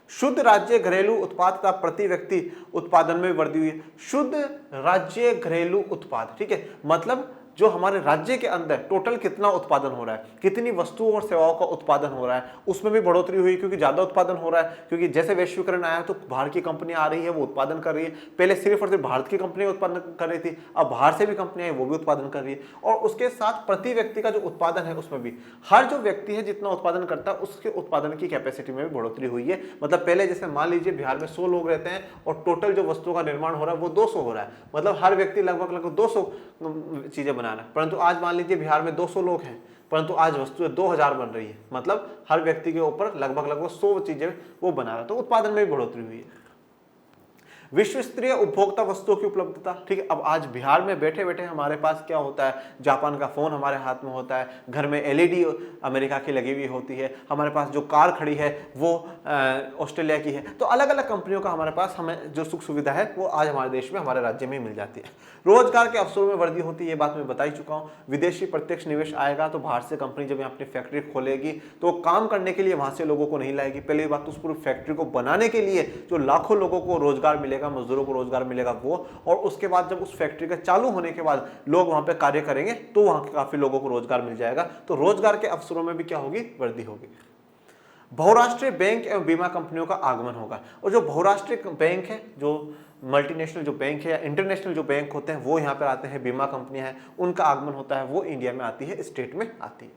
शुद्ध राज्य घरेलू उत्पाद तथा प्रति व्यक्ति उत्पादन में वृद्धि हुई है। शुद्ध राज्य घरेलू उत्पाद, ठीक है, मतलब जो हमारे राज्य के अंदर टोटल कितना उत्पादन हो रहा है, कितनी वस्तुओं और सेवाओं का उत्पादन हो रहा है, उसमें भी बढ़ोतरी हुई, क्योंकि ज्यादा उत्पादन हो रहा है। क्योंकि जैसे वैश्वीकरण आया तो बाहर की कंपनी आ रही है, वो उत्पादन कर रही है। पहले सिर्फ और सिर्फ भारत की कंपनी उत्पादन कर रही थी, अब बाहर से भी कंपनियां वो भी उत्पादन कर रही है। और उसके साथ प्रति व्यक्ति का जो उत्पादन है उसमें भी हर जो व्यक्ति है जितना उत्पादन करता है उसके उत्पादन की कैपेसिटी में भी बढ़ोतरी हुई है। मतलब पहले जैसे मान लीजिए बिहार में 100 लोग रहते हैं और टोटल जो वस्तुओं का निर्माण हो रहा है वो 200 हो रहा है, मतलब हर व्यक्ति लगभग 200 चीजें बना रहा है। परंतु आज मान लीजिए बिहार में 200 लोग हैं, परंतु आज वस्तुएं 2000 बन रही है, मतलब हर व्यक्ति के ऊपर लगभग 100 चीजें वो बना रहा है, तो उत्पादन में भी बढ़ोतरी हुई है। विश्व स्तरीय उपभोक्ता वस्तुओं की उपलब्धता, ठीक है। अब आज बिहार में बैठे बैठे हमारे पास क्या होता है, जापान का फोन हमारे हाथ में होता है, घर में एलईडी अमेरिका की लगी हुई होती है, हमारे पास जो कार खड़ी है वो ऑस्ट्रेलिया की है। तो अलग अलग कंपनियों का हमारे पास हमें जो सुख सुविधा है वो आज हमारे देश में, हमारे राज्य में ही मिल जाती है। रोजगार के अवसरों में वृद्धि होती है, ये बात मैं बता ही चुका हूँ। विदेशी प्रत्यक्ष निवेश आएगा तो बाहर से कंपनी जब यहाँ अपनी फैक्ट्री खोलेगी तो काम करने के लिए वहां से लोगों को नहीं लाएगी। पहली बात तो उस पूरी फैक्ट्री को बनाने के लिए जो लाखों लोगों को रोजगार मिलेगा, मजदूरों को रोजगार मिलेगा वो, और उसके बाद जब उस फैक्ट्री का चालू होने के बाद लोग वहां पे कार्य करेंगे तो वहां के काफी लोगों को रोजगार मिल जाएगा। तो रोजगार के अवसरों में भी क्या होगी, वृद्धि होगी। बहुराष्ट्रीय बैंक एवं बीमा कंपनियों का आगमन होगा, और जो बहुराष्ट्रीय बैंक है, जो मल्टीनेशनल जो बैंक है या इंटरनेशनल जो बैंक होते हैं वो यहाँ पर आते हैं, बीमा कंपनियां हैं, उनका आगमन होता है, वो इंडिया में आती है, स्टेट में आती है।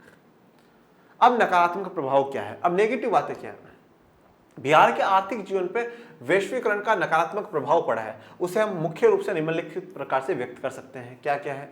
अब नकारात्मक प्रभाव क्या है, अब नेगेटिव बातें क्या है। बिहार के आर्थिक जीवन पर वैश्वीकरण का नकारात्मक प्रभाव पड़ा है, उसे हम मुख्य रूप से निम्नलिखित प्रकार से व्यक्त कर सकते हैं। क्या क्या है,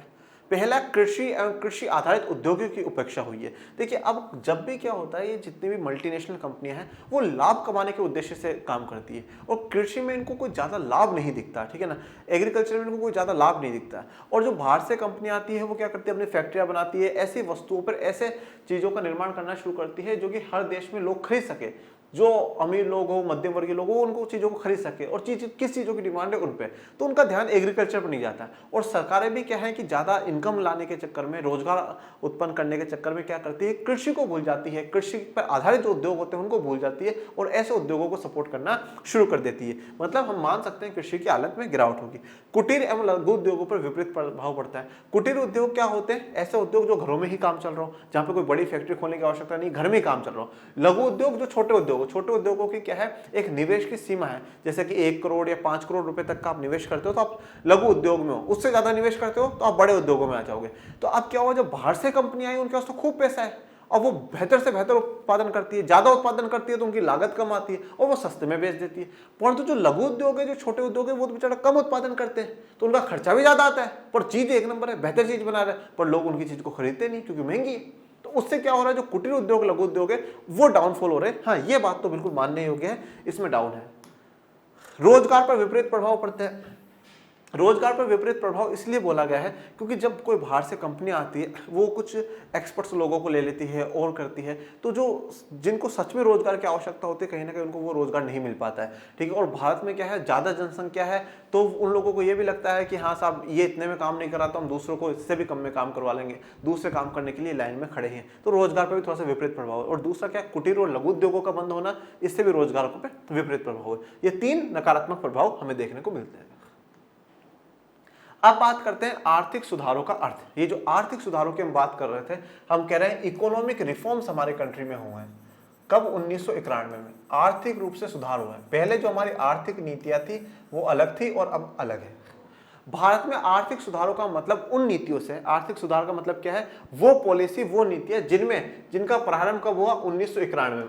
पहला, कृषि एवं कृषि आधारित उद्योगों की उपेक्षा हुई है। देखिए अब जब भी क्या होता है, ये जितनी भी मल्टीनेशनल कंपनियां हैं वो लाभ कमाने के उद्देश्य से काम करती है, और कृषि में इनको कोई ज्यादा लाभ नहीं दिखता, ठीक है ना, एग्रीकल्चर में इनको कोई ज्यादा लाभ नहीं दिखता। और जो बाहर से कंपनियां आती है वो क्या करती है, अपनी फैक्ट्रियां बनाती है, ऐसी वस्तुओं पर ऐसे चीजों का निर्माण करना शुरू करती है जो कि हर देश में लोग खरीद सके, जो अमीर लोग हो, मध्यम वर्गीय लोग हो, उनको चीजों को खरीद सके, और किस चीजों की डिमांड है उन पे, तो उनका ध्यान एग्रीकल्चर पर नहीं जाता। और सरकारें भी क्या है कि ज्यादा इनकम लाने के चक्कर में, रोजगार उत्पन्न करने के चक्कर में क्या करती है, कृषि को भूल जाती है, कृषि पर आधारित जो उद्योग होते हैं उनको भूल जाती है, और ऐसे उद्योगों को सपोर्ट करना शुरू कर देती है। मतलब हम मान सकते हैं कृषि की हालत में गिरावट होगी। कुटीर एवं लघु उद्योगों पर विपरीत प्रभाव पड़ता है। कुटीर उद्योग क्या होते हैं, ऐसे उद्योग जो घरों में ही काम चल रहा हो, जहां पे कोई बड़ी फैक्ट्री खोलने की आवश्यकता नहीं, घर में ही काम चल रहा हो। लघु उद्योग जो छोटे उद्योगों की क्या है, एक निवेश की सीमा है, जैसे कि 1 करोड़ या 5 करोड़ रुपए तक का आप निवेश करते हो तो आप लघु उद्योग में हो, उससे ज्यादा निवेश करते हो तो आप बड़े उद्योगों में आ जाओगे। तो अब क्या हुआ, जब बाहर से कंपनी आई उनके पास तो खूब पैसा है, और वो बेहतर से बेहतर उत्पादन करती है, ज्यादा उत्पादन करती है तो उनकी लागत कम आती है और वो सस्ते में बेच देती है। परंतु जो लघु उद्योग है, जो छोटे उद्योग है, वो तो बेचारा कम उत्पादन करते हैं, तो उनका खर्चा भी ज्यादा आता है, पर चीज एक नंबर है, बेहतर चीज बना रहे हैं, पर लोग उनकी चीज को खरीदते नहीं क्योंकि महंगी है। तो उससे क्या हो रहा है, जो कुटीर उद्योग, लघु उद्योग है वो डाउनफॉल हो रहे हैं। हाँ, ये बात तो बिल्कुल मानने योग्य है, इसमें डाउन है। रोजगार पर विपरीत प्रभाव पड़ते हैं। रोजगार पर विपरीत प्रभाव इसलिए बोला गया है क्योंकि जब कोई बाहर से कंपनी आती है वो कुछ एक्सपर्ट्स लोगों को ले लेती है और करती है, तो जो जिनको सच में रोजगार की आवश्यकता होती है कहीं ना कहीं उनको वो रोजगार नहीं मिल पाता है, ठीक है। और भारत में क्या है, ज्यादा जनसंख्या है, तो उन लोगों को ये भी लगता है कि हाँ साहब ये इतने में काम नहीं करा तो हम दूसरों को इससे भी कम में काम करवा लेंगे, दूसरे काम करने के लिए लाइन में खड़े हैं। तो रोजगार पर भी थोड़ा सा विपरीत प्रभाव है। और दूसरा क्या, कुटीर और लघु उद्योगों का बंद होना, इससे भी रोजगार पर विपरीत प्रभाव है। ये 3 नकारात्मक प्रभाव हमें देखने को मिलते हैं। अब बात करते हैं आर्थिक सुधारों का अर्थ। ये जो आर्थिक सुधारों की हम बात कर रहे थे, हम कह रहे हैं इकोनॉमिक रिफॉर्म्स हमारे कंट्री में हुए हैं। कब, 1991 में आर्थिक रूप से सुधार हुआ है। पहले जो हमारी आर्थिक नीतियां थी वो अलग थी और अब अलग है। भारत में आर्थिक सुधारों का मतलब उन नीतियों से, आर्थिक सुधार का मतलब क्या है, वो पॉलिसी, वो नीतियां जिनका प्रारंभ कब हुआ, 1991 में,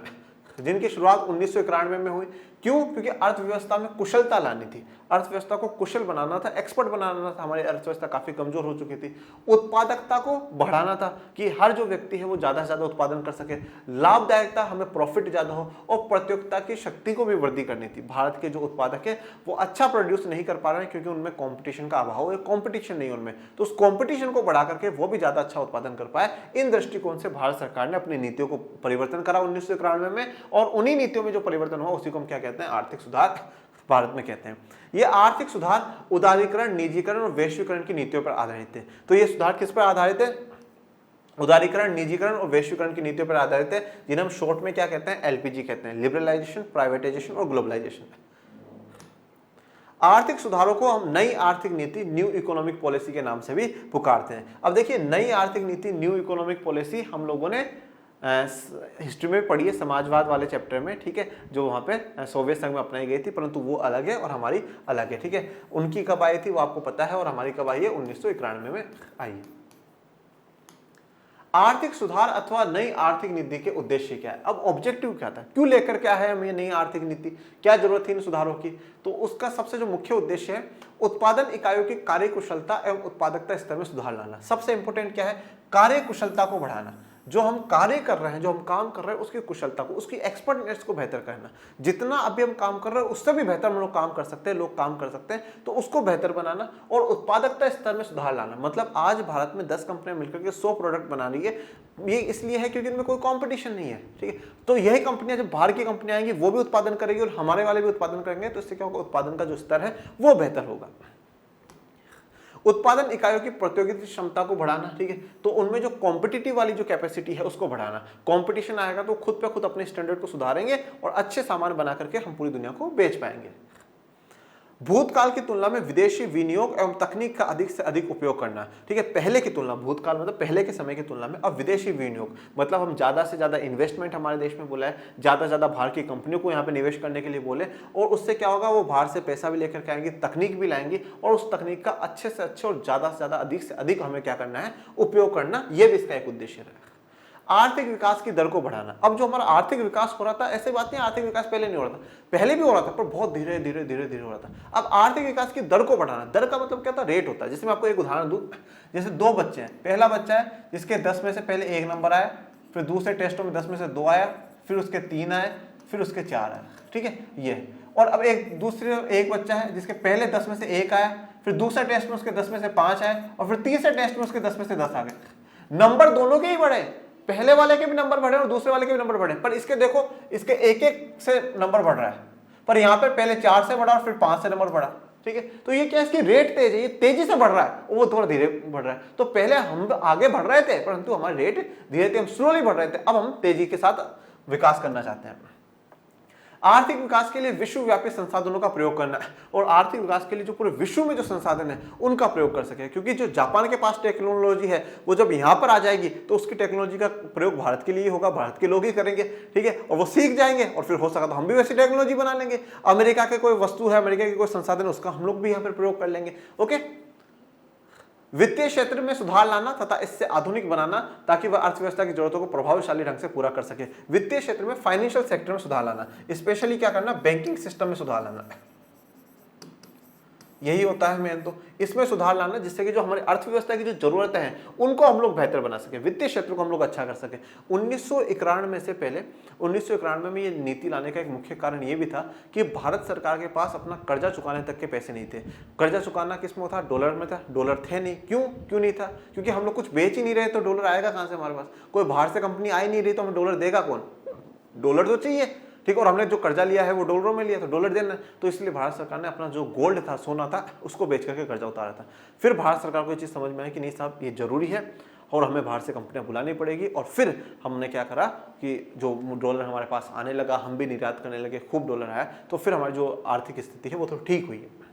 जिनकी शुरुआत 1991 में हुई। क्यों? क्योंकि अर्थव्यवस्था में कुशलता लानी थी, अर्थव्यवस्था को कुशल बनाना था, एक्सपर्ट बनाना था। हमारी अर्थव्यवस्था काफी कमजोर हो चुकी थी। उत्पादकता को बढ़ाना था कि हर जो व्यक्ति है वो ज्यादा से ज्यादा उत्पादन कर सके, लाभदायकता, हमें प्रॉफिट ज्यादा हो, और प्रतियोगिता की शक्ति को भी वृद्धि करनी थी। भारत के जो उत्पादक है वो अच्छा प्रोड्यूस नहीं कर पा रहे हैं क्योंकि उनमें कॉम्पिटिशन का अभाव है, कॉम्पिटिशन नहीं उनमें, तो उस कॉम्पिटिशन को बढ़ा करके वो भी ज्यादा अच्छा उत्पादन कर पाए। इन दृष्टिकोण से भारत सरकार ने अपनी नीतियों को परिवर्तन करा 1991 में, और उन्हीं नीतियों में जो परिवर्तन हुआ उसी को हम क्या कहते हैं, आर्थिक सुधार भारत में कहते हैं। ये आर्थिक सुधार उदारीकरण, निजीकरण और वैश्वीकरण की नीतियों पर आधारित है। तो ये सुधार किस पर आधारित है? उदारीकरण, निजीकरण और वैश्वीकरण की नीतियों पर आधारित है, जिन्हें हम शॉर्ट में क्या कहते हैं, एलपीजी कहते हैं। लिबरलाइजेशन, प्राइवेटाइजेशन और ग्लोबलाइजेशन। आर्थिक सुधारों को हम नई आर्थिक नीति, न्यू इकोनॉमिक पॉलिसी के नाम से भी पुकारते हैं। अब देखिए, नई आर्थिक नीति, न्यू इकोनॉमिक पॉलिसी हम लोगों ने हिस्ट्री में पढ़ी है, समाजवाद वाले चैप्टर में, ठीक है, जो वहां पे सोवियत संघ में अपनाई गई थी, परंतु वो अलग है और हमारी अलग है, ठीक है। उनकी कब आई थी वो आपको पता है, और हमारी कब आई है, 1991 में आई है। आर्थिक सुधार अथवा नई आर्थिक नीति के उद्देश्य क्या है? अब ऑब्जेक्टिव क्या था, क्यों लेकर क्या है हमें नई आर्थिक नीति, क्या जरूरत थी इन सुधारों की? तो उसका सबसे जो मुख्य उद्देश्य है, उत्पादन इकाइयों की कार्यकुशलता एवं उत्पादकता स्तर में सुधार लाना। सबसे इंपॉर्टेंट क्या है, कार्यकुशलता को बढ़ाना। जो हम कार्य कर रहे हैं, जो हम काम कर रहे हैं, उसकी कुशलता को, उसकी एक्सपर्टनेस को बेहतर करना। जितना अभी हम काम कर रहे हैं उससे भी बेहतर हम लोग काम कर सकते हैं, लोग काम कर सकते हैं, तो उसको बेहतर बनाना और उत्पादकता स्तर में सुधार लाना। मतलब आज भारत में 10 कंपनियां मिलकर के 100 प्रोडक्ट बना रही है, ये इसलिए है क्योंकि इनमें कोई कंपटीशन नहीं है, ठीक है। तो यही कंपनियां, जब बाहर की कंपनियां आएंगी वो भी उत्पादन करेगी और हमारे वाले भी उत्पादन करेंगे, तो इससे क्या होगा, उत्पादन का जो स्तर है वो बेहतर होगा। उत्पादन इकाइयों की प्रतियोगिता क्षमता को बढ़ाना, ठीक है, तो उनमें जो कॉम्पिटिटिव वाली जो कैपेसिटी है उसको बढ़ाना। कंपटीशन आएगा तो खुद पे खुद अपने स्टैंडर्ड को सुधारेंगे और अच्छे सामान बना करके हम पूरी दुनिया को बेच पाएंगे। भूतकाल की तुलना में विदेशी विनियोग एवं तकनीक का अधिक से अधिक उपयोग करना, ठीक है। पहले की तुलना, भूतकाल मतलब पहले के समय की तुलना में, अब विदेशी विनियोग मतलब हम ज्यादा से ज्यादा इन्वेस्टमेंट हमारे देश में बोला है, ज्यादा से ज्यादा बाहर की कंपनियों को यहाँ पे निवेश करने के लिए बोले, और उससे क्या होगा, वो बाहर से पैसा भी लेकर के आएंगी, तकनीक भी लाएंगी, और उस तकनीक का अच्छे से अच्छे और ज्यादा से ज्यादा अधिक से अधिक हमें क्या करना है, उपयोग करना। यह भी इसका एक उद्देश्य है। आर्थिक विकास की दर को बढ़ाना। अब जो हमारा आर्थिक विकास हो रहा था, ऐसे बात नहीं आर्थिक विकास पहले नहीं हो रहा था, पहले भी हो रहा था पर बहुत धीरे धीरे धीरे धीरे हो रहा था। अब आर्थिक विकास की दर को बढ़ाना। दर का मतलब क्या था, रेट होता है। जैसे मैं आपको एक उदाहरण दूं, जैसे 2 बच्चे हैं, पहला बच्चा है जिसके 10 में से पहले 1 नंबर आया, फिर दूसरे टेस्टों में 10 में से 2 आया, फिर उसके 3 आए, फिर उसके 4 आए, ठीक है, ये। और अब एक बच्चा है जिसके पहले 10 में से 1 आया, फिर दूसरे टेस्ट में उसके 10 में से 5 आए, और फिर तीसरे टेस्ट में उसके 10 में से 10 आ गए। नंबर दोनों के ही बढ़े, पहले वाले के भी नंबर बढ़े और दूसरे वाले के भी नंबर बढ़े, पर इसके देखो, इसके एक एक से नंबर बढ़ रहा है, पर यहाँ पे पहले 4 से बढ़ा और फिर 5 से नंबर बढ़ा, ठीक है। तो ये क्या, इसकी रेट तेज है, ये तेजी से बढ़ रहा है, वो थोड़ा धीरे बढ़ रहा है। तो पहले हम आगे बढ़ रहे थे परंतु हमारे रेट धीरे धीरे, हम स्लोली बढ़ रहे थे, अब हम तेजी के साथ विकास करना चाहते हैं। आर्थिक विकास के लिए विश्वव्यापी संसाधनों का प्रयोग करना, और आर्थिक विकास के लिए जो पूरे विश्व में जो संसाधन है उनका प्रयोग कर सके, क्योंकि जो जापान के पास टेक्नोलॉजी है वो जब यहाँ पर आ जाएगी तो उसकी टेक्नोलॉजी का प्रयोग भारत के लिए होगा, भारत के लोग ही करेंगे, ठीक है, और वो सीख जाएंगे और फिर हो सका तो हम भी वैसी टेक्नोलॉजी बना लेंगे। अमेरिका के कोई वस्तु है, अमेरिका के कोई संसाधन है, उसका हम लोग भी यहाँ पर प्रयोग कर लेंगे। ओके। वित्तीय क्षेत्र में सुधार लाना तथा इससे आधुनिक बनाना ताकि वह अर्थव्यवस्था की जरूरतों को प्रभावशाली ढंग से पूरा कर सके। वित्तीय क्षेत्र में, फाइनेंशियल सेक्टर में सुधार लाना, स्पेशली क्या करना, बैंकिंग सिस्टम में सुधार लाना, यही होता है मेन। तो इसमें सुधार लाना जिससे कि जो हमारी अर्थव्यवस्था की जो जरूरतें हैं उनको हम लोग बेहतर बना सके, वित्तीय क्षेत्र को हम लोग अच्छा कर सके। 1991 से पहले, 1991 में ये नीति लाने का एक मुख्य कारण ये भी था कि भारत सरकार के पास अपना कर्जा चुकाने तक के पैसे नहीं थे। कर्जा चुकाना किस में था, डॉलर में था, डॉलर थे नहीं। क्यों नहीं था, क्योंकि हम लोग कुछ बेच ही नहीं रहे, तो डॉलर आएगा कहां से हमारे पास, कोई बाहर से कंपनी आई नहीं रही तो हमें डॉलर देगा कौन, डॉलर तो चाहिए, ठीक। और हमने जो कर्जा लिया है वो डॉलरों में लिया, तो डॉलर देना, तो इसलिए भारत सरकार ने अपना जो गोल्ड था, सोना था, उसको बेच करके कर्जा उतारा था। फिर भारत सरकार को ये चीज़ समझ में आई कि नहीं साहब, ये जरूरी है और हमें बाहर से कंपनियां बुलानी पड़ेगी, और फिर हमने क्या करा कि जो डॉलर हमारे पास आने लगा, हम भी निर्यात करने लगे, खूब डॉलर आया, तो फिर हमारी जो आर्थिक स्थिति है वो थोड़ी ठीक हुई है।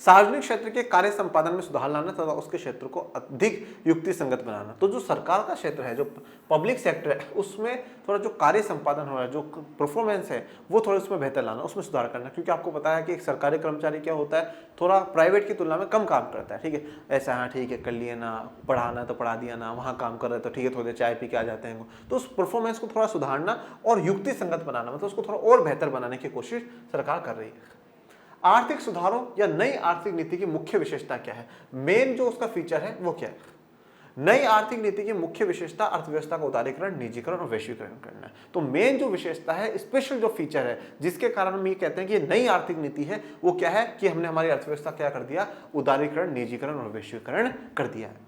सार्वजनिक क्षेत्र के कार्य संपादन में सुधार लाना तथा उसके क्षेत्र को अधिक युक्ति संगत बनाना। तो जो सरकार का क्षेत्र है, जो पब्लिक सेक्टर है, उसमें थोड़ा जो कार्य संपादन हो रहा है, जो परफॉर्मेंस है, वो थोड़ा उसमें बेहतर लाना, उसमें सुधार करना। क्योंकि आपको पता है कि एक सरकारी कर्मचारी क्या होता है, थोड़ा प्राइवेट की तुलना में कम काम करता है, ठीक है। ऐसा, हाँ ठीक है, कर लिए ना, पढ़ाना तो पढ़ा दिया ना, वहाँ काम कर रहे तो ठीक है, थोड़ी देर चाय पी के आ जाते हैं। तो उस परफॉर्मेंस को थोड़ा सुधारना और युक्ति संगत बनाना, मतलब उसको थोड़ा और बेहतर बनाने की कोशिश सरकार कर रही है। आर्थिक सुधारों या नई आर्थिक नीति की मुख्य विशेषता क्या है, मेन जो उसका फीचर है वो क्या है। नई आर्थिक नीति की मुख्य विशेषता अर्थव्यवस्था का उदारीकरण, निजीकरण और वैश्वीकरण करना है। तो मेन जो विशेषता है, स्पेशल जो फीचर है, जिसके कारण हम ये कहते हैं कि ये नई आर्थिक नीति है, वो क्या है कि हमने हमारी अर्थव्यवस्था क्या कर दिया, उदारीकरण, निजीकरण और वैश्वीकरण कर दिया है।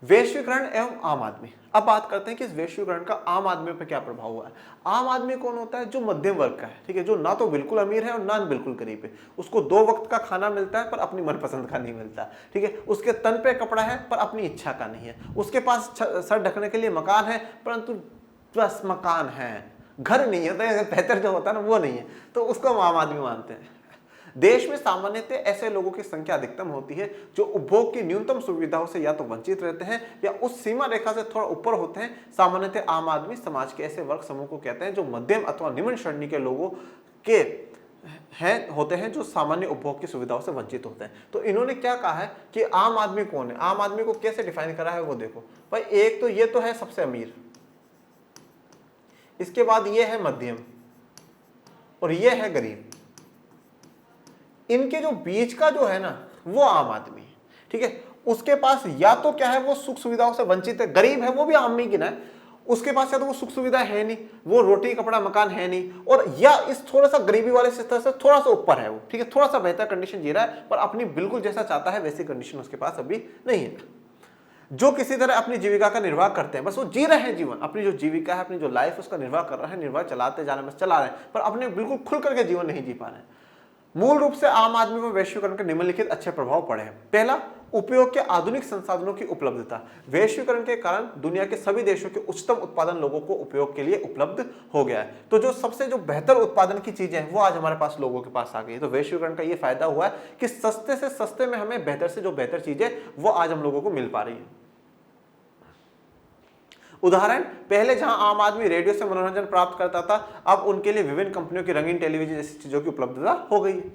वैश्वीकरण एवं आम आदमी। अब बात करते हैं कि इस वैश्वीकरण का आम आदमी पर क्या प्रभाव हुआ है। आम आदमी कौन होता है? जो मध्यम वर्ग का है, ठीक है, जो ना तो बिल्कुल अमीर है और ना बिल्कुल गरीब है। उसको 2 वक्त का खाना मिलता है पर अपनी मनपसंद का नहीं मिलता, ठीक है। उसके तन पे कपड़ा है पर अपनी इच्छा का नहीं है। उसके पास सर ढकने के लिए मकान है परंतु बस मकान है, घर नहीं है, तो बेहतर जो होता है ना वो नहीं है, तो उसको हम आम आदमी मानते हैं। देश में सामान्यतः ऐसे लोगों की संख्या अधिकतम होती है जो उपभोग की न्यूनतम सुविधाओं से या तो वंचित रहते हैं या उस सीमा रेखा से थोड़ा ऊपर होते हैं। सामान्यतः आम आदमी समाज के ऐसे वर्ग समूह को कहते हैं जो मध्यम अथवा निम्न श्रेणी के लोगों के होते हैं, जो सामान्य उपभोग की सुविधाओं से वंचित होते हैं। तो इन्होंने क्या कहा है कि आम आदमी कौन है, आम आदमी को कैसे डिफाइन करा है वो देखो भाई। एक तो ये तो है सबसे अमीर, इसके बाद ये है मध्यम और ये है गरीब। इनके जो बीच का जो है ना वो आम आदमी है, ठीक है। उसके पास या तो क्या है, वो सुख सुविधाओं से वंचित है, गरीब है वो भी आम में गिना है। उसके पास या तो वो सुख सुविधा है नहीं, वो रोटी कपड़ा मकान है नहीं, और या इस थोड़ा सा गरीबी वाले स्तर से थोड़ा सा ऊपर है वो, ठीक है, थोड़ा सा बेहतर कंडीशन जी रहा है पर अपनी बिल्कुल जैसा चाहता है वैसी कंडीशन उसके पास अभी नहीं है। जो किसी तरह अपनी जीविका का निर्वाह करते हैं, बस वो जी रहे हैं जीवन, अपनी जो जीविका है, अपनी जो लाइफ उसका निर्वाह कर रहे हैं, निर्वाह चलाते जाने बस चला रहे हैं, पर अपने बिल्कुल खुल करके जीवन नहीं जी पा रहे हैं। मूल रूप से आम आदमी पर वैश्वीकरण के निम्नलिखित अच्छे प्रभाव पड़े हैं। पहला, उपयोग के आधुनिक संसाधनों की उपलब्धता। वैश्वीकरण के कारण दुनिया के सभी देशों के उच्चतम उत्पादन लोगों को उपयोग के लिए उपलब्ध हो गया है। तो जो सबसे जो बेहतर उत्पादन की चीजें हैं वो आज हमारे पास लोगों के पास आ गई है। तो वैश्वीकरण का ये फायदा हुआ है कि सस्ते से सस्ते में हमें बेहतर से जो बेहतर चीजें वो आज हम लोगों को मिल पा रही है। उदाहरण, पहले जहां आम आदमी रेडियो से मनोरंजन प्राप्त करता था, अब उनके लिए विभिन्न कंपनियों की रंगीन टेलीविजन जैसी चीजों की उपलब्धता हो गई है।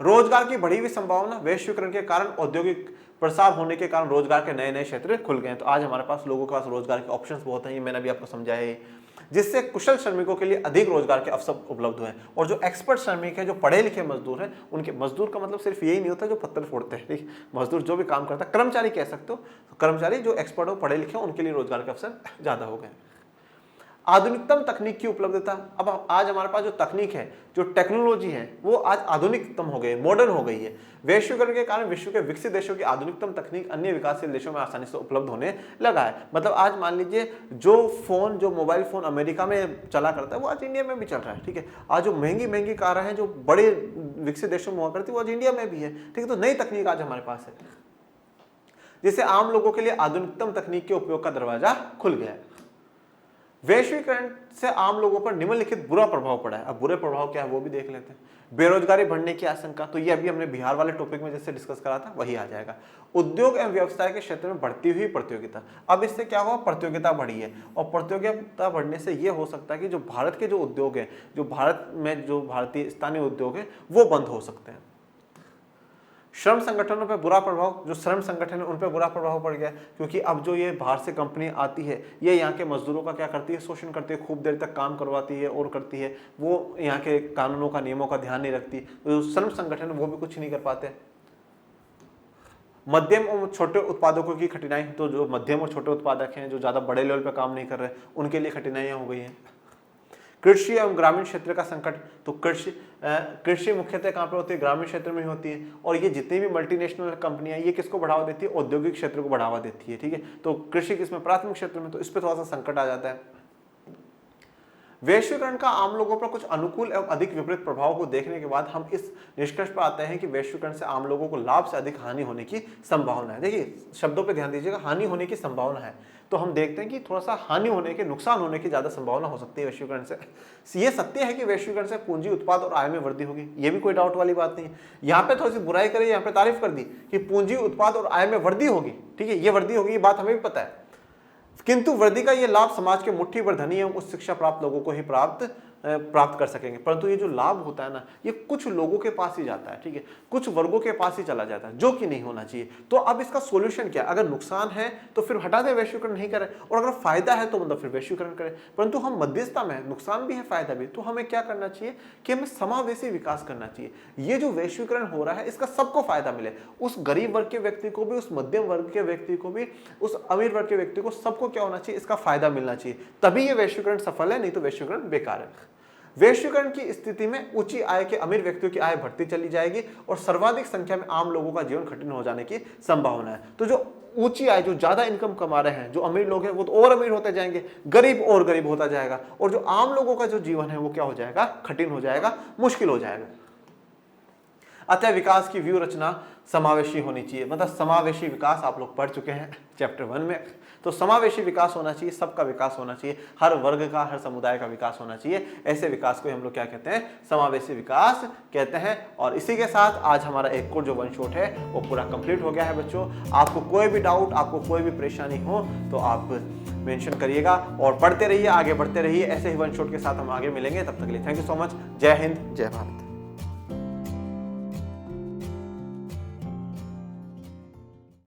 रोजगार की बढ़ी हुई संभावना। वैश्वीकरण के कारण औद्योगिक प्रसार होने के कारण रोजगार के नए नए क्षेत्र खुल गए हैं। तो आज हमारे पास लोगों के पास रोजगार के ऑप्शंस बहुत हैं, ये मैंने अभी आपको समझाया है, जिससे कुशल श्रमिकों के लिए अधिक रोजगार के अवसर उपलब्ध हुए हैं। और जो एक्सपर्ट श्रमिक है, जो पढ़े लिखे मजदूर हैं, उनके मजदूर का मतलब सिर्फ यही नहीं होता जो पत्थर फोड़ते हैं, ठीक, मजदूर जो भी काम करता है, कर्मचारी कह सकते हो, कर्मचारी जो एक्सपर्ट हो, पढ़े लिखे हो, उनके लिए रोजगार के अवसर ज्यादा हो गए। आधुनिकतम तकनीक की उपलब्धता। अब आज हमारे पास जो तकनीक है, जो टेक्नोलॉजी है, वो आज आधुनिकतम हो गई, मॉडर्न हो गई है। वैश्वीकरण के कारण विश्व के विकसित देशों की आधुनिकतम तकनीक अन्य विकासशील देशों में आसानी से उपलब्ध होने लगा है। मतलब आज मान लीजिए जो फोन, जो मोबाइल फोन अमेरिका में चला करता है वो आज इंडिया में भी चल रहा है, ठीक है। आज जो महंगी महंगी कारें हैं जो बड़े विकसित देशों में हुआ करती है वो आज इंडिया में भी है, ठीक है। तो नई तकनीक आज हमारे पास है, जिससे आम लोगों के लिए आधुनिकतम तकनीक के उपयोग का दरवाजा खुल गया है। वैश्वीकरण से आम लोगों पर निम्नलिखित बुरा प्रभाव पड़ा है। अब बुरे प्रभाव क्या है वो भी देख लेते हैं। बेरोजगारी बढ़ने की आशंका, तो ये अभी हमने बिहार वाले टॉपिक में जैसे डिस्कस करा था वही आ जाएगा। उद्योग एवं व्यवसाय के क्षेत्र में बढ़ती हुई प्रतियोगिता। अब इससे क्या हुआ, प्रतियोगिता बढ़ी है, और प्रतियोगिता बढ़ने से ये हो सकता है कि जो भारत के जो उद्योग है, जो भारत में जो भारतीय स्थानीय उद्योग है वो बंद हो सकते हैं। श्रम संगठनों पर बुरा प्रभाव, जो श्रम संगठन है उन पर बुरा प्रभाव पड़ गया, क्योंकि अब जो ये बाहर से कंपनी आती है ये यहाँ के मजदूरों का क्या करती है, शोषण करती है, खूब देर तक काम करवाती है और करती है, वो यहाँ के कानूनों का, नियमों का ध्यान नहीं रखती। तो जो श्रम संगठन है वो भी कुछ नहीं कर पाते। मध्यम और छोटे उत्पादकों की कठिनाई, तो जो मध्यम और छोटे उत्पादक हैं जो ज्यादा बड़े लेवल पर काम नहीं कर रहे, उनके लिए कठिनाइयां हो गई हैं। कृषि एवं ग्रामीण क्षेत्र का संकट, तो कृषि मुख्यतः कहाँ पे होती है, ग्रामीण क्षेत्र में होती है। और ये जितनी भी मल्टीनेशनल कंपनियां, ये किसको बढ़ावा देती है, औद्योगिक क्षेत्र को बढ़ावा देती है, ठीक है। तो कृषि किसमें, प्राथमिक क्षेत्र में, तो इस पर थोड़ा सा संकट आ जाता है। वैश्वीकरण का आम लोगों पर कुछ अनुकूल एवं अधिक विपरीत प्रभाव को देखने के बाद हम इस निष्कर्ष पर आते हैं कि वैश्वीकरण से आम लोगों को लाभ से अधिक हानि होने की संभावना है। देखिए शब्दों पे ध्यान दीजिएगा, हानि होने की संभावना है, तो हम देखते हैं कि थोड़ा सा हानि होने के, नुकसान होने की ज्यादा संभावना हो सकती है वैश्वीकरण से। ये सत्य है कि वैश्वीकरण से पूंजी उत्पाद और आय में वृद्धि होगी, ये भी कोई डाउट वाली बात नहीं है। यहाँ पे थोड़ी सी बुराई करी, यहाँ पे तारीफ कर दी कि पूंजी उत्पाद और आय में वृद्धि होगी, ठीक है, ये वृद्धि होगी, ये बात हमें भी पता है। किंतु वृद्धि का ये लाभ समाज के मुट्ठी भर धनी एवं उच्च शिक्षा प्राप्त लोगों को ही प्राप्त कर सकेंगे। परंतु ये जो लाभ होता है ना, ये कुछ लोगों के पास ही जाता है, ठीक है, कुछ वर्गों के पास ही चला जाता है, जो कि नहीं होना चाहिए। तो अब इसका सॉल्यूशन क्या है, अगर नुकसान है तो फिर हटा दे, वैश्वीकरण नहीं करें, और अगर फायदा है तो मतलब फिर वैश्वीकरण करें। परंतु हम मध्यस्थता में, नुकसान भी है फायदा भी, तो हमें क्या करना चाहिए कि हमें समावेशी विकास करना चाहिए। ये जो वैश्वीकरण हो रहा है इसका सबको फायदा मिले, उस गरीब वर्ग के व्यक्ति को भी, उस मध्यम वर्ग के व्यक्ति को भी, उस अमीर वर्ग के व्यक्ति को, सबको क्या होना चाहिए, इसका फायदा मिलना चाहिए, तभी ये वैश्वीकरण सफल है, नहीं तो वैश्वीकरण बेकार है। वैश्वीकरण की स्थिति में ऊंची आय के अमीर व्यक्तियों की आय बढ़ती चली जाएगी और सर्वाधिक संख्या में आम लोगों का जीवन कठिन हो जाने की संभावना है। तो जो ऊंची आय, जो ज्यादा इनकम कमा रहे हैं, जो अमीर लोग हैं, वो तो और अमीर होते जाएंगे, गरीब और गरीब होता जाएगा, और जो आम लोगों का जो जीवन है वो क्या हो जाएगा, कठिन हो जाएगा, मुश्किल हो जाएगा। अतः विकास की व्यू रचना समावेशी होनी चाहिए। मतलब समावेशी विकास आप लोग पढ़ चुके हैं चैप्टर 1 में। तो समावेशी विकास होना चाहिए, सबका विकास होना चाहिए, हर वर्ग का, हर समुदाय का विकास होना चाहिए। ऐसे विकास को हम लोग क्या कहते हैं, समावेशी विकास कहते हैं। और इसी के साथ आज हमारा एक कोड जो वन शॉट है वो पूरा कंप्लीट हो गया है बच्चों। आपको कोई भी डाउट, आपको कोई भी परेशानी हो तो आप मेंशन करिएगा और पढ़ते रहिए, आगे बढ़ते रहिए। ऐसे ही वन शॉट के साथ हम आगे मिलेंगे। तब तक के लिए थैंक यू सो मच। जय हिंद, जय भारत।